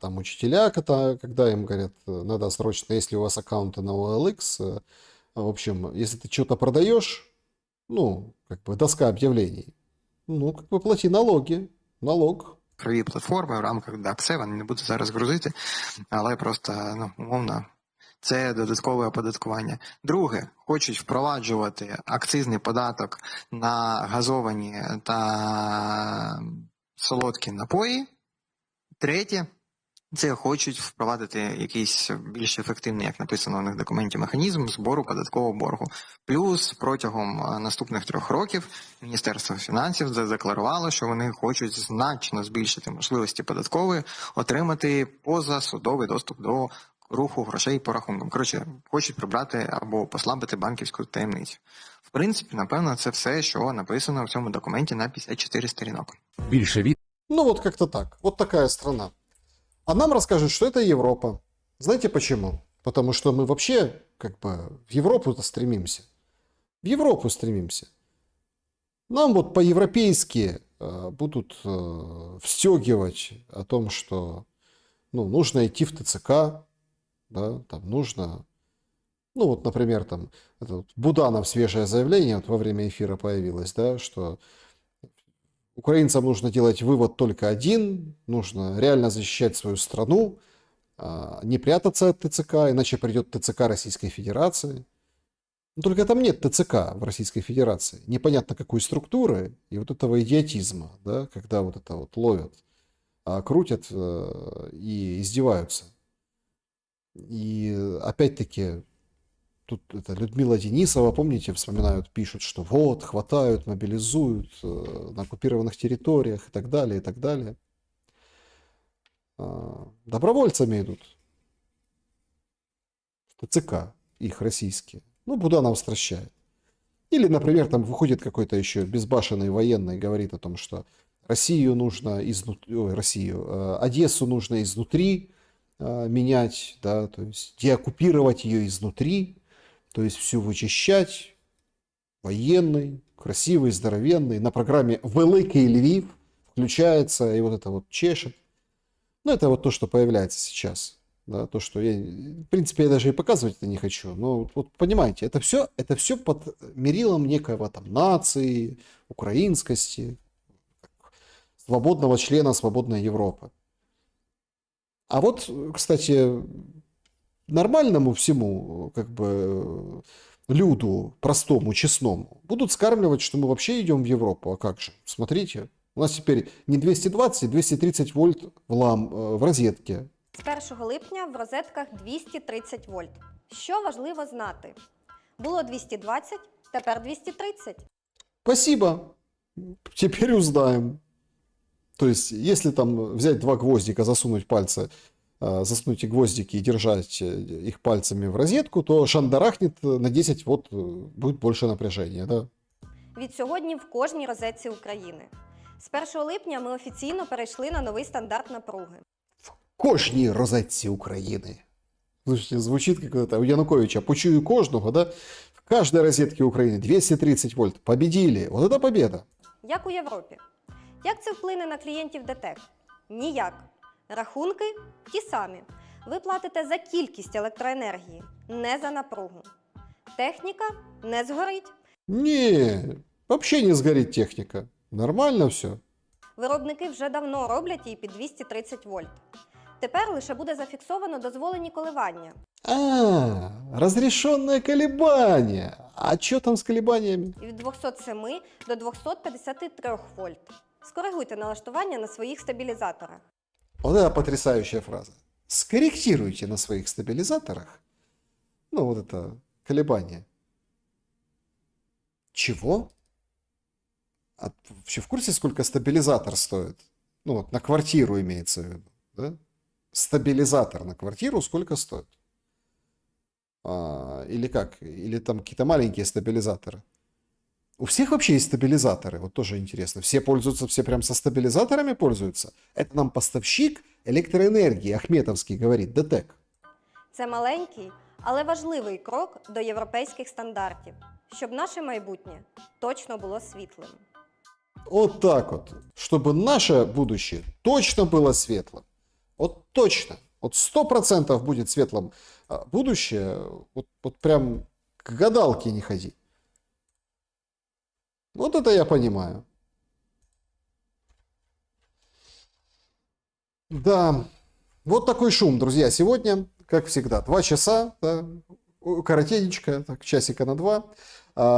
там учителя, когда им говорят, надо срочно, если у вас аккаунты на OLX, в общем, если ты что-то продаешь, ну, как бы доска объявлений, ну, как бы плати налоги, налог. Цифрові платформи в рамках DAX, вони не буду зараз грузити, але просто, ну, умовно, це додаткове оподаткування. Друге, хочуть впроваджувати акцизний податок на газовані та солодкі напої. Третє, це хочуть впровадити якийсь більш ефективний, як написано у них в документі, механізм збору податкового боргу. Плюс протягом наступних 3 років Міністерство фінансів задекларувало, що вони хочуть значно збільшити можливості податкової отримати позасудовий доступ до руху грошей по рахункам. Коротше, хочуть прибрати або послабити банківську таємницю. В принципі, напевно, це все, що написано в цьому документі на 54 сторінок. Ну, вот как-то так. Вот такая страна. А нам расскажут, что это Европа. Знаете почему? Потому что мы вообще, как бы, в Европу-то стремимся. В Европу стремимся. Нам вот по-европейски будут встегивать о том, что, ну, нужно идти в ТЦК, да, там нужно... Ну, вот, например, там, это вот Буданов свежее заявление вот во время эфира появилось, да, что украинцам нужно делать вывод только один, нужно реально защищать свою страну, не прятаться от ТЦК, иначе придет ТЦК Российской Федерации. Но только там нет ТЦК в Российской Федерации, непонятно какой структуры и вот этого идиотизма, да, когда вот это вот ловят, крутят и издеваются. И опять-таки... Тут это Людмила Денисова, помните, вспоминают, пишут, что вот, хватают, мобилизуют на оккупированных территориях и так далее, и так далее. Добровольцами идут. ТЦК их российские. Ну, Буданов стращает. Или, например, там выходит какой-то еще безбашенный военный, говорит о том, что Россию нужно Одессу нужно изнутри менять, да, то есть деоккупировать ее изнутри. То есть всю вычищать, военный, красивый, здоровенный, на программе «Великий Львив» включается и вот это вот чешет. Ну, это вот то, что появляется сейчас. Да, то, что я, в принципе, я даже и показывать это не хочу. Но вот понимаете, это все под мерилом некого там нации, украинскости, свободного члена свободной Европы. А вот, кстати, нормальному всему, как бы, люду, простому, честному, будут скармливать, что мы вообще идем в Европу. А как же? Смотрите, у нас теперь не 220, а 230 вольт в розетке. З 1 липня в розетках 230 вольт. Що важливо знати? Було 220, тепер 230. Спасибо. Теперь узнаем. То есть, если там взять 2 гвоздика, засунуть пальцы, засунуть гвоздики и держать их пальцами в розетку, то шандарахнет на 10 ватт, будет больше напряжения, да? Від сьогодні в кожній розетці України. З 1 липня ми офіційно перейшли на новий стандарт напруги. В кожній розетці України. Слушайте, звучит как это у Януковича. Почую кожного, да? В каждой розетке України 230 вольт. Победили. Вот это победа. Як у Європі. Як це вплине на клієнтів ДТЕК? Ніяк. Рахунки ті самі. Ви платите за кількість електроенергії, не за напругу. Техніка не згорить. Не, вообще не сгорит техника. Нормально все. Виробники вже давно роблять її під 230 вольт. Тепер лише буде зафіксовано дозволені коливання. Разрешенное колебание. А что там с колебаниями? І від 207 до 253 вольт. Скоригуйте налаштування на своїх стабілізаторах. Вот это потрясающая фраза. Скорректируйте на своих стабилизаторах. Ну, вот это колебание. Чего? А вообще в курсе, сколько стабилизатор стоит? Ну, вот на квартиру имеется в виду, да? Стабилизатор на квартиру сколько стоит? Или как? Или там какие-то маленькие стабилизаторы? У всех вообще есть стабилизаторы, вот тоже интересно. Все пользуются, все прям со стабилизаторами пользуются? Это нам поставщик электроэнергии Ахметовский говорит, ДТЕК. Це маленький, але важливий крок до європейських стандартів, щоб наше майбутнє точно було світлим. Вот так вот. Чтобы наше будущее точно было светлым. Вот точно. Вот 100% будет светлым будущее. Вот прям к гадалке не ходи. Вот это я понимаю. Да. Вот такой шум, друзья, сегодня. Как всегда, 2 часа. Да, коротенечко, так, часика на 2.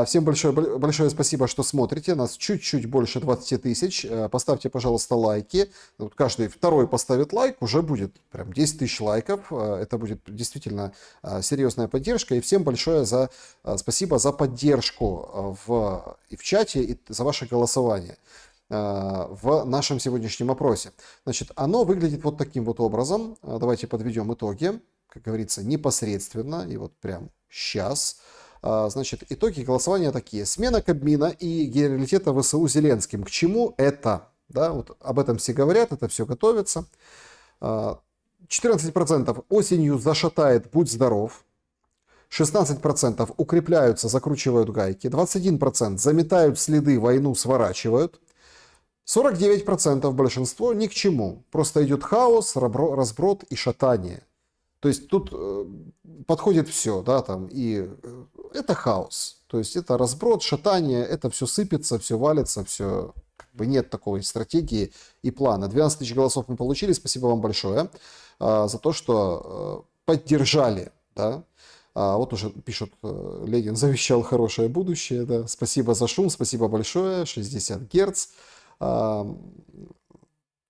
Всем большое спасибо, что смотрите. Нас чуть-чуть больше 20 тысяч. Поставьте, пожалуйста, лайки. Вот каждый второй поставит лайк, уже будет прям 10 тысяч лайков. Это будет действительно серьезная поддержка. И всем большое спасибо за поддержку и в чате, и за ваше голосование в нашем сегодняшнем опросе. Значит, оно выглядит вот таким вот образом. Давайте подведем итоги. Как говорится, непосредственно. И вот прям сейчас. Значит, итоги голосования такие. Смена Кабмина и генералитета ВСУ Зеленским. К чему это? Да, вот об этом все говорят, это все готовится. 14% осенью зашатает, будь здоров. 16% укрепляются, закручивают гайки. 21% заметают следы, войну сворачивают. 49% большинство ни к чему. Просто идет хаос, разброд и шатание. То есть тут подходит все, да, там, и это хаос. То есть это разброд, шатание, это все сыпется, все валится, все, как бы нет такой стратегии и плана. 12 тысяч голосов мы получили, спасибо вам большое за то, что поддержали, да. Вот уже пишут, Ленин завещал хорошее будущее, да. Спасибо за шум, спасибо большое, 60 Гц.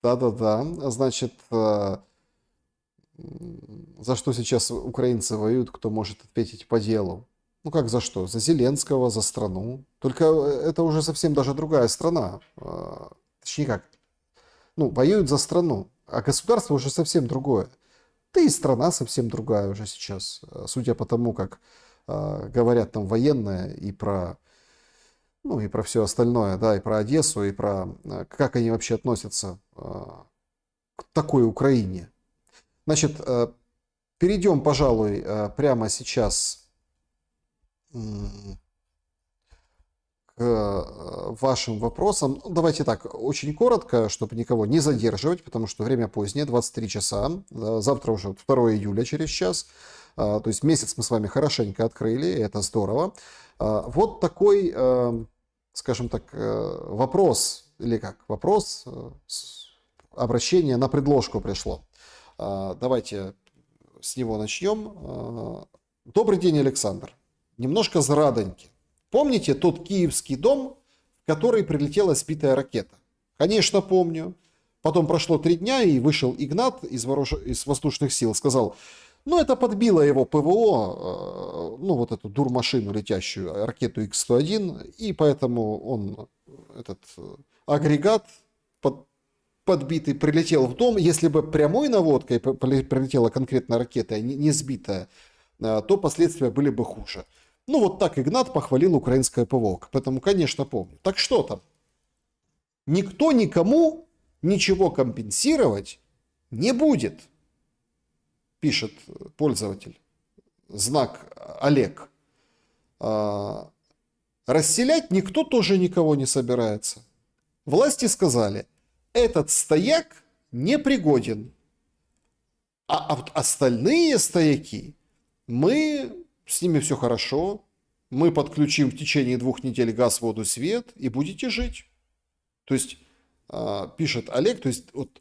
Да-да-да, значит... За что сейчас украинцы воюют, кто может ответить по делу? Ну как за что? За Зеленского, за страну. Только это уже совсем даже другая страна. Точнее как. Ну, воюют за страну. А государство уже совсем другое. Да и страна совсем другая уже сейчас. Судя по тому, как говорят там военные и про... Ну и про все остальное, да, и про Одессу, и про как они вообще относятся к такой Украине. Значит, перейдем, пожалуй, прямо сейчас к вашим вопросам. Давайте так, очень коротко, чтобы никого не задерживать, потому что время позднее, 23 часа. Завтра уже 2 июля, через час. То есть месяц мы с вами хорошенько открыли, и это здорово. Вот такой, скажем так, вопрос, или как, вопрос, обращение на предложку пришло. Давайте с него начнем. Добрый день, Александр. Немножко зрадоньки. Помните тот киевский дом, в который прилетела сбитая ракета? Конечно, помню. Потом прошло 3 дня, и вышел Игнат из воздушных сил. Сказал, ну это подбило его ПВО, ну вот эту дурмашину летящую, ракету Х-101, и поэтому он, этот агрегат подбитый, прилетел в дом. Если бы прямой наводкой прилетела конкретно ракета, не сбитая, то последствия были бы хуже. Ну вот так Игнат похвалил украинское ПВО. Поэтому, конечно, помню. Так что там? Никто никому ничего компенсировать не будет, пишет пользователь. Знак Олег. Расселять никто тоже никого не собирается. Власти сказали, этот стояк непригоден. А вот остальные стояки, мы с ними все хорошо. Мы подключим в течение 2 недель газ, воду, свет, и будете жить. То есть, пишет Олег, то есть вот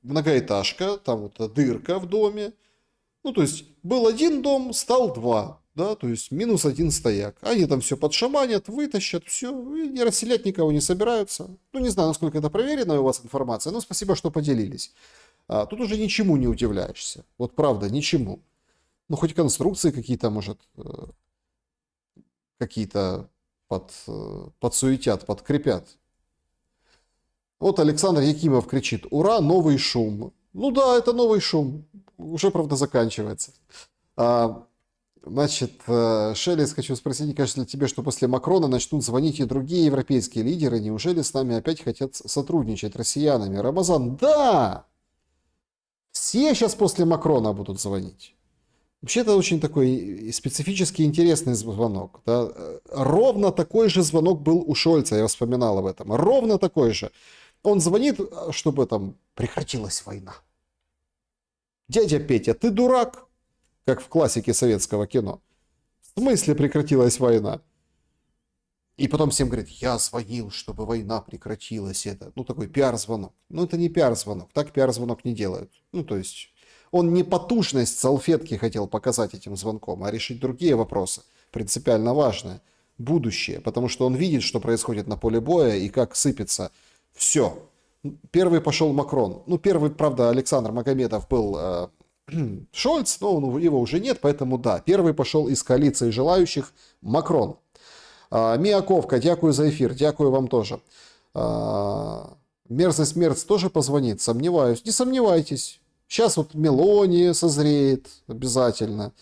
многоэтажка, там вот дырка в доме. Ну, то есть, был 1 дом, стал 2. Да, то есть, минус 1 стояк. Они там все подшаманят, вытащат, все. И не расселять никого не собираются. Ну, не знаю, насколько это проверенная у вас информация, но спасибо, что поделились. Тут уже ничему не удивляешься. Вот правда, ничему. Ну, хоть конструкции какие-то, может, какие-то подсуетят, подкрепят. Вот Александр Якимов кричит, ура, новый шум. Ну да, это новый шум. Уже, правда, заканчивается. Значит, Шелест, хочу спросить, не кажется ли тебе, что после Макрона начнут звонить и другие европейские лидеры? Неужели с нами опять хотят сотрудничать, россиянами? Рамазан, да! Все сейчас после Макрона будут звонить. Вообще, это очень такой специфический интересный звонок. Да? Ровно такой же звонок был у Шольца, я вспоминал об этом. Ровно такой же. Он звонит, чтобы там прекратилась война. Дядя Петя, ты дурак? Как в классике советского кино. В смысле прекратилась война? И потом всем говорит, я звонил, чтобы война прекратилась. Это, ну, такой пиар-звонок. Ну, это не пиар-звонок. Так пиар-звонок не делают. Ну, то есть, он не потужность салфетки хотел показать этим звонком, а решить другие вопросы. Принципиально важное. Будущее. Потому что он видит, что происходит на поле боя и как сыпется все. Первый пошел Макрон. Ну, первый, правда, Александр Магомедов был Шольц, но его уже нет, поэтому да. Первый пошел из коалиции желающих Макрон. Міаковка, дякую за эфир, дякую вам тоже. Мерзость Мерц тоже позвонит, сомневаюсь. Не сомневайтесь. Сейчас вот Мелони созреет обязательно.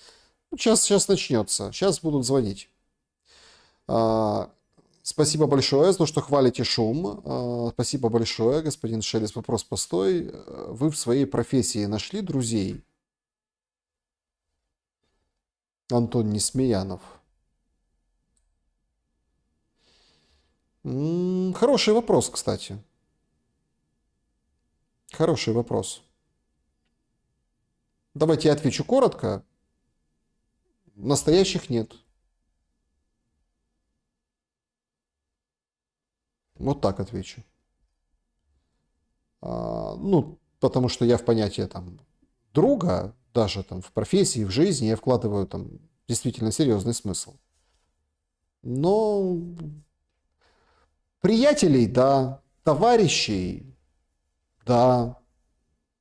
Сейчас начнется, сейчас будут звонить. Спасибо большое за то, что хвалите шум. Спасибо большое, господин Шелест. Вопрос постой. Вы в своей профессии нашли друзей? Антон Несмеянов. Хороший вопрос, кстати. Хороший вопрос. Давайте я отвечу коротко. Настоящих нет. Вот так отвечу. Ну, потому что я в понятие там друга, даже там в профессии, в жизни, я вкладываю там действительно серьезный смысл. Но приятелей, да, товарищей, да,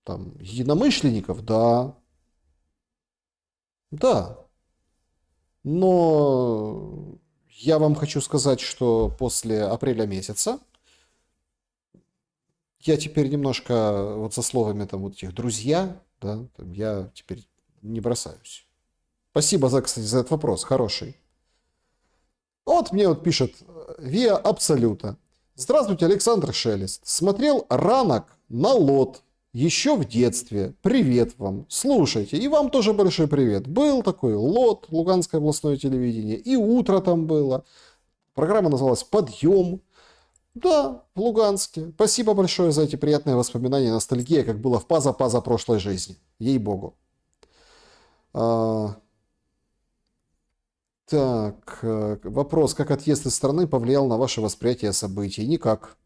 там, единомышленников, да, да. Но я вам хочу сказать, что после апреля месяца я теперь немножко вот со словами там вот этих друзья, да, там, я теперь не бросаюсь. Спасибо, кстати, за этот вопрос, хороший. Вот мне вот пишет Виа Абсолюта. Здравствуйте, Александр Шелест. Смотрел «Ранок» на лот еще в детстве. Привет вам. Слушайте, и вам тоже большой привет. Был такой лот, Луганское областное телевидение, и утро там было. Программа называлась «Подъем». Да, в Луганске. Спасибо большое за эти приятные воспоминания, ностальгия, как было в паза прошлой жизни. Ей-богу. Так, вопрос, как отъезд из страны повлиял на ваше восприятие событий? Никак.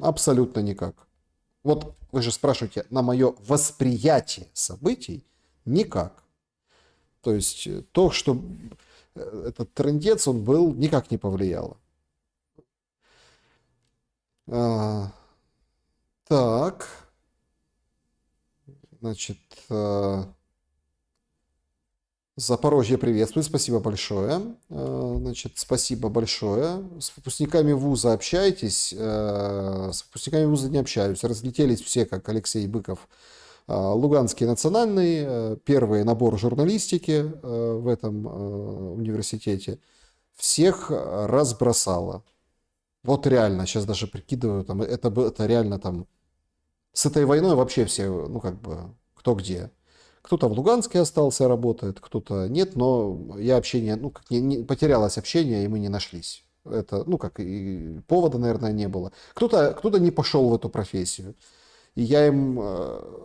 Абсолютно никак. Вот вы же спрашиваете, на мое восприятие событий? Никак. То есть то, что этот трындец, он был, никак не повлияло. Так. Значит... Запорожье приветствую, спасибо большое. Значит, спасибо большое. С выпускниками вуза общаетесь? С выпускниками вуза не общаюсь. Разлетелись все, как Алексей Быков. Луганский национальный, первый набор журналистики в этом университете. Всех разбросало. Вот реально, сейчас даже прикидываю, там, это реально там... С этой войной вообще все, ну как бы, кто где. Кто-то в Луганске остался, работает, кто-то нет, но я общение, ну, как потерялось общение, и мы не нашлись. Это, ну, как и повода, наверное, не было. Кто-то не пошел в эту профессию. И я им,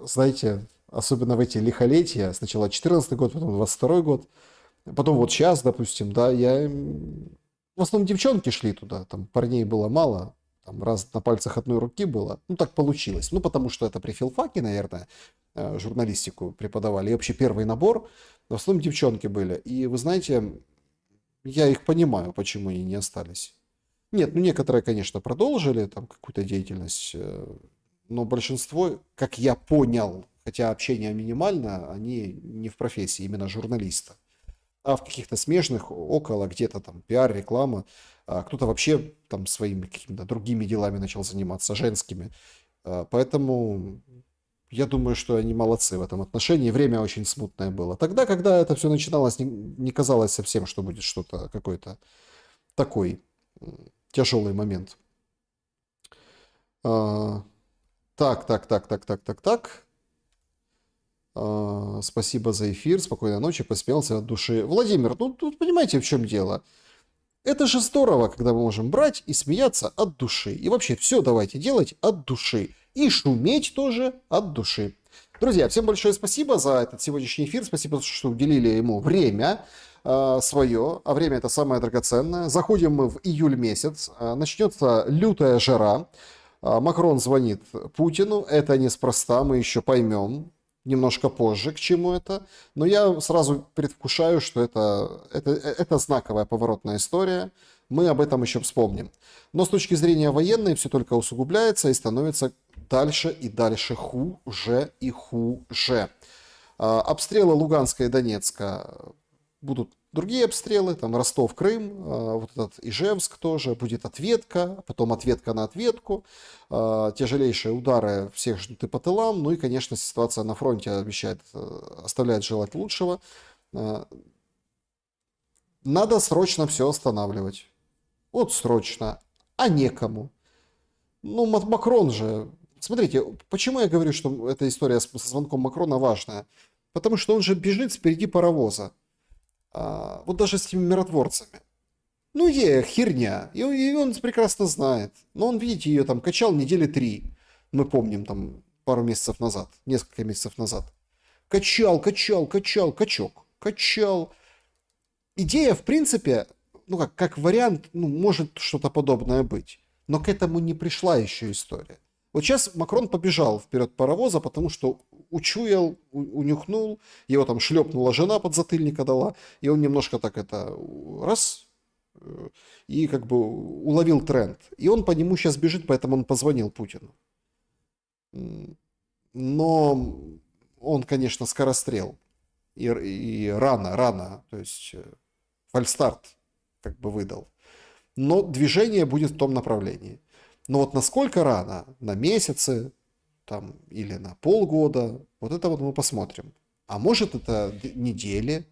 знаете, особенно в эти лихолетия, сначала 14 год, потом 22 год, потом вот сейчас, допустим, да, я им... В основном девчонки шли туда, там парней было мало, там раз на пальцах одной руки было. Ну, так получилось. Ну, потому что это при филфаке, наверное, журналистику преподавали. И вообще первый набор, в основном девчонки были. И вы знаете, я их понимаю, почему они не остались. Нет, ну некоторые, конечно, продолжили там какую-то деятельность, но большинство, как я понял, хотя общение минимально, они не в профессии именно журналиста, а в каких-то смежных, около, где-то там пиар, реклама. Кто-то вообще там своими какими-то другими делами начал заниматься, женскими. Поэтому я думаю, что они молодцы в этом отношении. Время очень смутное было. Тогда, когда это все начиналось, не казалось совсем, что будет что-то, какой-то такой тяжелый момент. Так. Спасибо за эфир, спокойной ночи, посмеялся от души. Владимир, ну тут понимаете, в чем дело? Это же здорово, когда мы можем брать и смеяться от души. И вообще все давайте делать от души. И шуметь тоже от души. Друзья, всем большое спасибо за этот сегодняшний эфир. Спасибо, что уделили ему время свое. А время это самое драгоценное. Заходим мы в июль месяц. Начнется лютая жара. Макрон звонит Путину. Это неспроста, мы еще поймем немножко позже, к чему это. Но я сразу предвкушаю, что это знаковая поворотная история. Мы об этом еще вспомним. Но с точки зрения военной все только усугубляется и становится дальше и дальше хуже и хуже. Обстрелы Луганска и Донецка будут другие обстрелы, там Ростов, Крым, вот этот Ижевск тоже, будет ответка, потом ответка на ответку, тяжелейшие удары всех ждут и по тылам, ну и, конечно, ситуация на фронте оставляет желать лучшего. Надо срочно все останавливать. Вот срочно, а некому. Ну, Макрон же... Смотрите, почему я говорю, что эта история со звонком Макрона важная? Потому что он же бежит впереди паровоза. Вот даже с этими миротворцами. Ну, херня. И он прекрасно знает. Но он, видите, ее там качал недели 3. Мы помним там пару месяцев назад, несколько месяцев назад. Качал. Идея, в принципе, ну как вариант, ну, может что-то подобное быть. Но к этому не пришла еще история. Вот сейчас Макрон побежал вперед паровоза, потому что учуял, унюхнул, его там шлепнула жена, подзатыльника дала, и он немножко так раз, и как бы уловил тренд. И он по нему сейчас бежит, поэтому он позвонил Путину. Но он, конечно, скорострел. И рано, то есть фальстарт как бы выдал. Но движение будет в том направлении. Но вот насколько рано, на месяцы там, или на полгода, вот это вот мы посмотрим. А может это недели,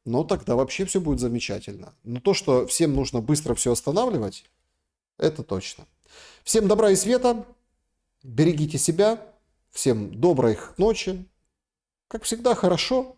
но тогда вообще все будет замечательно. Но то, что всем нужно быстро все останавливать, это точно. Всем добра и света, берегите себя, всем доброй ночи. Как всегда, хорошо